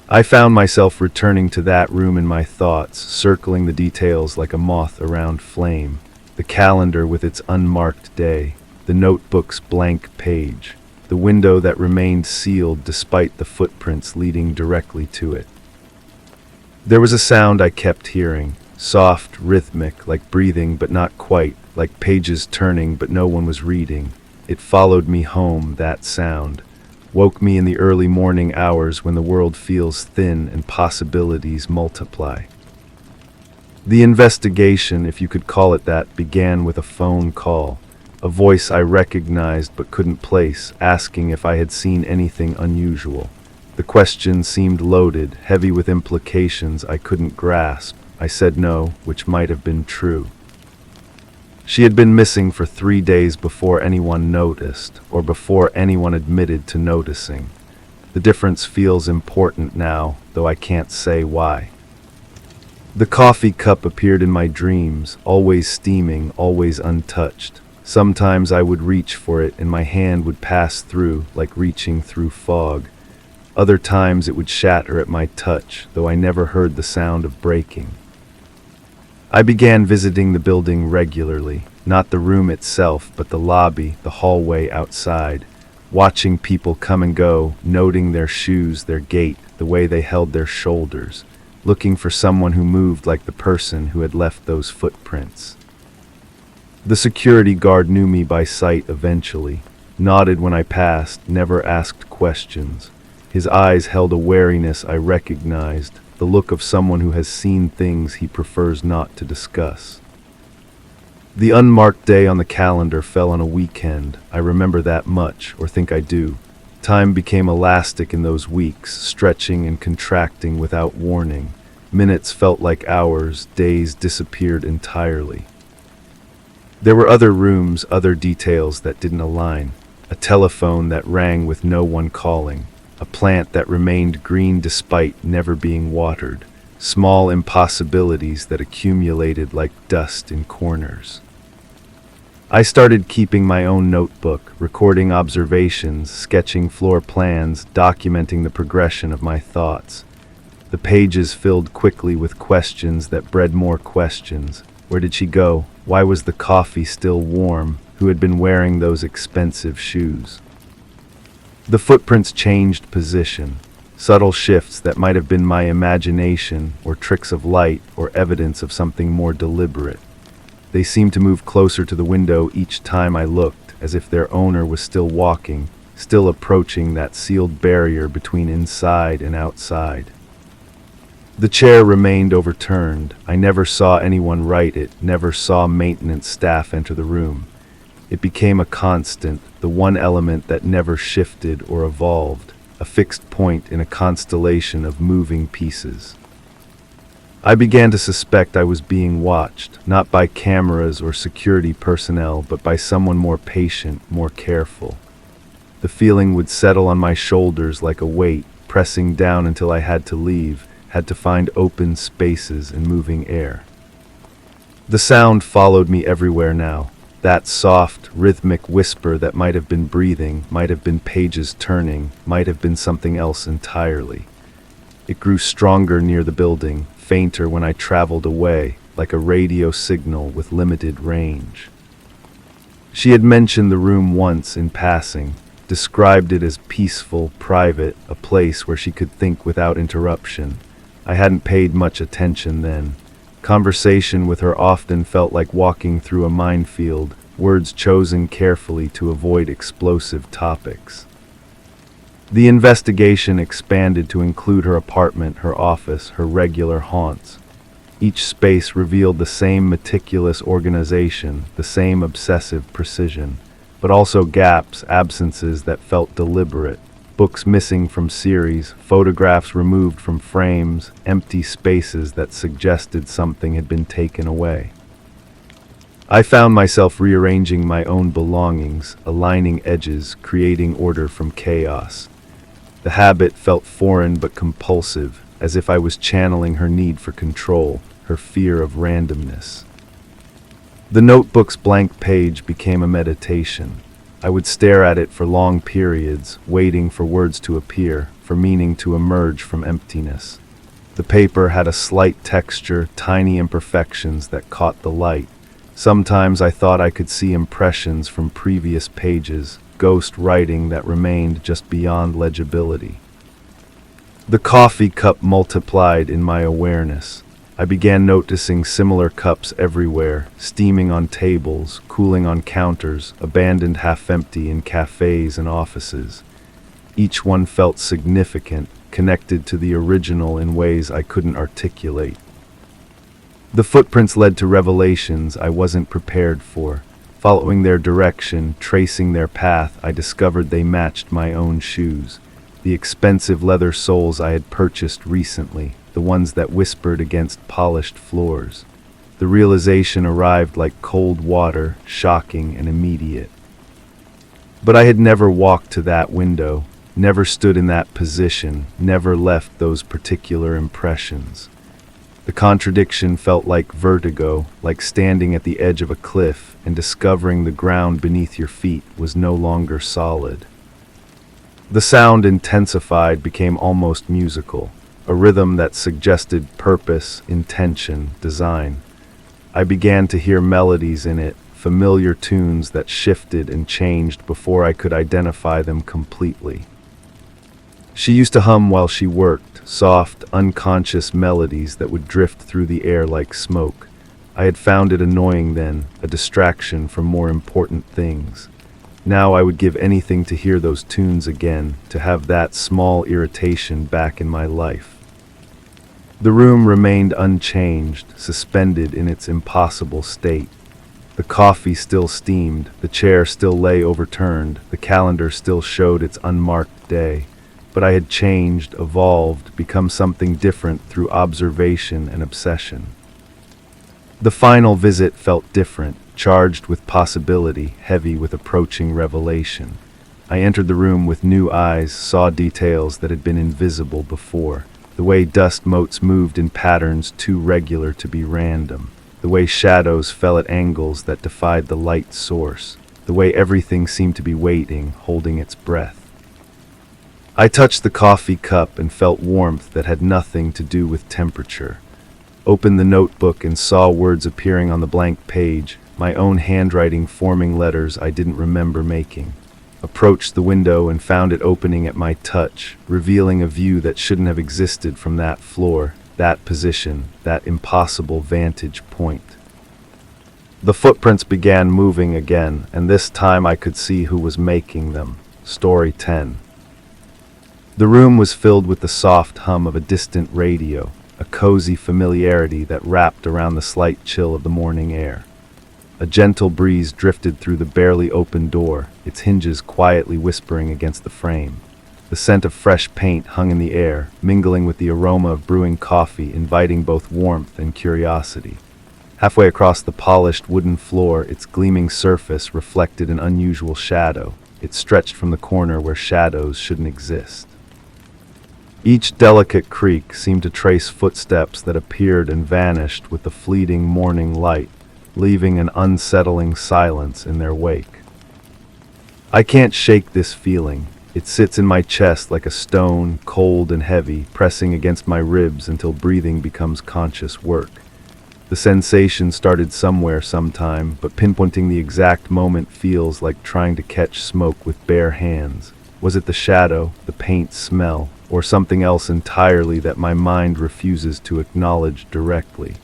I found myself returning to that room in my thoughts, circling the details like a moth around flame. The calendar with its unmarked day, the notebook's blank page, the window that remained sealed despite the footprints leading directly to it. There was a sound I kept hearing, soft, rhythmic, like breathing but not quite, like pages turning but no one was reading. It followed me home, that sound. Woke me in the early morning hours when the world feels thin and possibilities multiply. The investigation, if you could call it that, began with a phone call. A voice I recognized but couldn't place, asking if I had seen anything unusual. The question seemed loaded, heavy with implications I couldn't grasp. I said no, which might have been true. She had been missing for 3 days before anyone noticed, or before anyone admitted to noticing. The difference feels important now, though I can't say why. The coffee cup appeared in my dreams, always steaming, always untouched. Sometimes I would reach for it and my hand would pass through, like reaching through fog. Other times it would shatter at my touch, though I never heard the sound of breaking. I began visiting the building regularly, not the room itself, but the lobby, the hallway outside, watching people come and go, noting their shoes, their gait, the way they held their shoulders, looking for someone who moved like the person who had left those footprints. The security guard knew me by sight eventually, nodded when I passed, never asked questions. His eyes held a wariness I recognized, the look of someone who has seen things he prefers not to discuss. The unmarked day on the calendar fell on a weekend. I remember that much, or think I do. Time became elastic in those weeks, stretching and contracting without warning. Minutes felt like hours, days disappeared entirely. There were other rooms, other details that didn't align. A telephone that rang with no one calling. A plant that remained green despite never being watered. Small impossibilities that accumulated like dust in corners. I started keeping my own notebook, recording observations, sketching floor plans, documenting the progression of my thoughts. The pages filled quickly with questions that bred more questions. Where did she go? Why was the coffee still warm? Who had been wearing those expensive shoes? The footprints changed position, subtle shifts that might have been my imagination, or tricks of light, or evidence of something more deliberate. They seemed to move closer to the window each time I looked, as if their owner was still walking, still approaching that sealed barrier between inside and outside. The chair remained overturned. I never saw anyone right it, never saw maintenance staff enter the room. It became a constant, the one element that never shifted or evolved, a fixed point in a constellation of moving pieces. I began to suspect I was being watched, not by cameras or security personnel, but by someone more patient, more careful. The feeling would settle on my shoulders like a weight, pressing down until I had to leave, had to find open spaces and moving air. The sound followed me everywhere now. That soft, rhythmic whisper that might have been breathing, might have been pages turning, might have been something else entirely. It grew stronger near the building, fainter when I traveled away, like a radio signal with limited range. She had mentioned the room once in passing, described it as peaceful, private, a place where she could think without interruption. I hadn't paid much attention then. Conversation with her often felt like walking through a minefield, words chosen carefully to avoid explosive topics. The investigation expanded to include her apartment, her office, her regular haunts. Each space revealed the same meticulous organization, the same obsessive precision, but also gaps, absences that felt deliberate. Books missing from series, photographs removed from frames, empty spaces that suggested something had been taken away. I found myself rearranging my own belongings, aligning edges, creating order from chaos. The habit felt foreign but compulsive, as if I was channeling her need for control, her fear of randomness. The notebook's blank page became a meditation. I would stare at it for long periods, waiting for words to appear, for meaning to emerge from emptiness. The paper had a slight texture, tiny imperfections that caught the light. Sometimes I thought I could see impressions from previous pages, ghost writing that remained just beyond legibility. The coffee cup multiplied in my awareness. I began noticing similar cups everywhere, steaming on tables, cooling on counters, abandoned half-empty in cafes and offices. Each one felt significant, connected to the original in ways I couldn't articulate. The footprints led to revelations I wasn't prepared for. Following their direction, tracing their path, I discovered they matched my own shoes. The expensive leather soles I had purchased recently, the ones that whispered against polished floors. The realization arrived like cold water, shocking and immediate. But I had never walked to that window, never stood in that position, never left those particular impressions. The contradiction felt like vertigo, like standing at the edge of a cliff and discovering the ground beneath your feet was no longer solid. The sound intensified, became almost musical, a rhythm that suggested purpose, intention, design. I began to hear melodies in it, familiar tunes that shifted and changed before I could identify them completely. She used to hum while she worked, soft, unconscious melodies that would drift through the air like smoke. I had found it annoying then, a distraction from more important things. Now I would give anything to hear those tunes again, to have that small irritation back in my life. The room remained unchanged, suspended in its impossible state. The coffee still steamed, the chair still lay overturned, the calendar still showed its unmarked day. But I had changed, evolved, become something different through observation and obsession. The final visit felt different, charged with possibility, heavy with approaching revelation. I entered the room with new eyes, saw details that had been invisible before. The way dust motes moved in patterns too regular to be random. The way shadows fell at angles that defied the light source. The way everything seemed to be waiting, holding its breath. I touched the coffee cup and felt warmth that had nothing to do with temperature. Opened the notebook and saw words appearing on the blank page, my own handwriting forming letters I didn't remember making. Approached the window and found it opening at my touch, revealing a view that shouldn't have existed from that floor, that position, that impossible vantage point. The footprints began moving again, and this time I could see who was making them. Story 10. The room was filled with the soft hum of a distant radio, a cozy familiarity that wrapped around the slight chill of the morning air. A gentle breeze drifted through the barely open door, its hinges quietly whispering against the frame. The scent of fresh paint hung in the air, mingling with the aroma of brewing coffee, inviting both warmth and curiosity. Halfway across the polished wooden floor, its gleaming surface reflected an unusual shadow. It stretched from the corner where shadows shouldn't exist. Each delicate creak seemed to trace footsteps that appeared and vanished with the fleeting morning light, leaving an unsettling silence in their wake. I can't shake this feeling. It sits in my chest like a stone, cold and heavy, pressing against my ribs until breathing becomes conscious work. The sensation started somewhere sometime, but pinpointing the exact moment feels like trying to catch smoke with bare hands. Was it the shadow, the paint smell, or something else entirely that my mind refuses to acknowledge directly?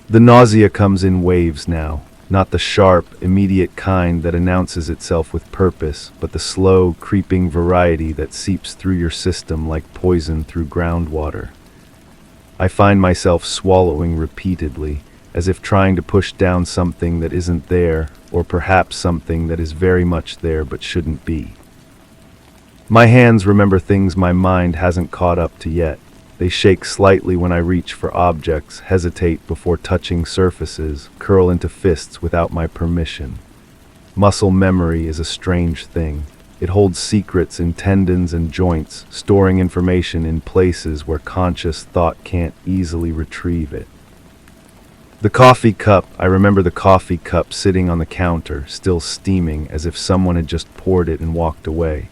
The nausea comes in waves now, not the sharp, immediate kind that announces itself with purpose, but the slow, creeping variety that seeps through your system like poison through groundwater. I find myself swallowing repeatedly, as if trying to push down something that isn't there, or perhaps something that is very much there but shouldn't be. My hands remember things my mind hasn't caught up to yet. They shake slightly when I reach for objects, hesitate before touching surfaces, curl into fists without my permission. Muscle memory is a strange thing. It holds secrets in tendons and joints, storing information in places where conscious thought can't easily retrieve it. The coffee cup, I remember the coffee cup sitting on the counter, still steaming, as if someone had just poured it and walked away.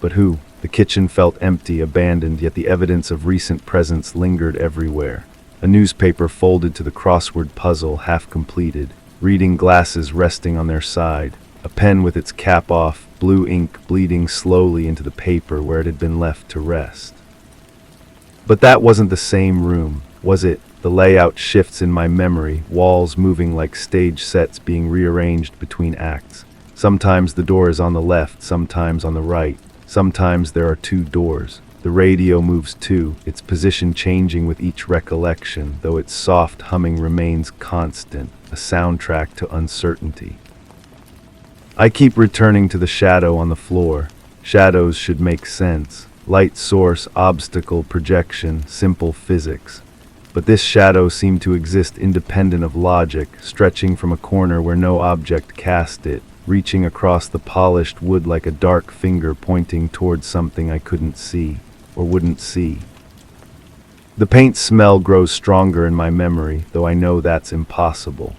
But who? The kitchen felt empty, abandoned, yet the evidence of recent presence lingered everywhere. A newspaper folded to the crossword puzzle, half completed, reading glasses resting on their side, a pen with its cap off, blue ink bleeding slowly into the paper where it had been left to rest. But that wasn't the same room, was it? The layout shifts in my memory, walls moving like stage sets being rearranged between acts. Sometimes the door is on the left, sometimes on the right. Sometimes there are two doors. The radio moves too, its position changing with each recollection, though its soft humming remains constant, a soundtrack to uncertainty. I keep returning to the shadow on the floor. Shadows should make sense. Light source, obstacle, projection, simple physics. But this shadow seemed to exist independent of logic, stretching from a corner where no object cast it, reaching across the polished wood like a dark finger pointing towards something I couldn't see, or wouldn't see. The paint smell grows stronger in my memory, though I know that's impossible.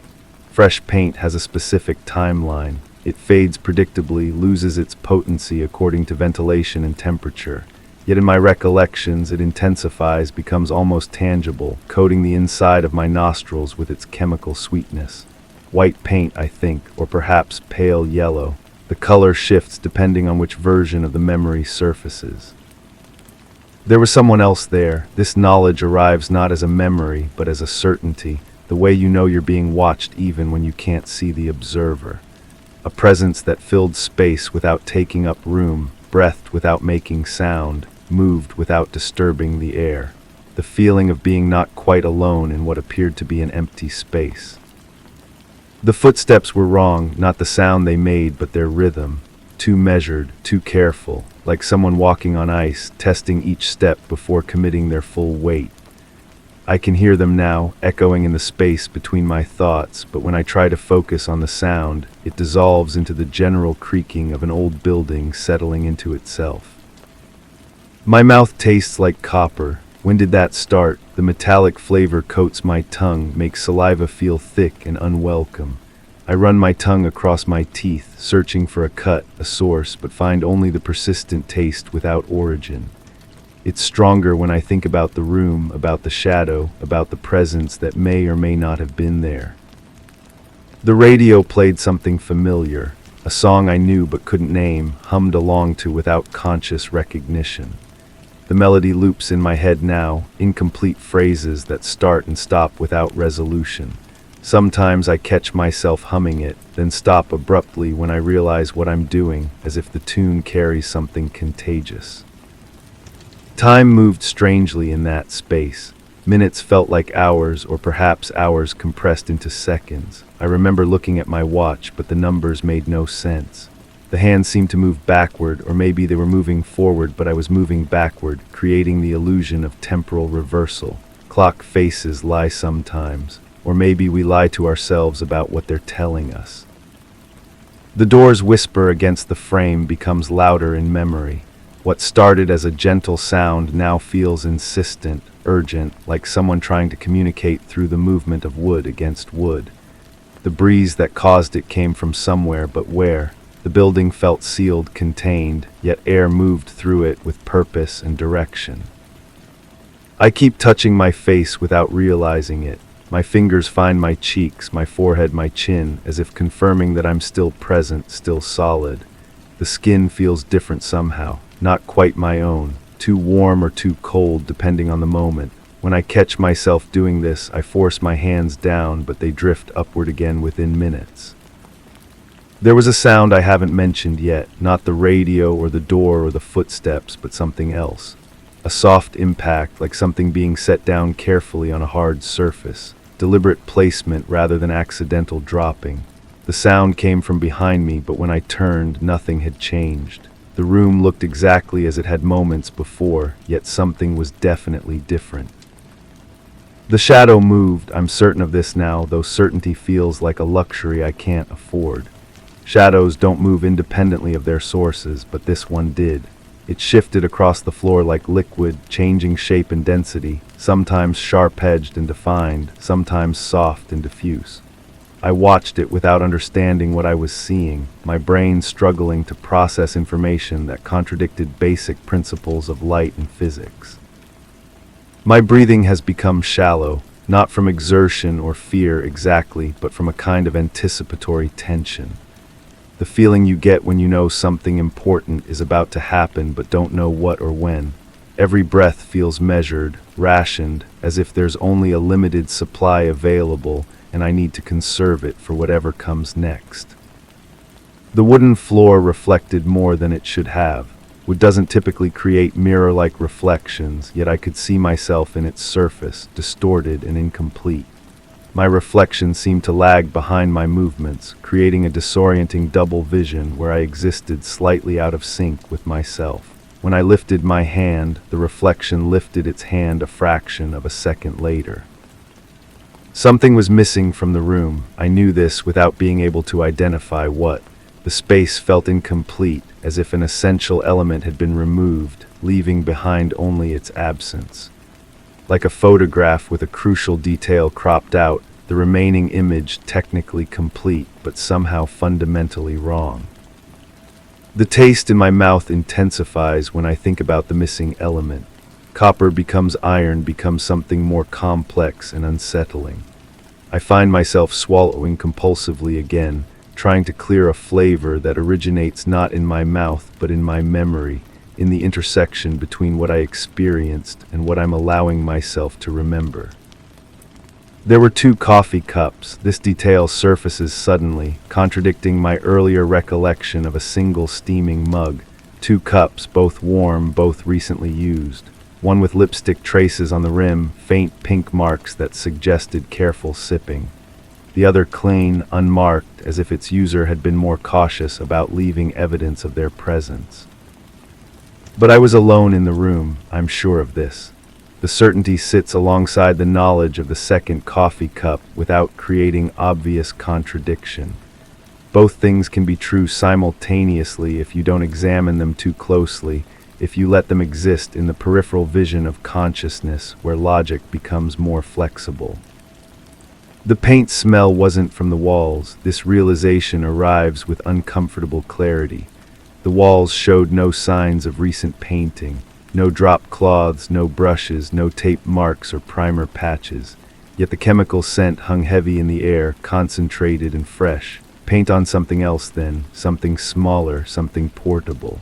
Fresh paint has a specific timeline. It fades predictably, loses its potency according to ventilation and temperature. Yet in my recollections it intensifies, becomes almost tangible, coating the inside of my nostrils with its chemical sweetness. White paint, I think, or perhaps pale yellow. The color shifts depending on which version of the memory surfaces. There was someone else there. This knowledge arrives not as a memory, but as a certainty, the way you know you're being watched even when you can't see the observer. A presence that filled space without taking up room, breathed without making sound, moved without disturbing the air. The feeling of being not quite alone in what appeared to be an empty space. The footsteps were wrong, not the sound they made, but their rhythm. Too measured, too careful, like someone walking on ice, testing each step before committing their full weight. I can hear them now, echoing in the space between my thoughts, but when I try to focus on the sound, it dissolves into the general creaking of an old building settling into itself. My mouth tastes like copper. When did that start? The metallic flavor coats my tongue, makes saliva feel thick and unwelcome. I run my tongue across my teeth, searching for a cut, a source, but find only the persistent taste without origin. It's stronger when I think about the room, about the shadow, about the presence that may or may not have been there. The radio played something familiar, a song I knew but couldn't name, hummed along to without conscious recognition. The melody loops in my head now, incomplete phrases that start and stop without resolution. Sometimes I catch myself humming it, then stop abruptly when I realize what I'm doing, as if the tune carries something contagious. Time moved strangely in that space. Minutes felt like hours, or perhaps hours compressed into seconds. I remember looking at my watch, but the numbers made no sense. The hands seemed to move backward, or maybe they were moving forward, but I was moving backward, creating the illusion of temporal reversal. Clock faces lie sometimes, or maybe we lie to ourselves about what they're telling us. The door's whisper against the frame becomes louder in memory. What started as a gentle sound now feels insistent, urgent, like someone trying to communicate through the movement of wood against wood. The breeze that caused it came from somewhere, but where? The building felt sealed, contained, yet air moved through it with purpose and direction. I keep touching my face without realizing it. My fingers find my cheeks, my forehead, my chin, as if confirming that I'm still present, still solid. The skin feels different somehow, not quite my own, too warm or too cold depending on the moment. When I catch myself doing this, I force my hands down, but they drift upward again within minutes. There was a sound I haven't mentioned yet, not the radio or the door or the footsteps, but something else. A soft impact, like something being set down carefully on a hard surface. Deliberate placement rather than accidental dropping. The sound came from behind me, but when I turned, nothing had changed. The room looked exactly as it had moments before, yet something was definitely different. The shadow moved, I'm certain of this now, though certainty feels like a luxury I can't afford. Shadows don't move independently of their sources, but this one did. It shifted across the floor like liquid, changing shape and density, sometimes sharp-edged and defined, sometimes soft and diffuse. I watched it without understanding what I was seeing, my brain struggling to process information that contradicted basic principles of light and physics. My breathing has become shallow, not from exertion or fear exactly, but from a kind of anticipatory tension. The feeling you get when you know something important is about to happen but don't know what or when. Every breath feels measured, rationed, as if there's only a limited supply available and I need to conserve it for whatever comes next. The wooden floor reflected more than it should have. Wood doesn't typically create mirror-like reflections, yet I could see myself in its surface, distorted and incomplete. My reflection seemed to lag behind my movements, creating a disorienting double vision where I existed slightly out of sync with myself. When I lifted my hand, the reflection lifted its hand a fraction of a second later. Something was missing from the room. I knew this without being able to identify what. The space felt incomplete, as if an essential element had been removed, leaving behind only its absence. Like a photograph with a crucial detail cropped out, the remaining image technically complete, but somehow fundamentally wrong. The taste in my mouth intensifies when I think about the missing element. Copper becomes iron, becomes something more complex and unsettling. I find myself swallowing compulsively again, trying to clear a flavor that originates not in my mouth but in my memory, in the intersection between what I experienced and what I'm allowing myself to remember. There were 2 coffee cups. This detail surfaces suddenly, contradicting my earlier recollection of a single steaming mug. 2 cups, both warm, both recently used. One with lipstick traces on the rim, faint pink marks that suggested careful sipping. The other clean, unmarked, as if its user had been more cautious about leaving evidence of their presence. But I was alone in the room, I'm sure of this. The certainty sits alongside the knowledge of the second coffee cup without creating obvious contradiction. Both things can be true simultaneously if you don't examine them too closely, if you let them exist in the peripheral vision of consciousness where logic becomes more flexible. The paint smell wasn't from the walls. This realization arrives with uncomfortable clarity. The walls showed no signs of recent painting. No dropped cloths, no brushes, no tape marks or primer patches. Yet the chemical scent hung heavy in the air, concentrated and fresh. Paint on something else then, something smaller, something portable.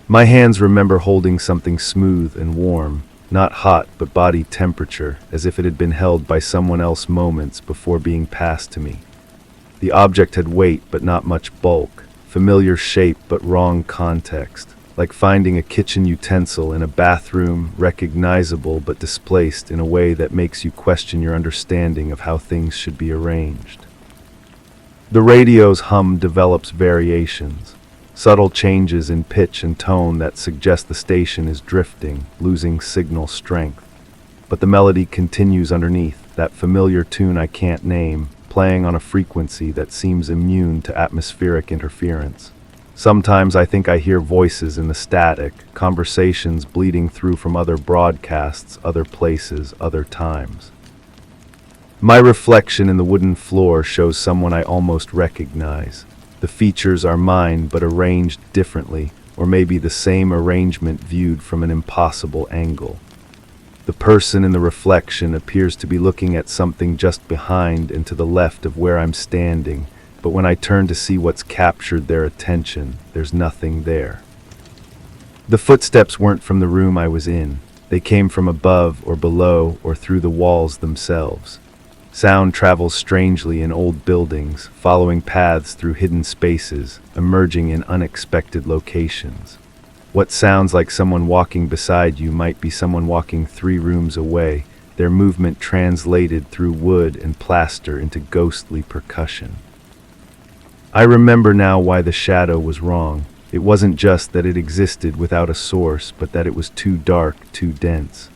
My hands remember holding something smooth and warm. not hot but body temperature, as if it had been held by someone else moments before being passed to me. The object had weight but not much bulk, familiar shape but wrong context, like finding a kitchen utensil in a bathroom, recognizable but displaced in a way that makes you question your understanding of how things should be arranged. The radio's hum develops variations, subtle changes in pitch and tone that suggest the station is drifting, losing signal strength. But the melody continues underneath, that familiar tune I can't name, playing on a frequency that seems immune to atmospheric interference. Sometimes I think I hear voices in the static, conversations bleeding through from other broadcasts, other places, other times. My reflection in the wooden floor shows someone I almost recognize. The features are mine but arranged differently, or maybe the same arrangement viewed from an impossible angle. The person in the reflection appears to be looking at something just behind and to the left of where I'm standing, but when I turn to see what's captured their attention, there's nothing there. The footsteps weren't from the room I was in. They came from above or below or through the walls themselves. Sound travels strangely in old buildings, following paths through hidden spaces, emerging in unexpected locations. What sounds like someone walking beside you might be someone walking 3 rooms away, their movement translated through wood and plaster into ghostly percussion. I remember now why the shadow was wrong. It wasn't just that it existed without a source, but that it was too dark, too dense.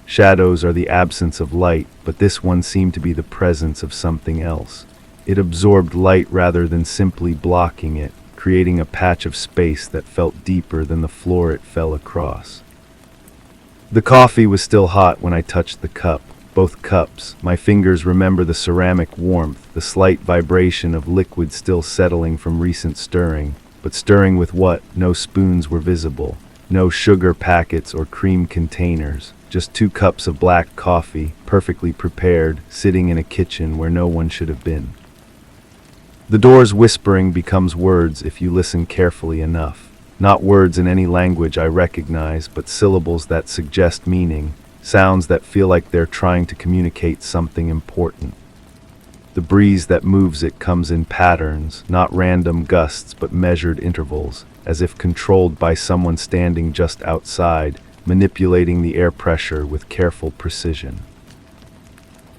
Shadows are the absence of light, but this one seemed to be the presence of something else. It absorbed light rather than simply blocking it, creating a patch of space that felt deeper than the floor it fell across. The coffee was still hot when I touched the cup. Both cups. My fingers remember the ceramic warmth, the slight vibration of liquid still settling from recent stirring. But stirring with what? No spoons were visible. No sugar packets or cream containers. Just 2 cups of black coffee, perfectly prepared, sitting in a kitchen where no one should have been. The door's whispering becomes words if you listen carefully enough. Not words in any language I recognize, but syllables that suggest meaning, sounds that feel like they're trying to communicate something important. The breeze that moves it comes in patterns, not random gusts but measured intervals, as if controlled by someone standing just outside, manipulating the air pressure with careful precision.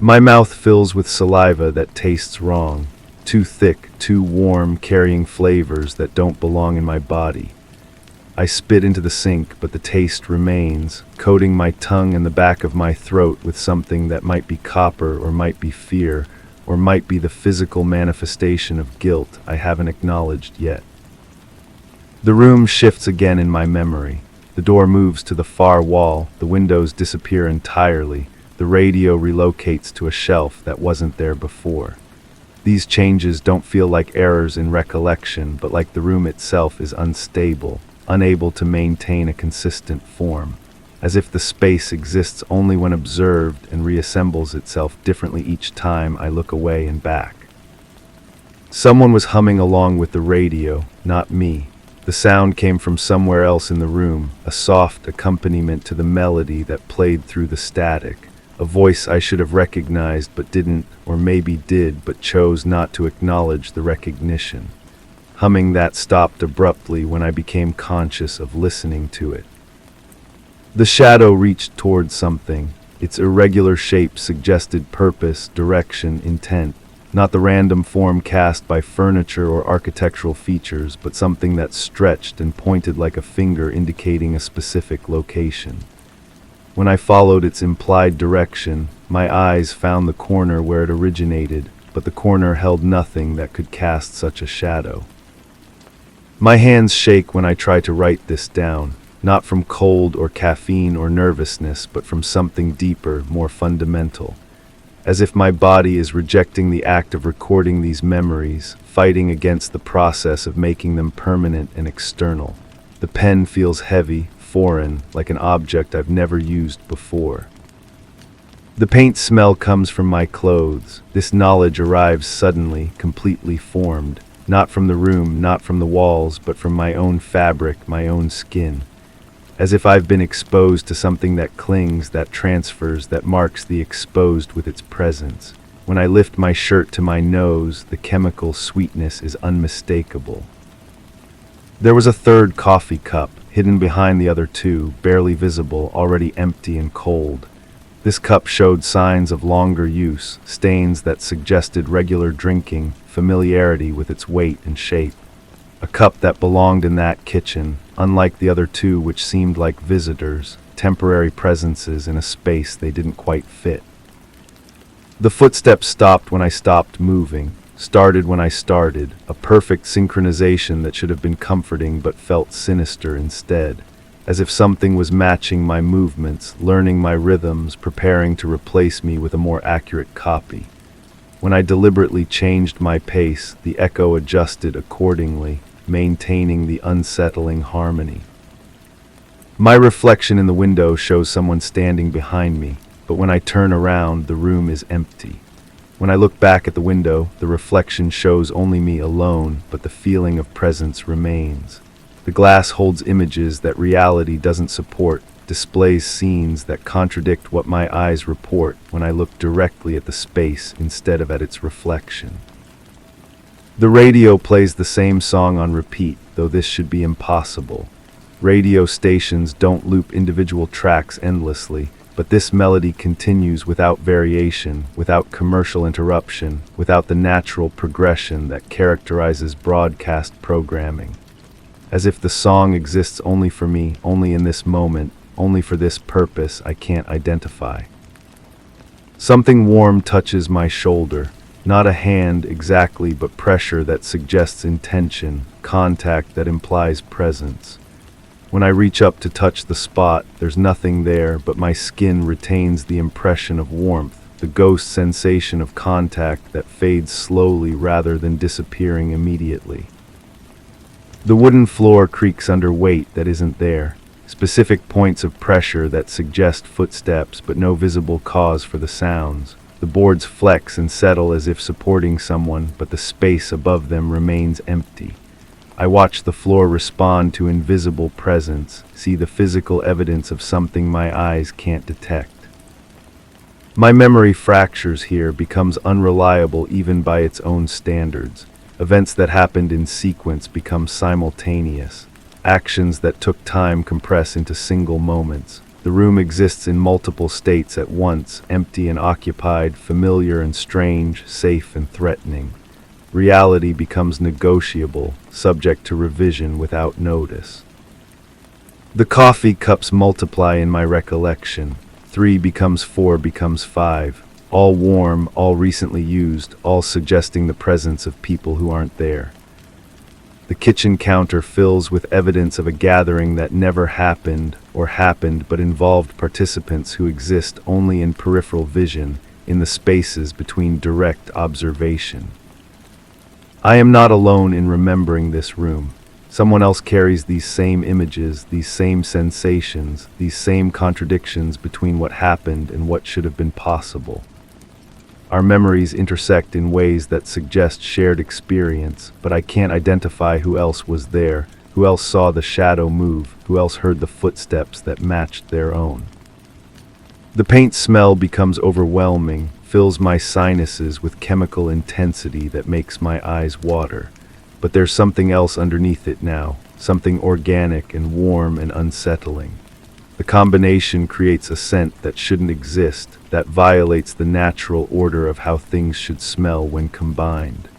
My mouth fills with saliva that tastes wrong, too thick, too warm, carrying flavors that don't belong in my body. I spit into the sink, but the taste remains, coating my tongue and the back of my throat with something that might be copper or might be fear, or might be the physical manifestation of guilt I haven't acknowledged yet. The room shifts again in my memory. The door moves to the far wall, the windows disappear entirely, the radio relocates to a shelf that wasn't there before. These changes don't feel like errors in recollection, but like the room itself is unstable, unable to maintain a consistent form, as if the space exists only when observed and reassembles itself differently each time I look away and back. Someone was humming along with the radio, not me. The sound came from somewhere else in the room, a soft accompaniment to the melody that played through the static, a voice I should have recognized but didn't, or maybe did but chose not to acknowledge the recognition. Humming that stopped abruptly when I became conscious of listening to it. The shadow reached toward something. Its irregular shape suggested purpose, direction, intent. Not the random form cast by furniture or architectural features, but something that stretched and pointed like a finger indicating a specific location. When I followed its implied direction, my eyes found the corner where it originated, but the corner held nothing that could cast such a shadow. My hands shake when I try to write this down, not from cold or caffeine or nervousness, but from something deeper, more fundamental. As if my body is rejecting the act of recording these memories, fighting against the process of making them permanent and external. The pen feels heavy, foreign, like an object I've never used before. The paint smell comes from my clothes. This knowledge arrives suddenly, completely formed, not from the room, not from the walls, but from my own fabric, my own skin. as if I've been exposed to something that clings, that transfers, that marks the exposed with its presence. When I lift my shirt to my nose, the chemical sweetness is unmistakable. There was a third coffee cup, hidden behind the other two, barely visible, already empty and cold. This cup showed signs of longer use, stains that suggested regular drinking, familiarity with its weight and shape. A cup that belonged in that kitchen, unlike the other two which seemed like visitors, temporary presences in a space they didn't quite fit. The footsteps stopped when I stopped moving, started when I started, a perfect synchronization that should have been comforting but felt sinister instead, as if something was matching my movements, learning my rhythms, preparing to replace me with a more accurate copy. When I deliberately changed my pace, the echo adjusted accordingly, maintaining the unsettling harmony. My reflection in the window shows someone standing behind me, but when I turn around, the room is empty. When I look back at the window, the reflection shows only me alone, but the feeling of presence remains. The glass holds images that reality doesn't support, displays scenes that contradict what my eyes report when I look directly at the space instead of at its reflection. The radio plays the same song on repeat, though this should be impossible. Radio stations don't loop individual tracks endlessly, but this melody continues without variation, without commercial interruption, without the natural progression that characterizes broadcast programming. As if the song exists only for me, only in this moment, only for this purpose I can't identify. Something warm touches my shoulder, not a hand exactly, but pressure that suggests intention, contact that implies presence. When I reach up to touch the spot, there's nothing there, but my skin retains the impression of warmth, the ghost sensation of contact that fades slowly rather than disappearing immediately. The wooden floor creaks under weight that isn't there, specific points of pressure that suggest footsteps but no visible cause for the sounds. The boards flex and settle as if supporting someone, but the space above them remains empty. I watch the floor respond to invisible presence, see the physical evidence of something my eyes can't detect. My memory fractures here, becomes unreliable even by its own standards. Events that happened in sequence become simultaneous. Actions that took time compress into single moments. The room exists in multiple states at once, empty and occupied, familiar and strange, safe and threatening. Reality becomes negotiable, subject to revision without notice. The coffee cups multiply in my recollection. 3 becomes 4 becomes 5. All warm, all recently used, all suggesting the presence of people who aren't there. The kitchen counter fills with evidence of a gathering that never happened or happened but involved participants who exist only in peripheral vision, in the spaces between direct observation. I am not alone in remembering this room. Someone else carries these same images, these same sensations, these same contradictions between what happened and what should have been possible. Our memories intersect in ways that suggest shared experience, but I can't identify who else was there, who else saw the shadow move, who else heard the footsteps that matched their own. The paint smell becomes overwhelming, fills my sinuses with chemical intensity that makes my eyes water. But there's something else underneath it now, something organic and warm and unsettling. The combination creates a scent that shouldn't exist, that violates the natural order of how things should smell when combined.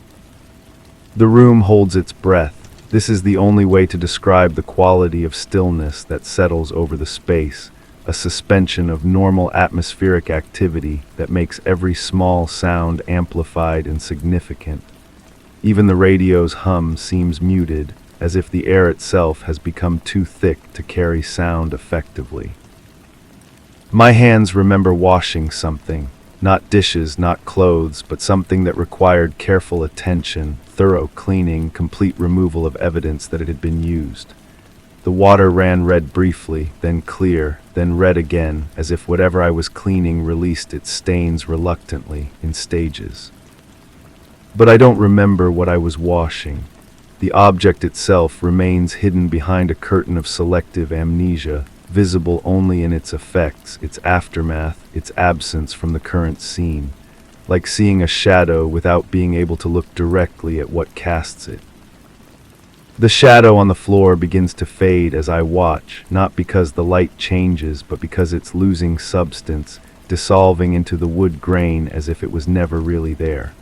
The room holds its breath. This is the only way to describe the quality of stillness that settles over the space, a suspension of normal atmospheric activity that makes every small sound amplified and significant. Even the radio's hum seems muted, as if the air itself has become too thick to carry sound effectively. My hands remember washing something, not dishes, not clothes, but something that required careful attention, thorough cleaning, complete removal of evidence that it had been used. The water ran red briefly, then clear, then red again, as if whatever I was cleaning released its stains reluctantly, in stages. But I don't remember what I was washing. The object itself remains hidden behind a curtain of selective amnesia, visible only in its effects, its aftermath, its absence from the current scene, like seeing a shadow without being able to look directly at what casts it. The shadow on the floor begins to fade as I watch, not because the light changes, but because it's losing substance, dissolving into the wood grain as if it was never really there.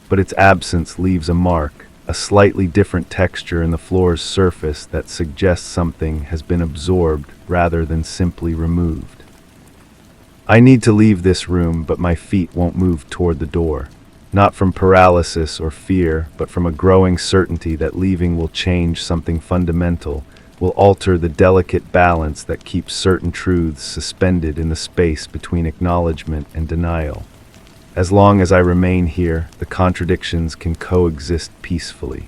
But its absence leaves a mark, a slightly different texture in the floor's surface that suggests something has been absorbed rather than simply removed. I need to leave this room, but my feet won't move toward the door. Not from paralysis or fear, but from a growing certainty that leaving will change something fundamental, will alter the delicate balance that keeps certain truths suspended in the space between acknowledgement and denial. As long as I remain here, the contradictions can coexist peacefully.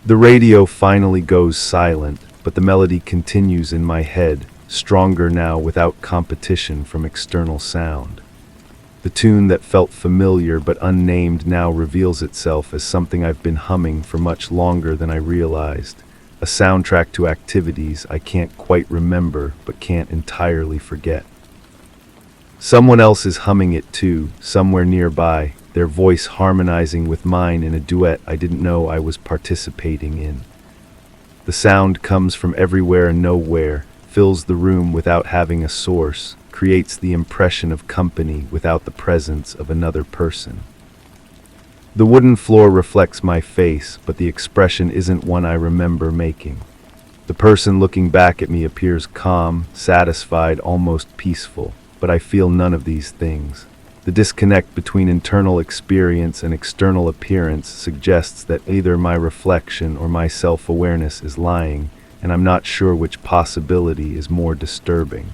The radio finally goes silent, but the melody continues in my head, stronger now without competition from external sound. The tune that felt familiar but unnamed now reveals itself as something I've been humming for much longer than I realized, a soundtrack to activities I can't quite remember but can't entirely forget. Someone else is humming it too, somewhere nearby, their voice harmonizing with mine in a duet I didn't know I was participating in. The sound comes from everywhere and nowhere, fills the room without having a source, creates the impression of company without the presence of another person. The wooden floor reflects my face, but the expression isn't one I remember making. The person looking back at me appears calm, satisfied, almost peaceful, but I feel none of these things. The disconnect between internal experience and external appearance suggests that either my reflection or my self-awareness is lying, and I'm not sure which possibility is more disturbing.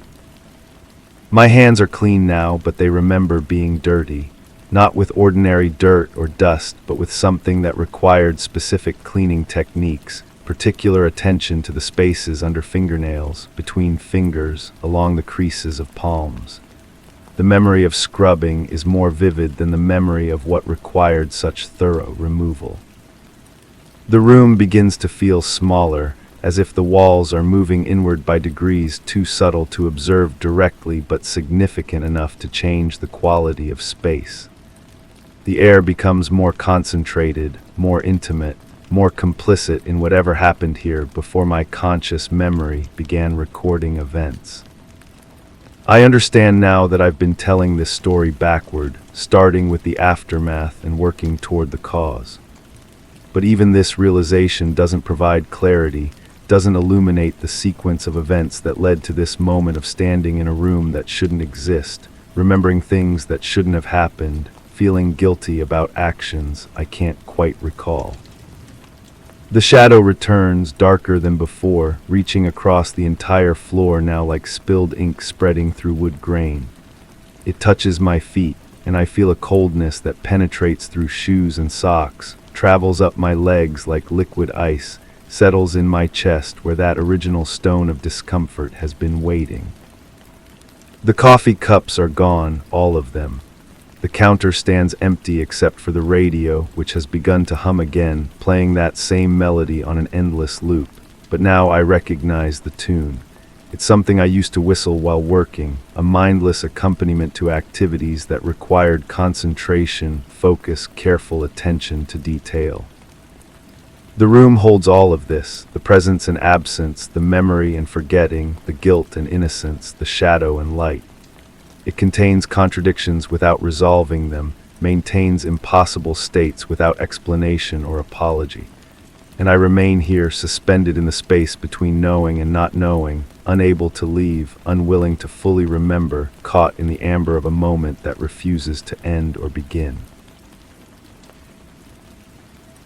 My hands are clean now, but they remember being dirty, not with ordinary dirt or dust, but with something that required specific cleaning techniques, particular attention to the spaces under fingernails, between fingers, along the creases of palms. The memory of scrubbing is more vivid than the memory of what required such thorough removal. The room begins to feel smaller, as if the walls are moving inward by degrees too subtle to observe directly but significant enough to change the quality of space. The air becomes more concentrated, more intimate, more complicit in whatever happened here before my conscious memory began recording events. I understand now that I've been telling this story backward, starting with the aftermath and working toward the cause. But even this realization doesn't provide clarity, doesn't illuminate the sequence of events that led to this moment of standing in a room that shouldn't exist, remembering things that shouldn't have happened, feeling guilty about actions I can't quite recall. The shadow returns, darker than before, reaching across the entire floor now like spilled ink spreading through wood grain. It touches my feet, and I feel a coldness that penetrates through shoes and socks, travels up my legs like liquid ice, settles in my chest where that original stone of discomfort has been waiting. The coffee cups are gone, all of them. The counter stands empty except for the radio, which has begun to hum again, playing that same melody on an endless loop. But now I recognize the tune. It's something I used to whistle while working, a mindless accompaniment to activities that required concentration, focus, careful attention to detail. The room holds all of this, the presence and absence, the memory and forgetting, the guilt and innocence, the shadow and light. It contains contradictions without resolving them, maintains impossible states without explanation or apology. And I remain here, suspended in the space between knowing and not knowing, unable to leave, unwilling to fully remember, caught in the amber of a moment that refuses to end or begin.